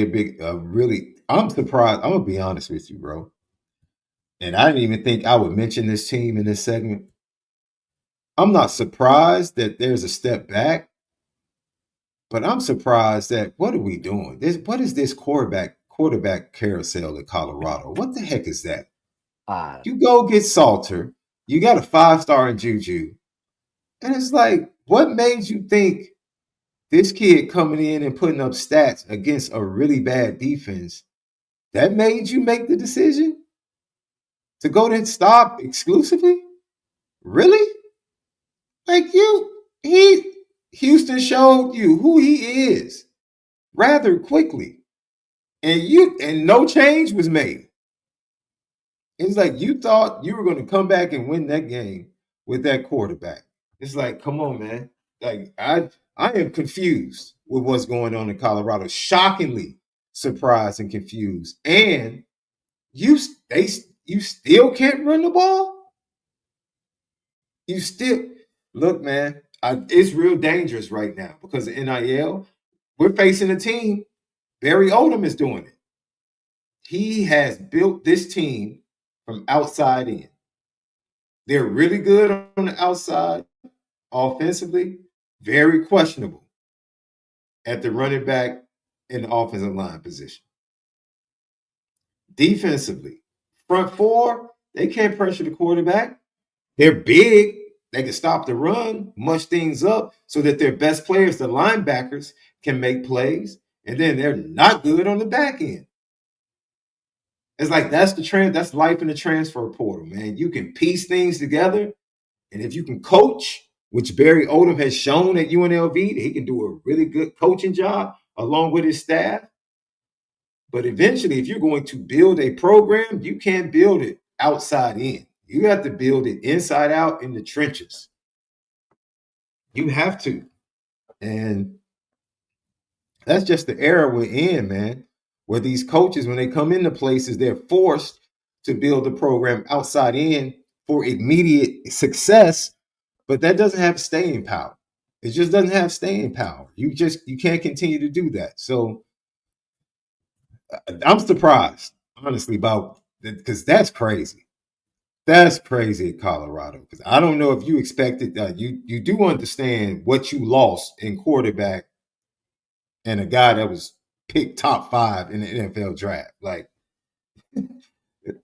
I'm surprised. I'm going to be honest with you, bro. And I didn't even think I would mention this team in this segment. I'm not surprised that there's a step back, but I'm surprised that what are we doing? What is this quarterback carousel in Colorado? What the heck is that? You go get Salter. You got a 5-star in Juju. And it's like, what made you think this kid coming in and putting up stats against a really bad defense, that made you make the decision to go to stop exclusively? Really? Like Houston showed you who he is rather quickly. And no change was made. It's like you thought you were going to come back and win that game with that quarterback. It's like, come on, man. Like I am confused with what's going on in Colorado. Shockingly surprised and confused. And you still can't run the ball? You still look, man. It's real dangerous right now because of NIL. We're facing a team. Barry Odom is doing it. He has built this team from outside in. They're really good on the outside offensively, very questionable at the running back and the offensive line position. Defensively, front four, they can't pressure the quarterback. They're big. They can stop the run, mush things up so that their best players, the linebackers, can make plays. And then they're not good on the back end. It's like that's life in the transfer portal, man. You can piece things together. And if you can coach, which Barry Odom has shown at UNLV, that he can do a really good coaching job along with his staff. But eventually, if you're going to build a program, you can't build it outside in. You have to build it inside out in the trenches. You have to. And that's just the era we're in, man, where these coaches, when they come into places, they're forced to build the program outside in for immediate success, but that doesn't have staying power. It just doesn't have staying power. You can't continue to do that. So I'm surprised, honestly, because that's crazy. That's crazy at Colorado. Because I don't know if you expected that. You do understand what you lost in quarterback and a guy that was picked top 5 in the NFL draft. Like the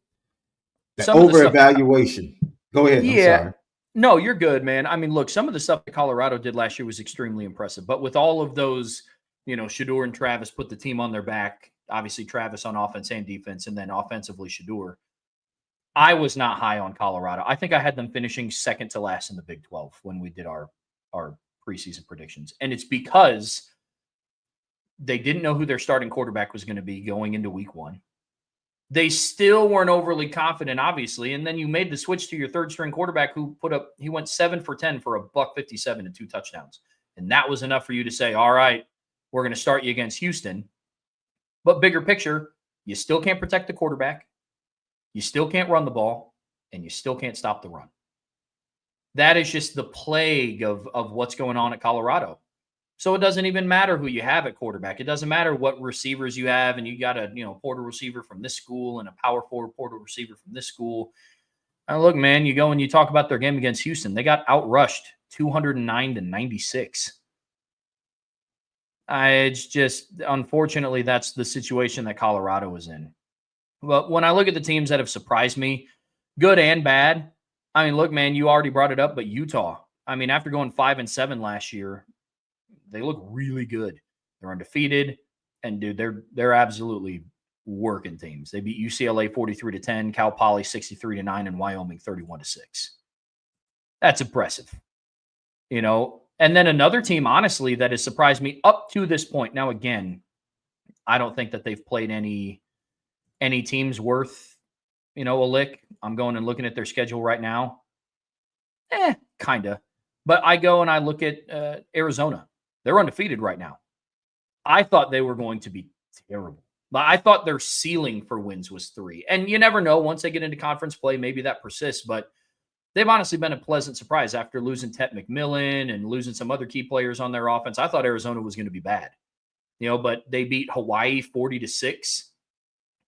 over-evaluation. Go ahead.
Yeah.
I'm sorry.
No, you're good, man. I mean, look, some of the stuff that Colorado did last year was extremely impressive. But with all of those Shedeur and Travis put the team on their back. Obviously, Travis on offense and defense, and then offensively, Shedeur. I was not high on Colorado. I think I had them finishing second to last in the Big 12 when we did our preseason predictions. And it's because they didn't know who their starting quarterback was going to be going into week 1. They still weren't overly confident, obviously. And then you made the switch to your third string quarterback who he went 7 for 10 for $157 and 2 touchdowns. And that was enough for you to say, all right, we're going to start you against Houston. But bigger picture, you still can't protect the quarterback. You still can't run the ball, and you still can't stop the run. That is just the plague of what's going on at Colorado. So it doesn't even matter who you have at quarterback. It doesn't matter what receivers you have, and you got a portal receiver from this school and a power forward portal receiver from this school. Now look, man, you go and you talk about their game against Houston. They got outrushed 209-96. It's just, unfortunately, that's the situation that Colorado is in. But when I look at the teams that have surprised me, good and bad, I mean, look, man, you already brought it up, but Utah, I mean, after going 5-7 last year, they look really good. They're undefeated, and dude, they're absolutely working teams. They beat UCLA 43-10, Cal Poly 63-9, and Wyoming 31-6. That's impressive, And then another team, honestly, that has surprised me up to this point. Now, again, I don't think that they've played any teams worth, a lick. I'm going and looking at their schedule right now. Kind of. But I go and I look at Arizona. They're undefeated right now. I thought they were going to be terrible. But I thought their ceiling for wins was 3. And you never know. Once they get into conference play, maybe that persists. But they've honestly been a pleasant surprise after losing Tet McMillan and losing some other key players on their offense. I thought Arizona was going to be bad, but they beat Hawaii 40-6,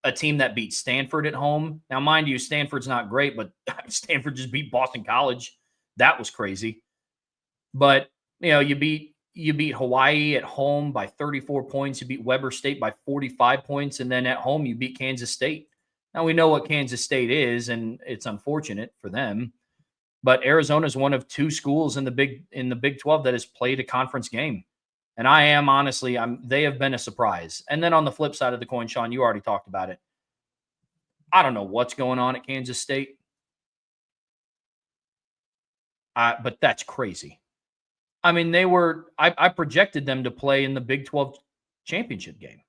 a team that beat Stanford at home. Now, mind you, Stanford's not great, but Stanford just beat Boston College. That was crazy. But, you beat Hawaii at home by 34 points. You beat Weber State by 45 points. And then at home, you beat Kansas State. Now, we know what Kansas State is, and it's unfortunate for them. But Arizona is one of 2 schools in the Big 12 that has played a conference game. And I am honestly, they have been a surprise. And then on the flip side of the coin, Sean, you already talked about it. I don't know what's going on at Kansas State. But that's crazy. I mean, I projected them to play in the Big 12 championship game.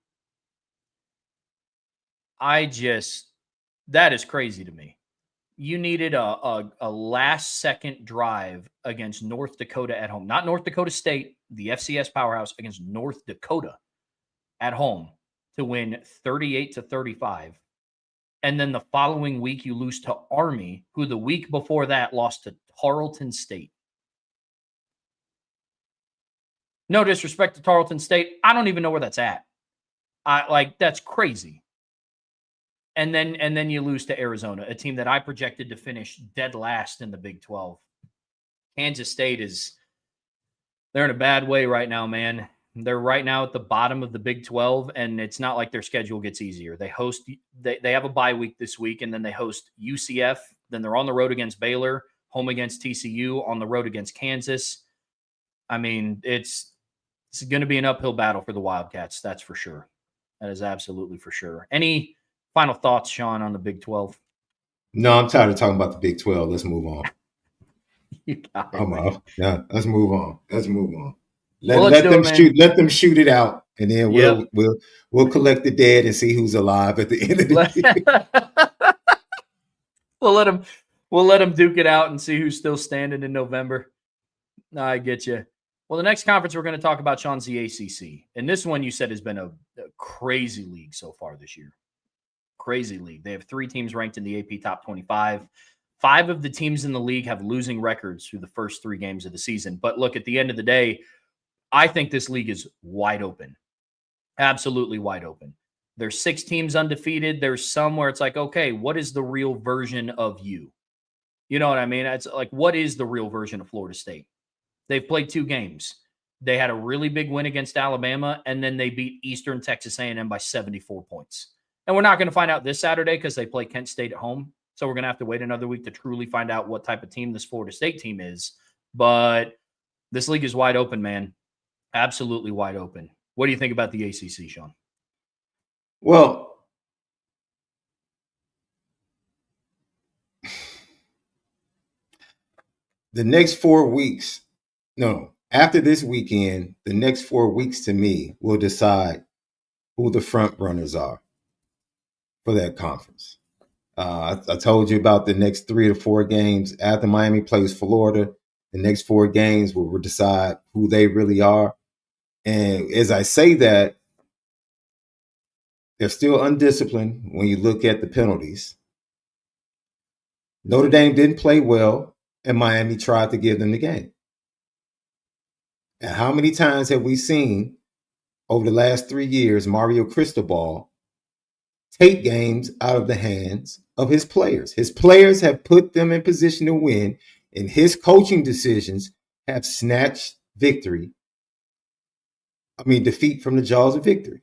That is crazy to me. You needed a last-second drive against North Dakota at home. Not North Dakota State, the FCS powerhouse, against North Dakota at home to win 38-35. And then the following week, you lose to Army, who the week before that lost to Tarleton State. No disrespect to Tarleton State. I don't even know where that's at. That's crazy. And then you lose to Arizona, a team that I projected to finish dead last in the Big 12. Kansas State they're in a bad way right now, man. They're right now at the bottom of the Big 12, and it's not like their schedule gets easier. They have a bye week this week, and then they host UCF. Then they're on the road against Baylor, home against TCU, on the road against Kansas. I mean, it's going to be an uphill battle for the Wildcats, that's for sure. That is absolutely for sure. Any final thoughts, Sean, on the Big 12?
No, I'm tired of talking about the Big 12. Let's move on.
You got it,
yeah, let's move on. Let them shoot it out, and then we'll collect the dead and see who's alive at the end of the year.
We'll let them duke it out and see who's still standing in November. I get you. Well, the next conference we're going to talk about, Sean's the ACC. And this one you said has been a crazy league so far this year. Crazy league. They have 3 teams ranked in the AP Top 25. 5 of the teams in the league have losing records through the first 3 games of the season. But look, at the end of the day, I think this league is wide open. Absolutely wide open. There's 6 teams undefeated. There's some where it's like, okay, what is the real version of you? You know what I mean? It's like, what is the real version of Florida State? They've played 2 games. They had a really big win against Alabama, and then they beat Eastern Texas A&M by 74 points. And we're not going to find out this Saturday because they play Kent State at home. So we're going to have to wait another week to truly find out what type of team this Florida State team is. But this league is wide open, man. Absolutely wide open. What do you think about the ACC, Sean?
Well, the next 4 weeks, after this weekend, the next 4 weeks to me will decide who the front runners are for that conference. I told you about the next 3 to 4 games after Miami plays Florida. The next 4 games will decide who they really are. And as I say that, they're still undisciplined when you look at the penalties. Notre Dame didn't play well, and Miami tried to give them the game. And how many times have we seen over the last 3 years Mario Cristobal take games out of the hands of his players? His players have put them in position to win, and his coaching decisions have snatched defeat from the jaws of victory.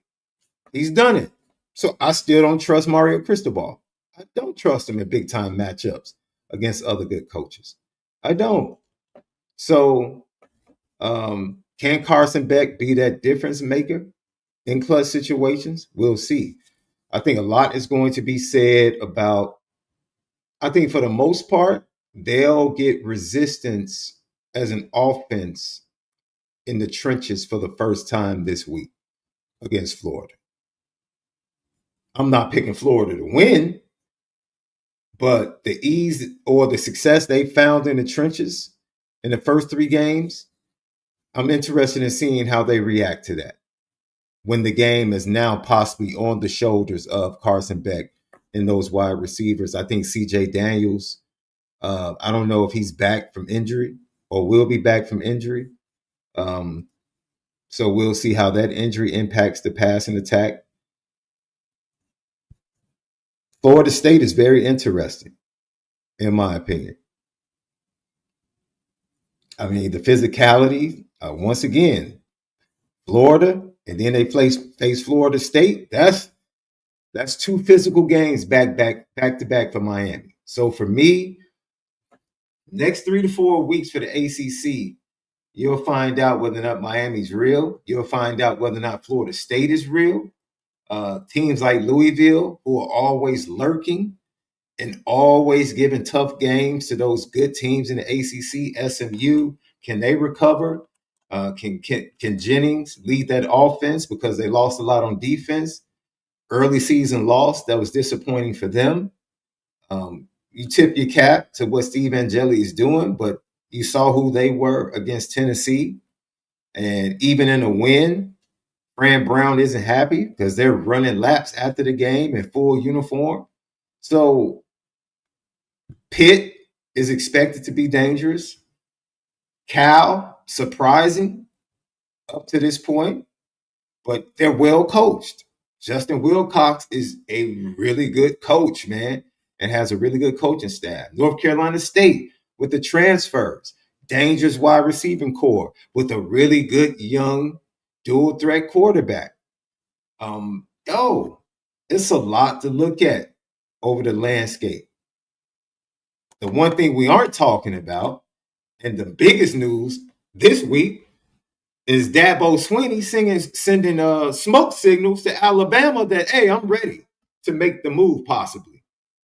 He's done it. So I still don't trust Mario Cristobal. I don't trust him in big time matchups against other good coaches. I don't. So can Carson Beck be that difference maker in clutch situations? We'll see. I think a lot is going to be said about, I think for the most part, they'll get resistance as an offense in the trenches for the first time this week against Florida. I'm not picking Florida to win, but the ease or the success they found in the trenches in the first 3 games, I'm interested in seeing how they react to that when the game is now possibly on the shoulders of Carson Beck and those wide receivers. I think CJ Daniels, I don't know if he's back from injury or will be back from injury. So we'll see how that injury impacts the passing attack. Florida State is very interesting, in my opinion. I mean, the physicality, once again, Florida, and then they face Florida State. That's 2 physical games back to back for Miami. So for me, next 3 to 4 weeks for the ACC, you'll find out whether or not Miami's real. You'll find out whether or not Florida State is real. Teams like Louisville, who are always lurking and always giving tough games to those good teams in the ACC, SMU, can they recover? Can Jennings lead that offense because they lost a lot on defense? Early season loss, that was disappointing for them. You tip your cap to what Steve Angeli is doing, but you saw who they were against Tennessee. And even in a win, Fran Brown isn't happy because they're running laps after the game in full uniform. So Pitt is expected to be dangerous. Cal, surprising up to this point, but they're well coached. Justin Wilcox is a really good coach, man, and has a really good coaching staff. North Carolina State with the transfers, dangerous wide receiving core with a really good young dual threat quarterback. It's a lot to look at over the landscape. The one thing we aren't talking about, and the biggest news this week, is Dabo Swinney sending smoke signals to Alabama that, hey, I'm ready to make the move possibly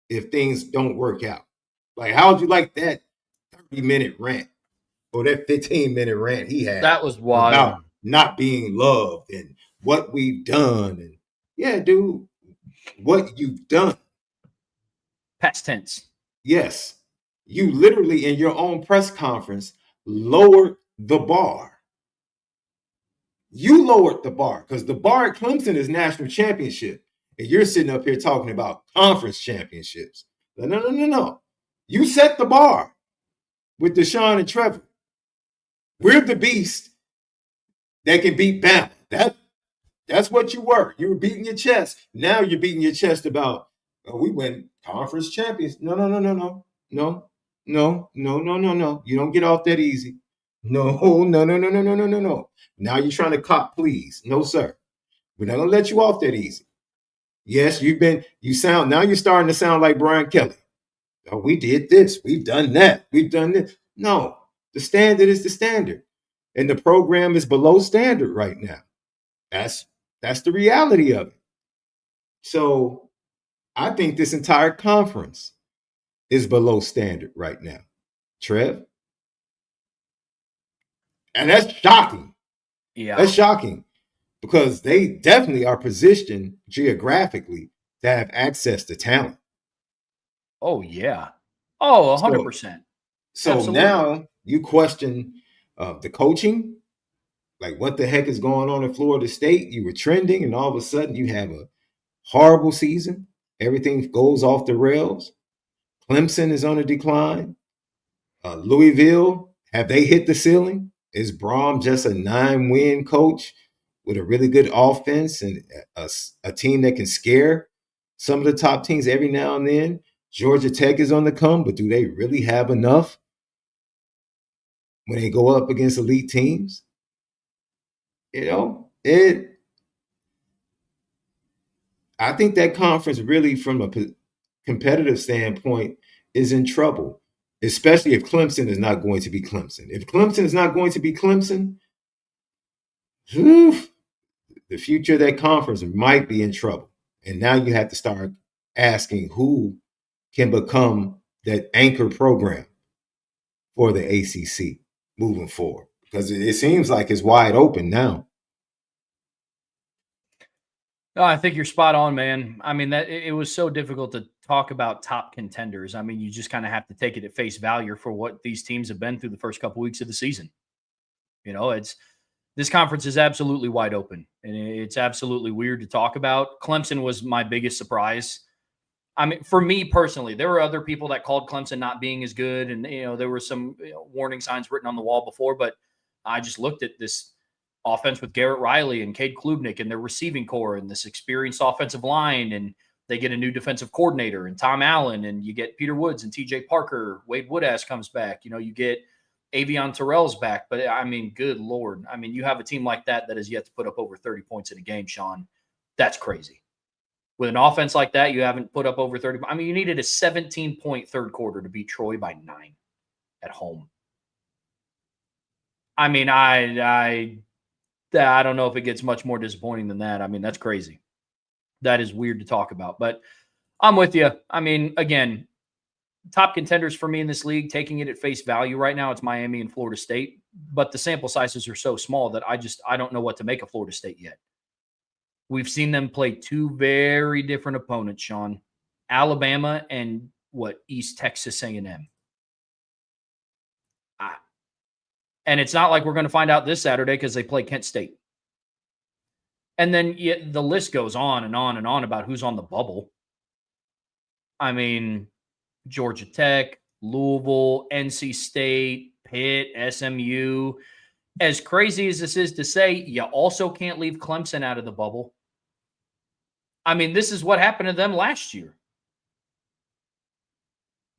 if things don't work out. Like, how would you like that 30-minute rant or that 15-minute rant he had?
That was wild.
About not being loved and what we've done. And yeah, dude, what you've done.
Past tense.
Yes. You literally in your own press conference lowered the bar. You lowered the bar because the bar at Clemson is national championship. And you're sitting up here talking about conference championships. No. You set the bar with Deshaun and Trevor. We're the beast that can beat Bama. That's what you were. You were beating your chest. Now you're beating your chest about, we win conference champions. No. You don't get off that easy. No. Now you're trying to cop please. No, sir. We're not going to let you off that easy. Yes, now you're starting to sound like Brian Kelly. Oh, we did this. We've done that. We've done this. No, the standard is the standard. And the program is below standard right now. That's the reality of it. So I think this entire conference is below standard right now, Trev. And that's shocking.
Yeah.
That's shocking because they definitely are positioned geographically to have access to talent.
Oh, yeah. Oh,
So,
100%.
so
Absolutely.
now you question the coaching, like what the heck is going on in Florida State? You were trending, and all of a sudden you have a horrible season. Everything goes off the rails. Clemson is on a decline. Louisville, have they hit the ceiling? Is Brom just a 9-win coach with a really good offense and a team that can scare some of the top teams every now and then? Georgia Tech is on the come, but do they really have enough when they go up against elite teams? You know, I think that conference really, from a competitive standpoint, is in trouble, especially if Clemson is not going to be Clemson. If Clemson is not going to be Clemson, whew, the future of that conference might be in trouble. And now you have to start asking who can become that anchor program for the ACC moving forward, because it seems like it's wide open now.
No, I think you're spot on, man. I mean, that it was so difficult to talk about top contenders. I mean, you just kind of have to take it at face value for what these teams have been through the first couple weeks of the season. You know, it's this conference is absolutely wide open, and it's absolutely weird to talk about. Clemson was my biggest surprise. I mean, for me personally, there were other people that called Clemson not being as good, and there were some warning signs written on the wall before. But I just looked at this offense with Garrett Riley and Cade Klubnik and their receiving core and this experienced offensive line, and they get a new defensive coordinator and Tom Allen, and you get Peter Woods and TJ Parker. Wade Woodass comes back. You get Avion Terrell's back. But I mean, good Lord. I mean, you have a team like that has yet to put up over 30 points in a game, Sean. That's crazy. With an offense like that, you haven't put up over 30. I mean, you needed a 17-point third quarter to beat Troy by 9 at home. I mean, I don't know if it gets much more disappointing than that. I mean, that's crazy. That is weird to talk about. But I'm with you. I mean, again, top contenders for me in this league, taking it at face value right now, it's Miami and Florida State. But the sample sizes are so small that I don't know what to make of Florida State yet. We've seen them play two very different opponents, Sean. Alabama and East Texas A&M. And it's not like we're going to find out this Saturday because they play Kent State. And then the list goes on and on and on about who's on the bubble. I mean, Georgia Tech, Louisville, NC State, Pitt, SMU. As crazy as this is to say, you also can't leave Clemson out of the bubble. I mean, this is what happened to them last year.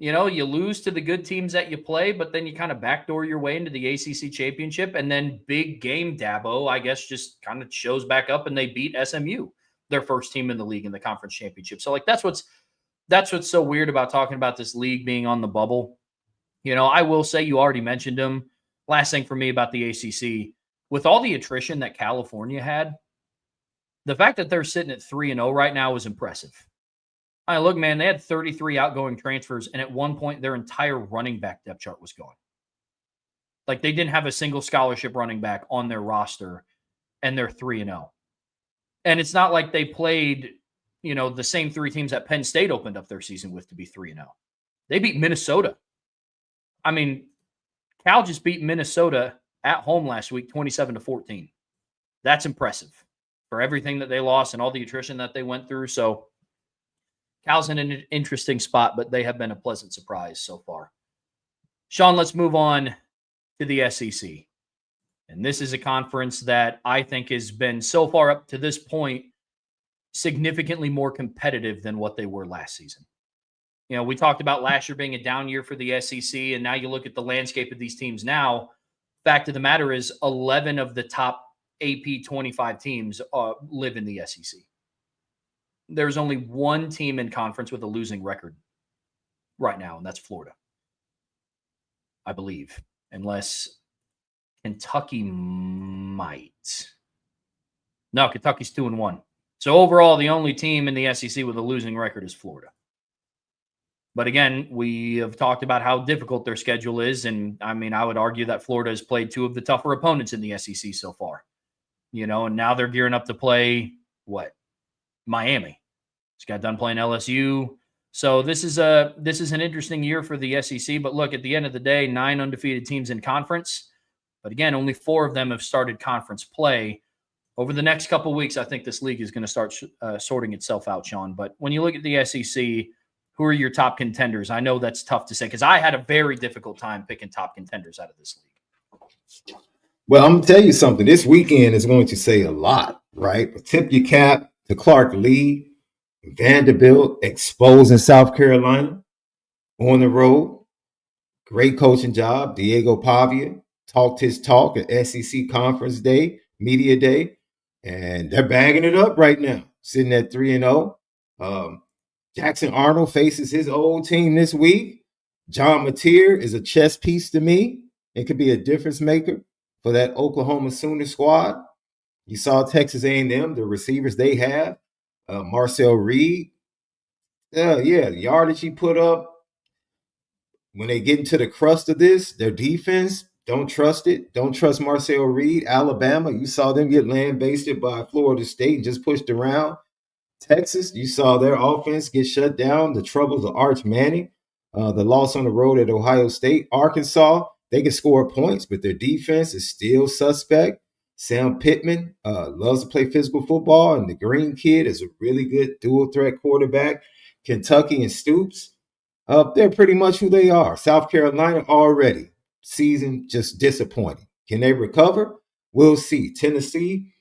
You lose to the good teams that you play, but then you kind of backdoor your way into the ACC championship. And then big game Dabo, I guess, just kind of shows back up and they beat SMU, their first team in the league in the conference championship. So that's what's so weird about talking about this league being on the bubble. I will say, you already mentioned them. Last thing for me about the ACC, with all the attrition that California had, the fact that they're sitting at 3-0 right now is impressive. I mean, look, man, they had 33 outgoing transfers, and at one point, their entire running back depth chart was gone. Like, they didn't have a single scholarship running back on their roster, and they're 3-0. And it's not like they played, the same three teams that Penn State opened up their season with to be 3-0. They beat Minnesota. I mean, Cal just beat Minnesota at home last week, 27-14. That's impressive for everything that they lost and all the attrition that they went through. So Cal's in an interesting spot, but they have been a pleasant surprise so far. Sean, let's move on to the SEC. And this is a conference that I think has been, so far up to this point, significantly more competitive than what they were last season. We talked about last year being a down year for the SEC, and now you look at the landscape of these teams now. Fact of the matter is 11 of the top AP 25 teams live in the SEC. There's only one team in conference with a losing record right now, and that's Florida, I believe, unless Kentucky might. No, Kentucky's 2-1. So overall, the only team in the SEC with a losing record is Florida. But again, we have talked about how difficult their schedule is. And I mean, I would argue that Florida has played two of the tougher opponents in the SEC so far. And now they're gearing up to play what? Miami. Just got done playing LSU. So this is an interesting year for the SEC. But look, at the end of the day, 9 undefeated teams in conference. But again, only 4 of them have started conference play. Over the next couple of weeks, I think this league is going to start sorting itself out, Sean. But when you look at the SEC, who are your top contenders? I know that's tough to say because I had a very difficult time picking top contenders out of this league.
Well, I'm going to tell you something. This weekend is going to say a lot, right? But tip your cap to Clark Lee, Vanderbilt exposing South Carolina on the road. Great coaching job. Diego Pavia talked his talk at SEC Conference Day, Media Day, and they're bagging it up right now, sitting at 3-0. Jackson Arnold faces his old team this week. John Mateer is a chess piece to me. It could be a difference maker for that Oklahoma Sooner squad. You saw Texas A&M, the receivers they have. Marcel Reed. The yardage he put up. When they get into the crust of this, their defense, don't trust it. Don't trust Marcel Reed. Alabama, you saw them get land-basted by Florida State and just pushed around. Texas, you saw their offense get shut down. The troubles of Arch Manning, the loss on the road at Ohio State. Arkansas, they can score points, but their defense is still suspect. Sam Pittman loves to play physical football, and the Green kid is a really good dual-threat quarterback. Kentucky and Stoops, they're pretty much who they are. South Carolina already, season just disappointing. Can they recover? We'll see. Tennessee,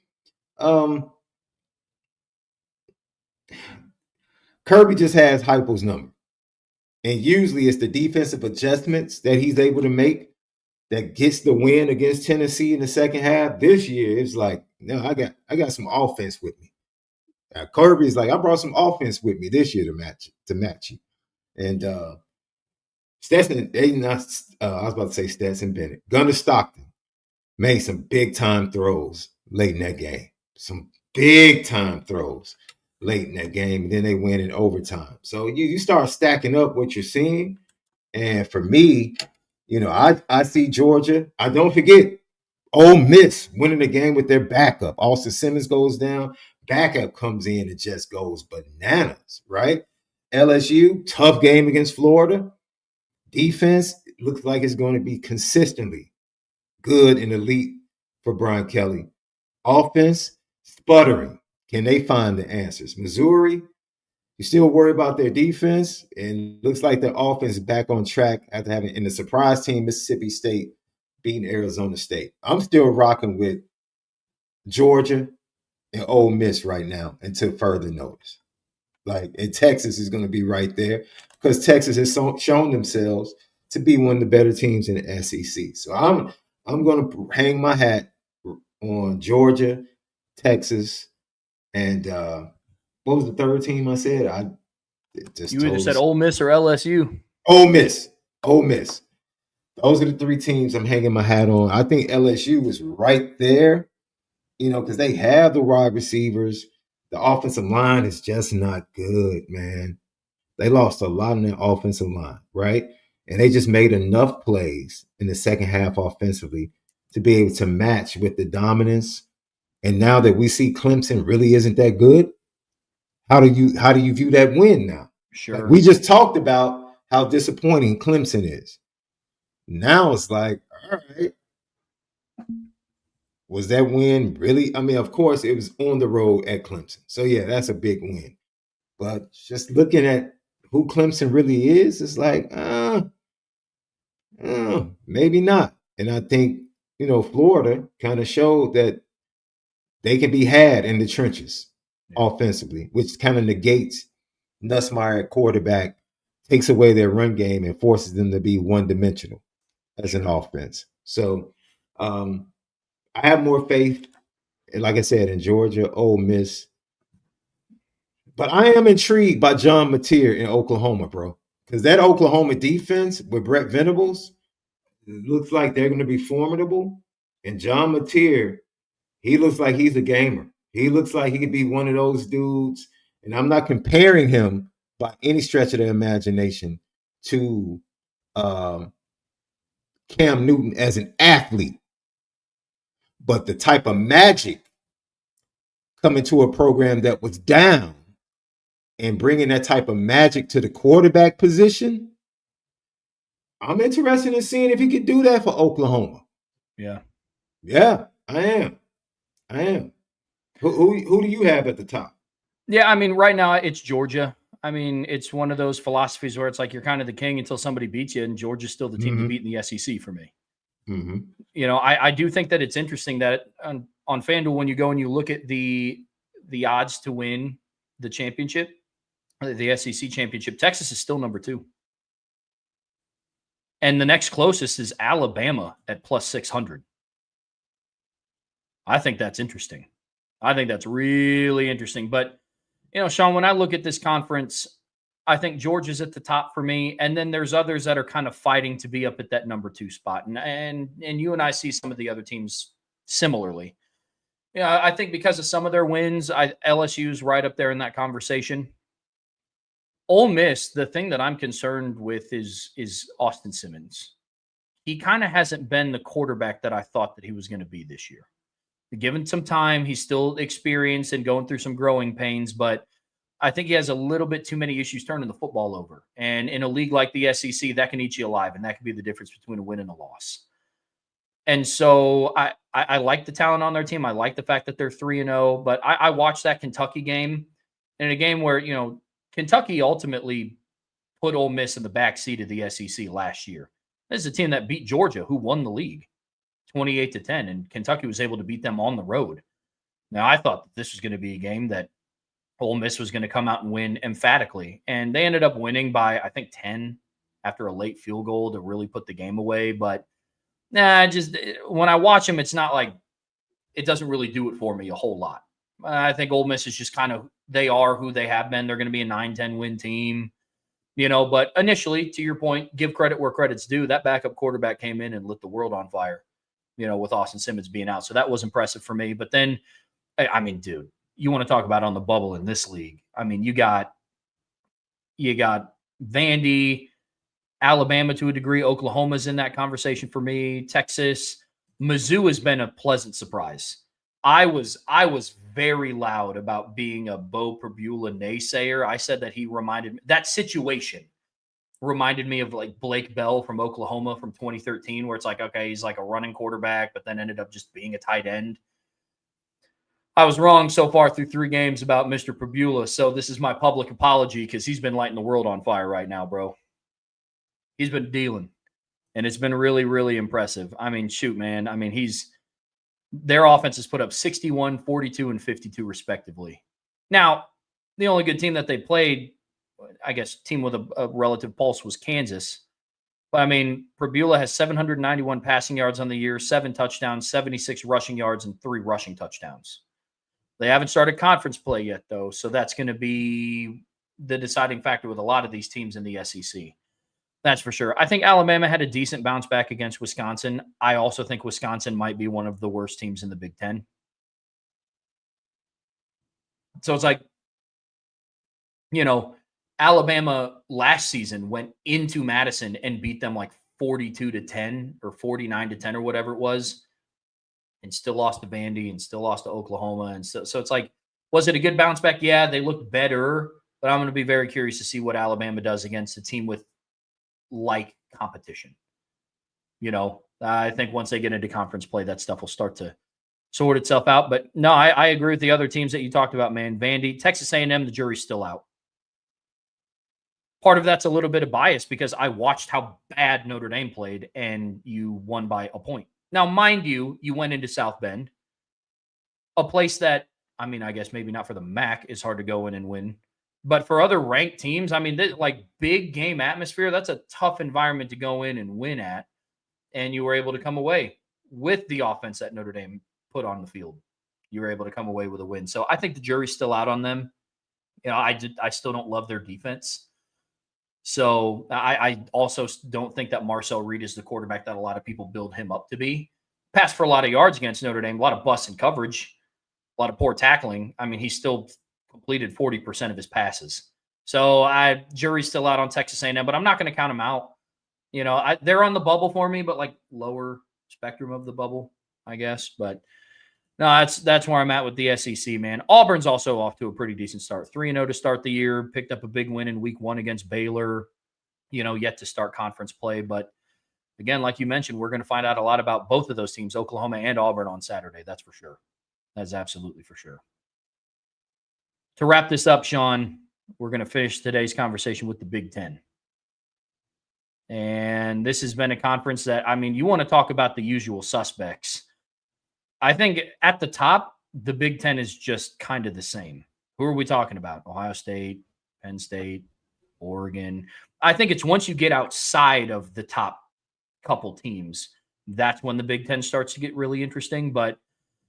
Kirby just has Heupel's number. And usually it's the defensive adjustments that he's able to make that gets the win against Tennessee in the second half. This year, it's like, no, I got some offense with me. Kirby's like, I brought some offense with me this year to match you. And Stetson, I was about to say Stetson Bennett. Gunnar Stockton made some big-time throws late in that game. Some big-time throws late in that game, and then they win in overtime. So you start stacking up what you're seeing. And for me, I see Georgia. I don't forget Ole Miss winning the game with their backup. Austin Simmons goes down. Backup comes in and just goes bananas, right? LSU, tough game against Florida. Defense looks like it's going to be consistently good and elite for Brian Kelly. Offense, sputtering. Can they find the answers? Missouri, you still worry about their defense, and looks like their offense is back on track after having in the surprise team, Mississippi State beating Arizona State. I'm still rocking with Georgia and Ole Miss right now until further notice. And Texas is going to be right there because Texas has shown themselves to be one of the better teams in the SEC. So I'm going to hang my hat on Georgia, Texas, and what was the third team I said?
You either said Ole Miss or LSU.
Ole Miss. Those are the 3 teams I'm hanging my hat on. I think LSU is right there, because they have the wide receivers. The offensive line is just not good, man. They lost a lot on their offensive line, right? And they just made enough plays in the second half offensively to be able to match with the dominance. And now that we see Clemson really isn't that good, how do you view that win now?
Sure.
We just talked about how disappointing Clemson is. Now it's like, all right, was that win really? I mean, of course, it was on the road at Clemson. So, yeah, that's a big win. But just looking at who Clemson really is, it's like, maybe not. And I think, Florida kind of showed that they can be had in the trenches offensively, which kind of negates Nussmeier at quarterback, takes away their run game and forces them to be one-dimensional as an offense. So I have more faith, like I said, in Georgia, Ole Miss. But I am intrigued by John Mateer in Oklahoma, bro, because that Oklahoma defense with Brett Venables looks like they're going to be formidable. And John Mateer, he looks like he's a gamer. He looks like he could be one of those dudes. And I'm not comparing him by any stretch of the imagination to Cam Newton as an athlete. But the type of magic coming to a program that was down and bringing that type of magic to the quarterback position, I'm interested in seeing if he could do that for Oklahoma.
Yeah.
Yeah, I am. Who do you have at the top?
Yeah, I mean, right now it's Georgia. I mean, it's one of those philosophies where it's like you're kind of the king until somebody beats you, and Georgia's still the team to beat in the SEC for me. You know, I do think that it's interesting that on FanDuel, when you go and you look at the odds to win the championship, the SEC championship, Texas is still number 2. And the next closest is Alabama at plus 600. I think that's interesting. I think that's really interesting. But, you know, Sean, when I look at this conference, I think Georgia's at the top for me. And then there's others that are kind of fighting to be up at that number 2 spot. And you and I see some of the other teams similarly. Yeah, I think because of some of their wins, LSU's right up there in that conversation. Ole Miss, the thing that I'm concerned with is Austin Simmons. He kind of hasn't been the quarterback that I thought that he was going to be this year. Given some time, he's still experienced and going through some growing pains, but I think he has a little bit too many issues turning the football over. And in a league like the SEC, that can eat you alive, and that can be the difference between a win and a loss. And so I like the talent on their team. I like the fact that they're 3-0, but I watched that Kentucky game, in a game where, you know, Kentucky ultimately put Ole Miss in the backseat of the SEC last year. This is a team that beat Georgia, who won the league 28-10, and Kentucky was able to beat them on the road. Now, I thought that this was going to be a game that Ole Miss was going to come out and win emphatically, and they ended up winning by, I think, 10 after a late field goal to really put the game away. But just when I watch them, it's not like it doesn't really do it for me a whole lot. I think Ole Miss is just kind of, they are who they have been. They're going to be a 9-10 win team, you know, but initially, to your point, give credit where credit's due. That backup quarterback came in and lit the world on fire, you know, with Austin Simmons being out. So that was impressive for me. But then, I mean, dude, you want to talk about on the bubble in this league. I mean, you got Vandy, Alabama to a degree, Oklahoma's in that conversation for me, Texas. Mizzou has been a pleasant surprise. I was very loud about being a Bo Perbula naysayer. I said that that situation reminded me of like Blake Bell from Oklahoma from 2013, where it's like, okay, he's like a running quarterback, but then ended up just being a tight end. I was wrong so far through 3 games about Mr. Perbula, so this is my public apology because he's been lighting the world on fire right now, bro. He's been dealing, and it's been really, really impressive. I mean, shoot, man. I mean, their offense has put up 61, 42, and 52 respectively. Now, the only good team that they played, I guess, team with a relative pulse was Kansas. But, I mean, Perbula has 791 passing yards on the year, 7 touchdowns, 76 rushing yards, and 3 rushing touchdowns. They haven't started conference play yet, though, so that's going to be the deciding factor with a lot of these teams in the SEC. That's for sure. I think Alabama had a decent bounce back against Wisconsin. I also think Wisconsin might be one of the worst teams in the Big Ten. So it's like, you know, Alabama last season went into Madison and beat them like 42-10 or 49-10 or whatever it was, and still lost to Vandy and still lost to Oklahoma. And so it's like, was it a good bounce back? Yeah, they looked better, but I'm going to be very curious to see what Alabama does against a team with like competition. You know, I think once they get into conference play, that stuff will start to sort itself out. But no, I agree with the other teams that you talked about, man. Vandy, Texas A&M, the jury's still out. Part of that's a little bit of bias because I watched how bad Notre Dame played and you won by a point. Now, mind you, you went into South Bend, a place that, I mean, I guess maybe not for the MAC is hard to go in and win. But for other ranked teams, I mean, like big game atmosphere, that's a tough environment to go in and win at. And you were able to come away with the offense that Notre Dame put on the field. You were able to come away with a win. So I think the jury's still out on them. You know, I still don't love their defense. So I also don't think that Marcel Reed is the quarterback that a lot of people build him up to be. Passed for a lot of yards against Notre Dame, a lot of busts in coverage. a lot of poor tackling. I mean, he still completed 40% of his passes. So jury's still out on Texas A&M, but I'm not going to count them out. They're on the bubble for me, but like lower spectrum of the bubble, I guess. But no, that's where I'm at with the SEC, man. Auburn's also off to a pretty decent start. 3-0 to start the year, picked up a big win in week 1 against Baylor, yet to start conference play. But again, like you mentioned, we're going to find out a lot about both of those teams, Oklahoma and Auburn, on Saturday. That's for sure. That's absolutely for sure. To wrap this up, Sean, we're going to finish today's conversation with the Big Ten. And this has been a conference that, I mean, you want to talk about the usual suspects. I think at the top, the Big Ten is just kind of the same. Who are we talking about? Ohio State, Penn State, Oregon. I think it's once you get outside of the top couple teams, that's when the Big Ten starts to get really interesting. But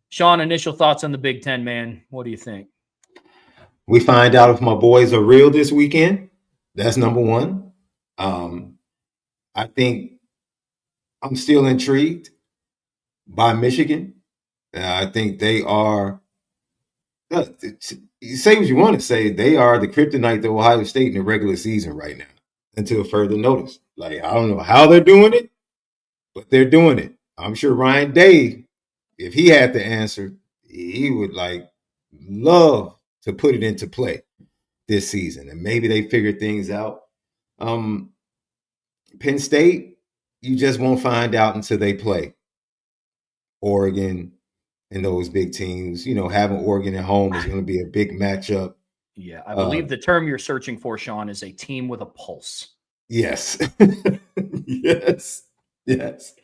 Sean, initial thoughts on the Big Ten, man. What do you think?
We find out if my boys are real this weekend. That's number one. I think I'm still intrigued by Michigan. I think they are, you say what you want to say, they are the kryptonite to Ohio State in the regular season right now, until further notice. Like, I don't know how they're doing it, but they're doing it. I'm sure Ryan Day, if he had the answer, he would love to put it into play this season. And maybe they figure things out. Penn State, you just won't find out until they play Oregon and those big teams. Having Oregon at home is going to be a big matchup.
Yeah, I believe the term you're searching for, Sean, is a team with a pulse.
Yes. Yes.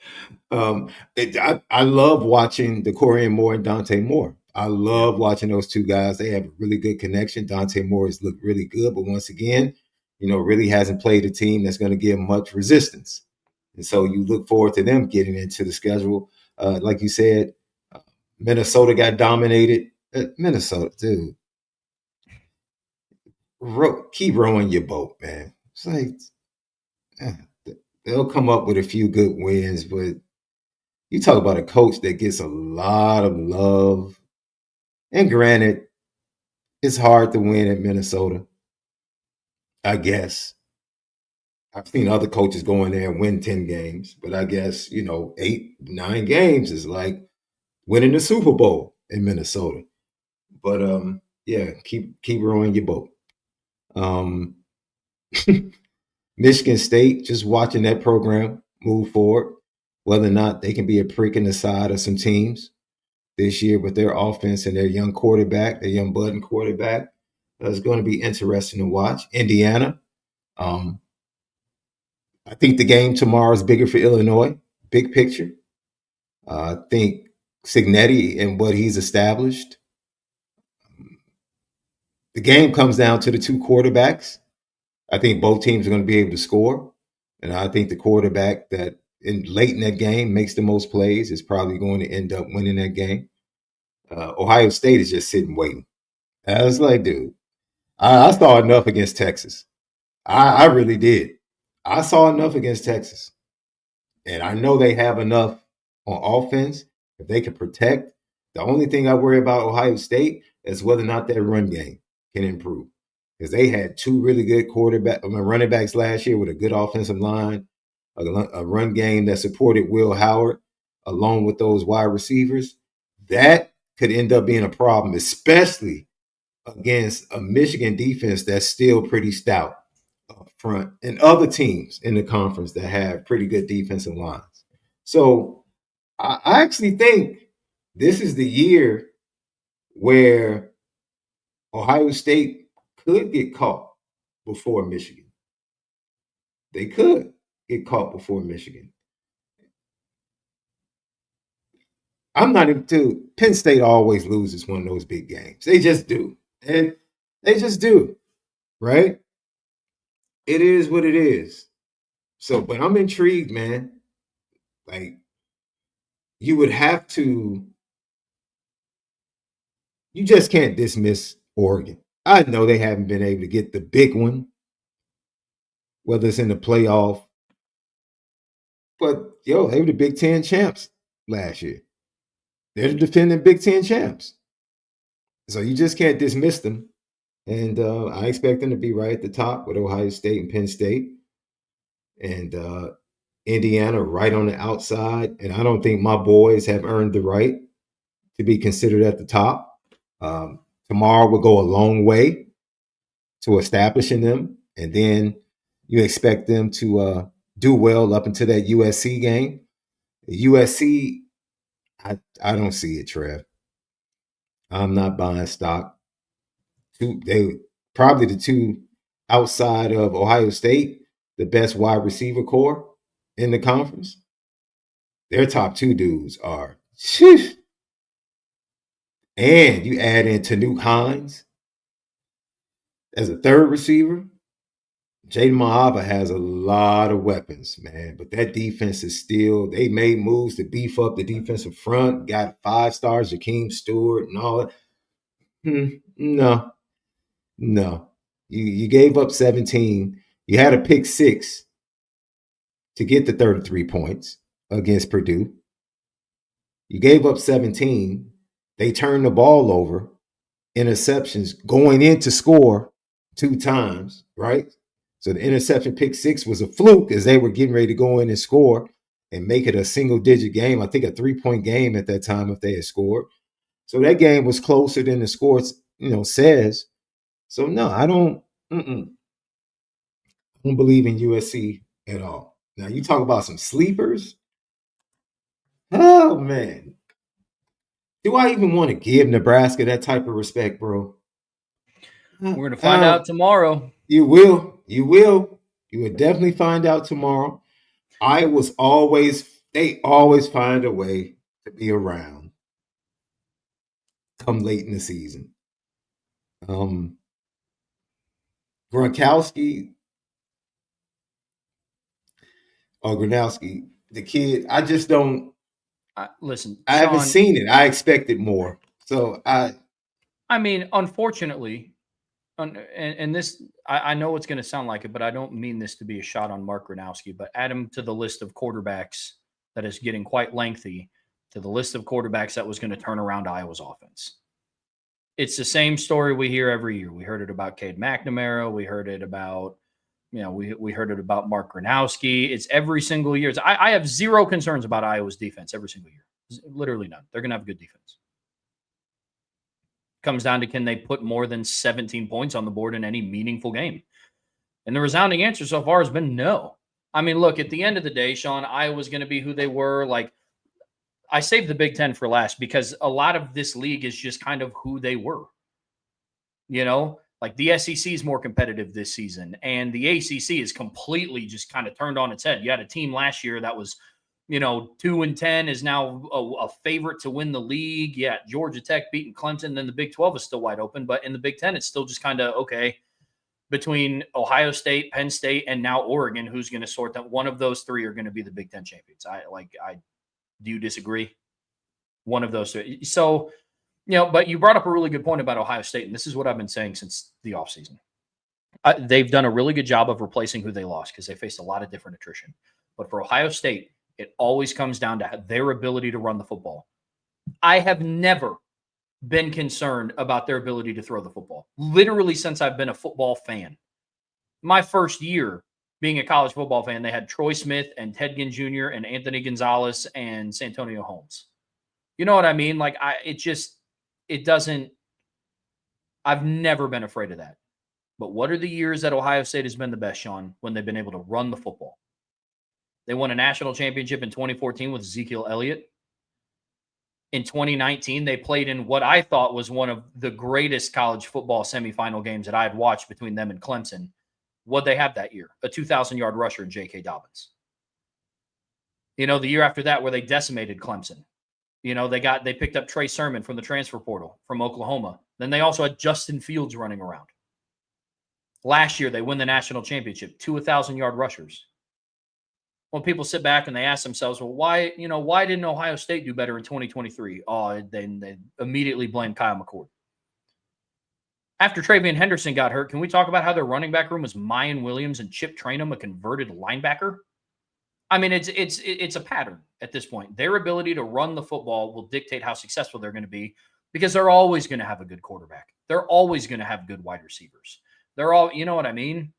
I love watching the Corian Moore and Dante Moore. I love watching those two guys. They have a really good connection. Dante Moore has looked really good, but once again, really hasn't played a team that's going to give much resistance. And so you look forward to them getting into the schedule. Like you said, Minnesota got dominated. Minnesota, dude. Keep rowing your boat, man. It's like, they'll come up with a few good wins, but you talk about a coach that gets a lot of love. And granted, it's hard to win at Minnesota, I guess. I've seen other coaches go in there and win 10 games, but I guess, 8, 9 games is like winning the Super Bowl in Minnesota. But yeah, keep rowing your boat. Michigan State, just watching that program move forward, whether or not they can be a prick in the side of some teams this year with their offense and their young quarterback, their young budding quarterback, is going to be interesting to watch. Indiana, I think the game tomorrow is bigger for Illinois, big picture. I think Cignetti and what he's established. The game comes down to the two quarterbacks. I think both teams are going to be able to score. And I think the quarterback that late in that game makes the most plays is probably going to end up winning that game. Ohio State is just sitting waiting. I was like, dude, I saw enough against Texas. I really did. I saw enough against Texas. And I know they have enough on offense. If they can protect, the only thing I worry about Ohio State is whether or not that run game can improve. Because they had two really good running backs last year with a good offensive line, a run game that supported Will Howard, along with those wide receivers. That could end up being a problem, especially against a Michigan defense that's still pretty stout up front, and other teams in the conference that have pretty good defensive lines. So I actually think this is the year where Ohio State could get caught before Michigan. They could get caught before Michigan. I'm not into Penn State always loses one of those big games. They just do. And they just do. Right? It is what it is. So, but I'm intrigued, man. Like, you would have to, you just can't dismiss Oregon. I know they haven't been able to get the big one, whether it's in the playoff. But, they were the Big Ten champs last year. They're the defending Big Ten champs. So you just can't dismiss them. And I expect them to be right at the top with Ohio State and Penn State. And Indiana right on the outside. And I don't think my boys have earned the right to be considered at the top. Tomorrow will go a long way to establishing them. And then you expect them to do well up until that USC game. USC, I don't see it, Trev. I'm not buying stock. They probably the two outside of Ohio State, the best wide receiver core in the conference. Their top two dudes are, sheesh. And you add in Tanuk Hines as a third receiver. Jaden Mahava has a lot of weapons, man. But that defense is still, they made moves to beef up the defensive front, got 5 stars, Jakeem Stewart and all that. No. You gave up 17. You had a pick 6 to get the 33 points against Purdue. You gave up 17. They turned the ball over, interceptions going in to score 2 times, right? So the interception pick 6 was a fluke as they were getting ready to go in and score and make it a single-digit game. I think a 3-point game at that time if they had scored. So that game was closer than the score, says. So no, I don't believe in USC at all. Now you talk about some sleepers. Oh man. Do I even want to give Nebraska that type of respect, bro?
We're going to find out tomorrow.
You will. You will definitely find out tomorrow. They always find a way to be around come late in the season. Gronkowski or Gronowski, the kid, I just don't
listen.
I haven't seen it. I expected more. So
I mean, unfortunately, and this, I know it's going to sound like it, but I don't mean this to be a shot on Mark Gronowski, but add him to the list of quarterbacks that is getting quite lengthy, to the list of quarterbacks that was going to turn around Iowa's offense. It's the same story we hear every year. We heard it about Cade McNamara. We heard it about, we heard it about Mark Gronowski. It's every single year. I have zero concerns about Iowa's defense every single year. Literally none. They're going to have a good defense. Comes down to, can they put more than 17 points on the board in any meaningful game? And the resounding answer so far has been no. I mean, look, at the end of the day, Sean, Iowa's going to be who they were. Like, I saved the Big Ten for last because a lot of this league is just kind of who they were. Like the SEC is more competitive this season, and the ACC is completely just kind of turned on its head. You had a team last year that was, 2-10 is now a favorite to win the league. Yeah, Georgia Tech beating Clemson. Then the Big 12 is still wide open, but in the Big 10, it's still just kind of okay between Ohio State, Penn State, and now Oregon. Who's going to sort them? One of those three are going to be the Big 10 champions. Do you disagree? One of those three. So, but you brought up a really good point about Ohio State, and this is what I've been saying since the offseason. They've done a really good job of replacing who they lost because they faced a lot of different attrition. But for Ohio State, it always comes down to their ability to run the football. I have never been concerned about their ability to throw the football, literally since I've been a football fan. My first year being a college football fan, they had Troy Smith and Ted Ginn Jr. and Anthony Gonzalez and Santonio Holmes. You know what I mean? Like, I've never been afraid of that. But what are the years that Ohio State has been the best, Sean, when they've been able to run the football? They won a national championship in 2014 with Ezekiel Elliott. In 2019, they played in what I thought was one of the greatest college football semifinal games that I had watched between them and Clemson. What'd they have that year? A 2,000-yard rusher in J.K. Dobbins. The year after that where they decimated Clemson. They picked up Trey Sermon from the transfer portal from Oklahoma. Then they also had Justin Fields running around. Last year, they win the national championship, 2 1,000-yard rushers. When people sit back and they ask themselves, well, why didn't Ohio State do better in 2023? Oh, they immediately blame Kyle McCord. After Travion Henderson got hurt, can we talk about how their running back room was Mayan Williams and Chip Trainum, a converted linebacker? I mean, it's a pattern at this point. Their ability to run the football will dictate how successful they're going to be because they're always going to have a good quarterback. They're always going to have good wide receivers. They're all, you know what I mean?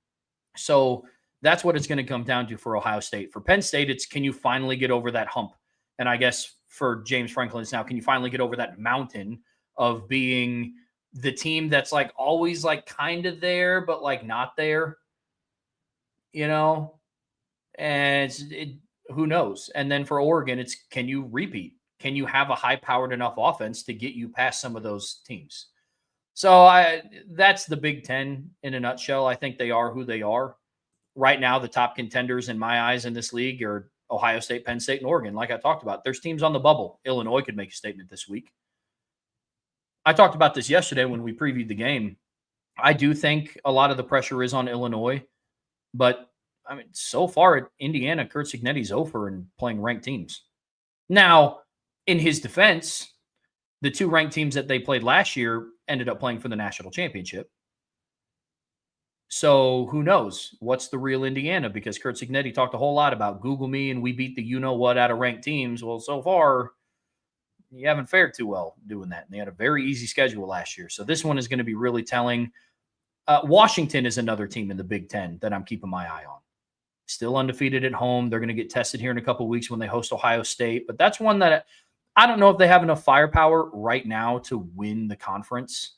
So that's what it's going to come down to for Ohio State. For Penn State, it's can you finally get over that hump? And I guess for James Franklin, it's now can you finally get over that mountain of being the team that's like always like kind of there, but like not there, you know? And who knows? And then for Oregon, it's can you repeat? Can you have a high-powered enough offense to get you past some of those teams? So that's the Big Ten in a nutshell. I think they are who they are. Right now, the top contenders in my eyes in this league are Ohio State, Penn State, and Oregon. Like I talked about, there's teams on the bubble. Illinois could make a statement this week. I talked about this yesterday when we previewed the game. I do think a lot of the pressure is on Illinois, but I mean, so far at Indiana, Kurt Cignetti's over in playing ranked teams. Now, in his defense, the two ranked teams that they played last year ended up playing for the national championship. So who knows what's the real Indiana? Because Kurt Cignetti talked a whole lot about Google me and we beat the you-know-what out of ranked teams. Well, so far, you haven't fared too well doing that. And they had a very easy schedule last year. So this one is going to be really telling. Washington is another team in the Big Ten that I'm keeping my eye on. Still undefeated at home. They're going to get tested here in a couple of weeks when they host Ohio State. But that's one that I don't know if they have enough firepower right now to win the conference.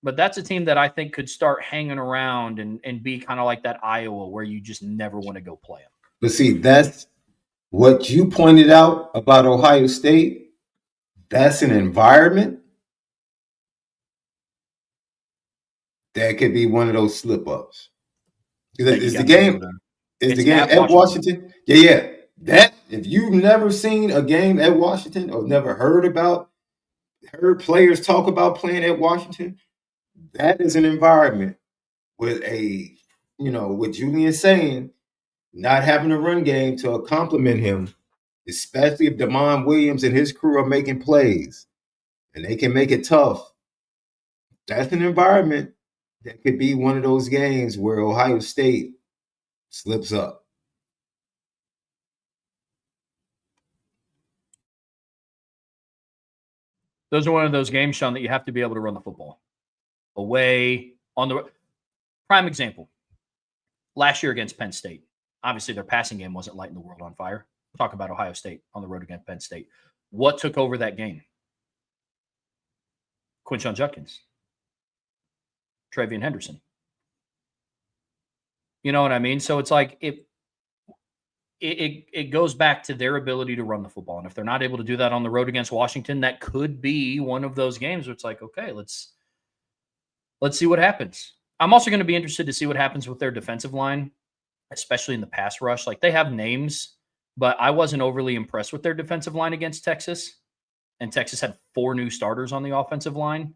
But that's a team that I think could start hanging around and be kind of like that Iowa where you just never want to go play them.
But see, that's what you pointed out about Ohio State. That's an environment that could be one of those slip-ups. Is the game at Washington? Yeah. That if you've never seen a game at Washington or never heard players talk about playing at Washington, that is an environment with with Julian saying, not having a run game to complement him, especially if Damon Williams and his crew are making plays and they can make it tough. That's an environment that could be one of those games where Ohio State slips up.
Those are one of those games, Sean, that you have to be able to run the football. Away on the prime example. Last year against Penn State. Obviously, their passing game wasn't lighting the world on fire. Talk about Ohio State on the road against Penn State. What took over that game? Quinshon Judkins. Travion Henderson. You know what I mean? So it's like it goes back to their ability to run the football. And if they're not able to do that on the road against Washington, that could be one of those games where it's like, okay, let's see what happens. I'm also going to be interested to see what happens with their defensive line, especially in the pass rush. Like they have names, but I wasn't overly impressed with their defensive line against Texas. And Texas had 4 new starters on the offensive line.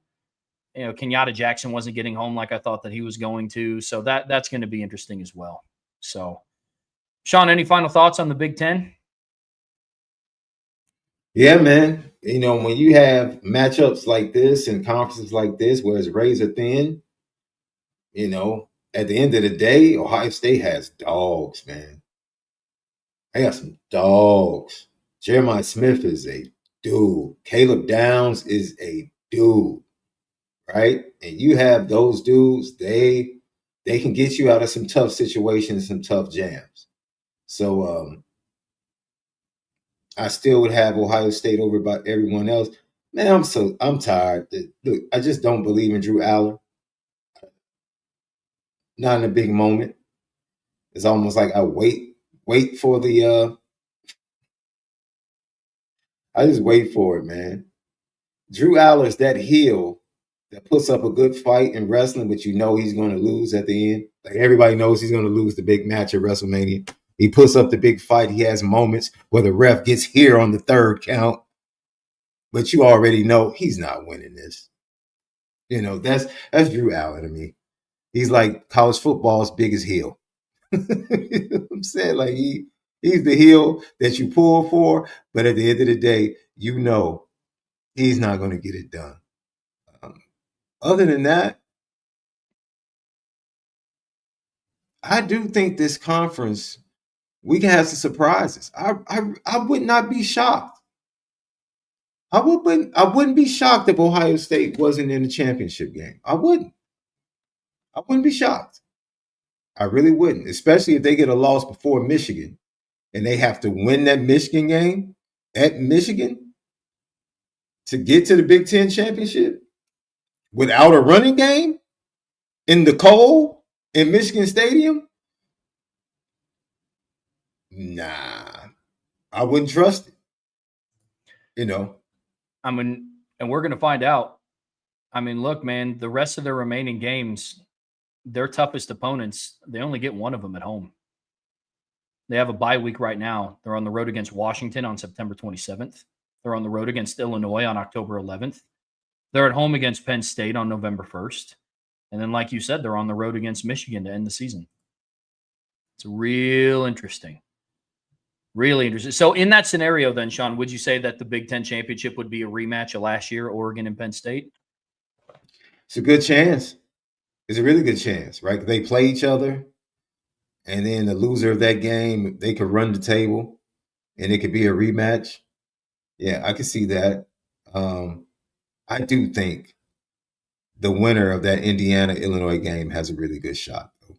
You know, Kenyatta Jackson wasn't getting home like I thought that he was going to. So that's going to be interesting as well. So, Sean, any final thoughts on the Big Ten?
Yeah, man. You know, when you have matchups like this and conferences like this where it's razor thin, you know, at the end of the day, Ohio State has dogs, man. They got some dogs. Jeremiah Smith is a dude. Caleb Downs is a dude, right? And you have those dudes, they can get you out of some tough situations, some tough jams. So I still would have Ohio State over by everyone else. Man, I'm tired. Look, I just don't believe in Drew Allen. Not in a big moment. It's almost like I wait for the I just wait for it, man. Drew Allen's that heel that puts up a good fight in wrestling, but you know he's going to lose at the end. Like everybody knows he's going to lose the big match at WrestleMania. He puts up the big fight. He has moments where the ref gets here on the 3rd count, but you already know he's not winning this. You know, that's Drew Allen to me. He's like college football's biggest heel. You know what I'm saying? Like he's the heel that you pull for, but at the end of the day, you know he's not going to get it done. Other than that, I do think this conference, we can have some surprises. I would not be shocked. I wouldn't be shocked if Ohio State wasn't in the championship game. I wouldn't be shocked. I really wouldn't, especially if they get a loss before Michigan and they have to win that Michigan game at Michigan to get to the Big Ten championship without a running game in the cold in Michigan Stadium. Nah, I wouldn't trust it.
I mean, and we're going to find out. I mean, look, man, the rest of their remaining games, their toughest opponents, they only get one of them at home. They have a bye week right now. They're on the road against Washington on September 27th. They're on the road against Illinois on October 11th. They're at home against Penn State on November 1st. And then, like you said, they're on the road against Michigan to end the season. It's real interesting. Really interesting. So in that scenario then, Sean, would you say that the Big Ten championship would be a rematch of last year, Oregon and Penn State?
It's a good chance. It's a really good chance, right? They play each other, and then the loser of that game, they could run the table, and it could be a rematch. Yeah, I can see that. I do think the winner of that Indiana-Illinois game has a really good shot, though,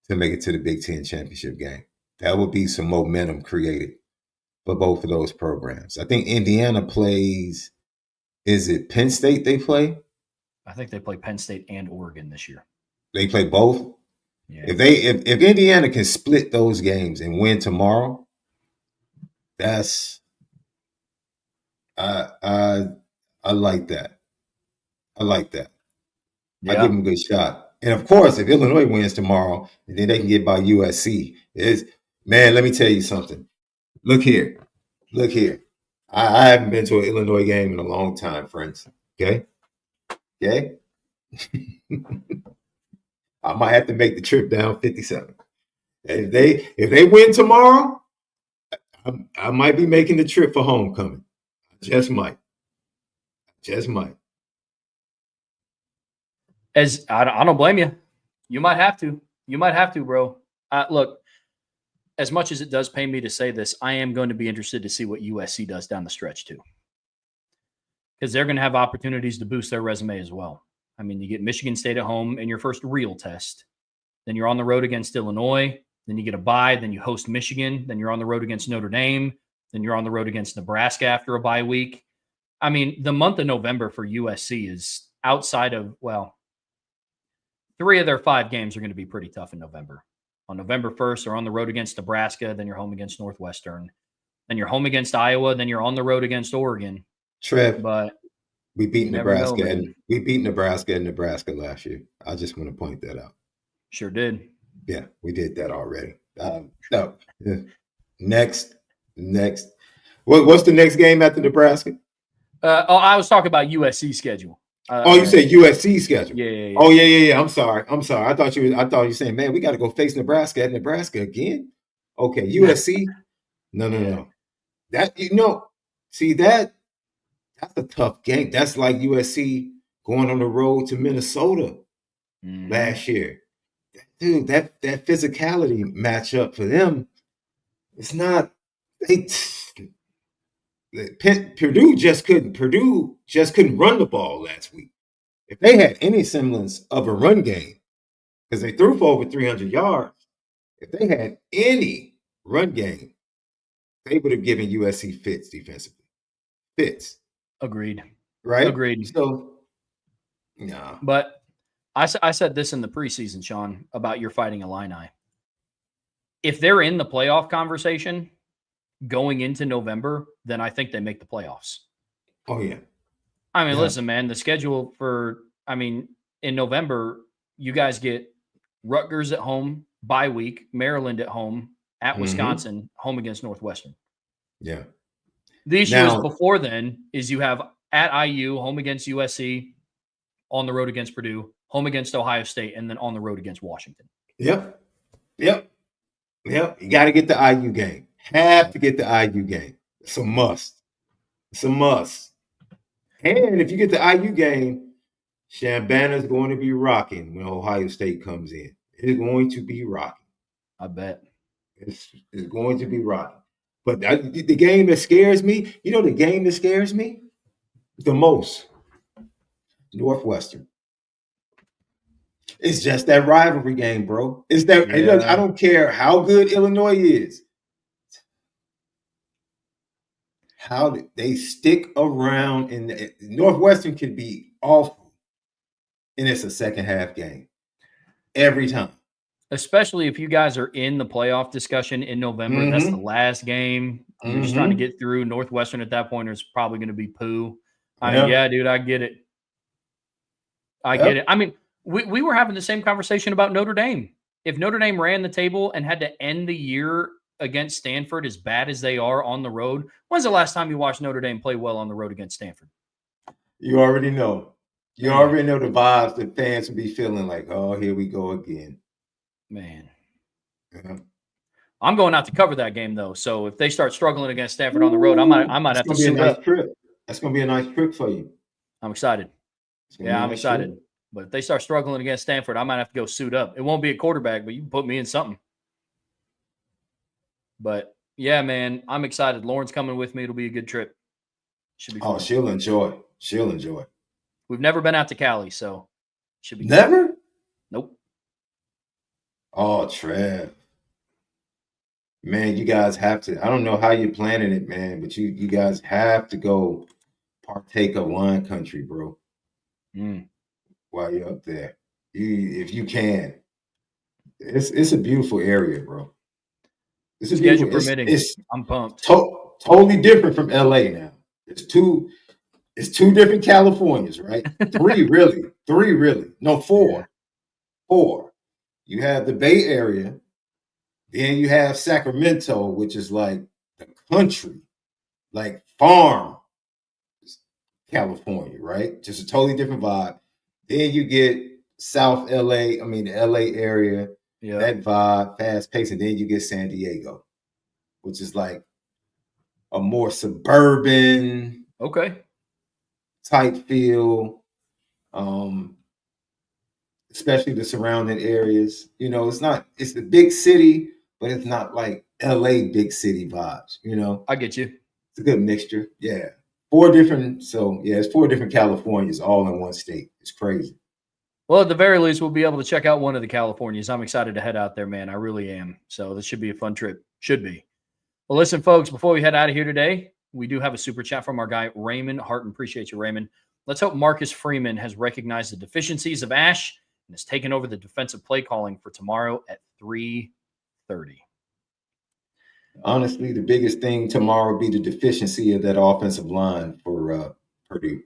to make it to the Big Ten championship game. That would be some momentum created for both of those programs. I think Indiana plays, is it Penn State they play?
I think they play Penn State and Oregon this year.
They play both?
Yeah.
If Indiana can split those games and win tomorrow, that's I like that. I like that.
Yeah.
I give them a good shot. And of course, if Illinois wins tomorrow, and then they can get by USC, man, let me tell you something. Look here. I haven't been to an Illinois game in a long time, friends. Okay? I might have to make the trip down 57. If they win tomorrow, I might be making the trip for homecoming. Just might.
As I don't blame you. You might have to, bro. Look, as much as it does pain me to say this, I am going to be interested to see what USC does down the stretch too, because they're going to have opportunities to boost their resume as well. I mean, you get Michigan State at home in your first real test. Then you're on the road against Illinois. Then you get a bye. Then you host Michigan. Then you're on the road against Notre Dame. Then you're on the road against Nebraska after a bye week. I mean, the month of November for USC is outside of, 3 of their 5 games are going to be pretty tough in November. On November 1st, they're on the road against Nebraska. Then you're home against Northwestern. Then you're home against Iowa. Then you're on the road against Oregon.
Trev,
but
we beat Nebraska and Nebraska last year. I just want to point that out.
Sure did.
Yeah, we did that already. No. Next. What's the next game after Nebraska?
I was talking about USC schedule.
You said USC schedule.
Yeah.
Oh yeah. I'm sorry. I thought you were saying, man, we got to go face Nebraska at Nebraska again. Okay, USC. No. That see that's a tough game. That's like USC going on the road to Minnesota last year. Dude, that physicality matchup for them, it's not. Purdue just couldn't run the ball last week. If they had any semblance of a run game, because they threw for over 300 yards, if they had any run game, they would have given USC fits defensively. Fits.
Agreed.
Right?
Agreed.
So, no.
But I said this in the preseason, Sean, about your Fighting Illini. If they're in the playoff conversation going into November, then I think they make the playoffs.
Oh, yeah.
I mean, listen, man, the schedule in November, you guys get Rutgers at home, bye week, Maryland at home, at Wisconsin, home against Northwestern.
Yeah.
The issue before then is you have at IU, home against USC, on the road against Purdue, home against Ohio State, and then on the road against Washington.
Yep. You got to get the IU game. Have to get the IU game. It's a must. And if you get the IU game, Shambana's going to be rocking when Ohio State comes in. It's going to be rocking.
I bet.
It's going to be rocking. But the game that scares me, the game that scares me the most, Northwestern. It's just that rivalry game, bro. It's that I don't care how good Illinois is. How they stick around in Northwestern could be awful, and it's a second half game every time.
Especially if you guys are in the playoff discussion in November. Mm-hmm. That's the last game. You're just trying to get through. Northwestern at that point is probably going to be poo. I mean, yeah, dude, I get it. I get it. I mean, we were having the same conversation about Notre Dame. If Notre Dame ran the table and had to end the year against Stanford as bad as they are on the road, when's the last time you watched Notre Dame play well on the road against Stanford?
You already know. You already know the vibes that fans will be feeling like, oh, here we go again.
Man. Yeah. I'm going out to cover that game, though. So if they start struggling against Stanford on the road, I might have to suit up.
Trip. That's going to be a nice trip for you.
I'm excited. Yeah, I'm excited. Trip. But if they start struggling against Stanford, I might have to go suit up. It won't be a quarterback, but you can put me in something. But, yeah, man, I'm excited. Lauren's coming with me. It'll be a good trip. Should be fun.
Oh, she'll enjoy. She'll enjoy.
We've never been out to Cali, so should be
never?
Good. Nope.
Oh, Trev. Man, you guys have to. I don't know how you're planning it, man, but you guys have to go partake of wine country, bro. While you're up there. If you can. It's a beautiful area, bro. It's a
schedule permitting. I'm pumped.
Totally different from LA now. It's two different Californias, right? Three really. No, four. Yeah. 4. You have the Bay Area, then you have Sacramento, which is like the country, like farm California, right? Just a totally different vibe. Then you get South LA, the LA area, that vibe, fast paced, and then you get San Diego, which is like a more suburban type feel. Especially the surrounding areas. It's the big city, but it's not like LA big city vibes,
I get you.
It's a good mixture. Yeah. 4 different, it's 4 different Californias all in one state. It's crazy.
Well, at the very least, we'll be able to check out one of the Californias. I'm excited to head out there, man. I really am. So this should be a fun trip. Should be. Well, listen, folks, before we head out of here today, we do have a super chat from our guy, Raymond Harton. Appreciate you, Raymond. Let's hope Marcus Freeman has recognized the deficiencies of Ash and has taken over the defensive play calling for tomorrow at 3:30.
Honestly, the biggest thing tomorrow will be the deficiency of that offensive line for Purdue.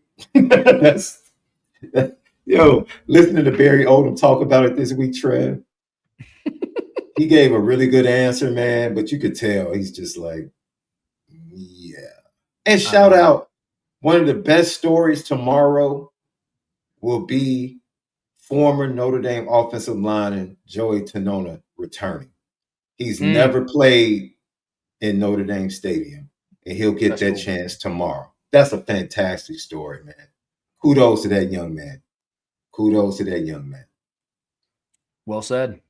Listening to Barry Odom talk about it this week, Trev, he gave a really good answer, man, but you could tell he's just like, yeah. And shout out, one of the best stories tomorrow will be former Notre Dame offensive lineman Joey Tanona returning. He's never played in Notre Dame Stadium, and he'll get that chance tomorrow. That's a fantastic story, man. Kudos to that young man.
Well said.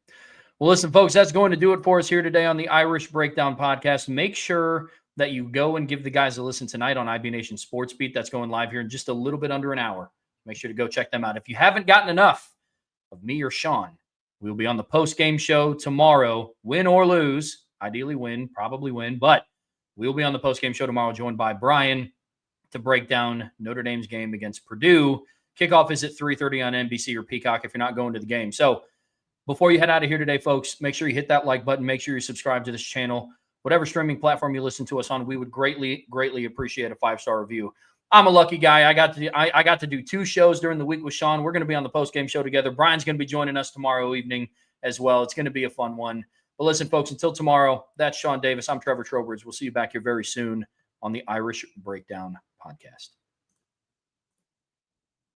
Well, listen, folks, that's going to do it for us here today on the Irish Breakdown Podcast. Make sure that you go and give the guys a listen tonight on IB Nation Sports Beat. That's going live here in just a little bit under an hour. Make sure to go check them out. If you haven't gotten enough of me or Sean, we'll be on the post-game show tomorrow, win or lose. Ideally win, probably win, but we'll be on the post-game show tomorrow, joined by Brian to break down Notre Dame's game against Purdue. Kickoff is at 3:30 on NBC or Peacock if you're not going to the game. So before you head out of here today, folks, make sure you hit that like button. Make sure you subscribe to this channel. Whatever streaming platform you listen to us on, we would greatly, greatly appreciate a 5-star review. I'm a lucky guy. I got to do 2 shows during the week with Sean. We're going to be on the post-game show together. Brian's going to be joining us tomorrow evening as well. It's going to be a fun one. But listen, folks, until tomorrow, that's Sean Davis. I'm Trevor Trowbridge. We'll see you back here very soon on the Irish Breakdown Podcast.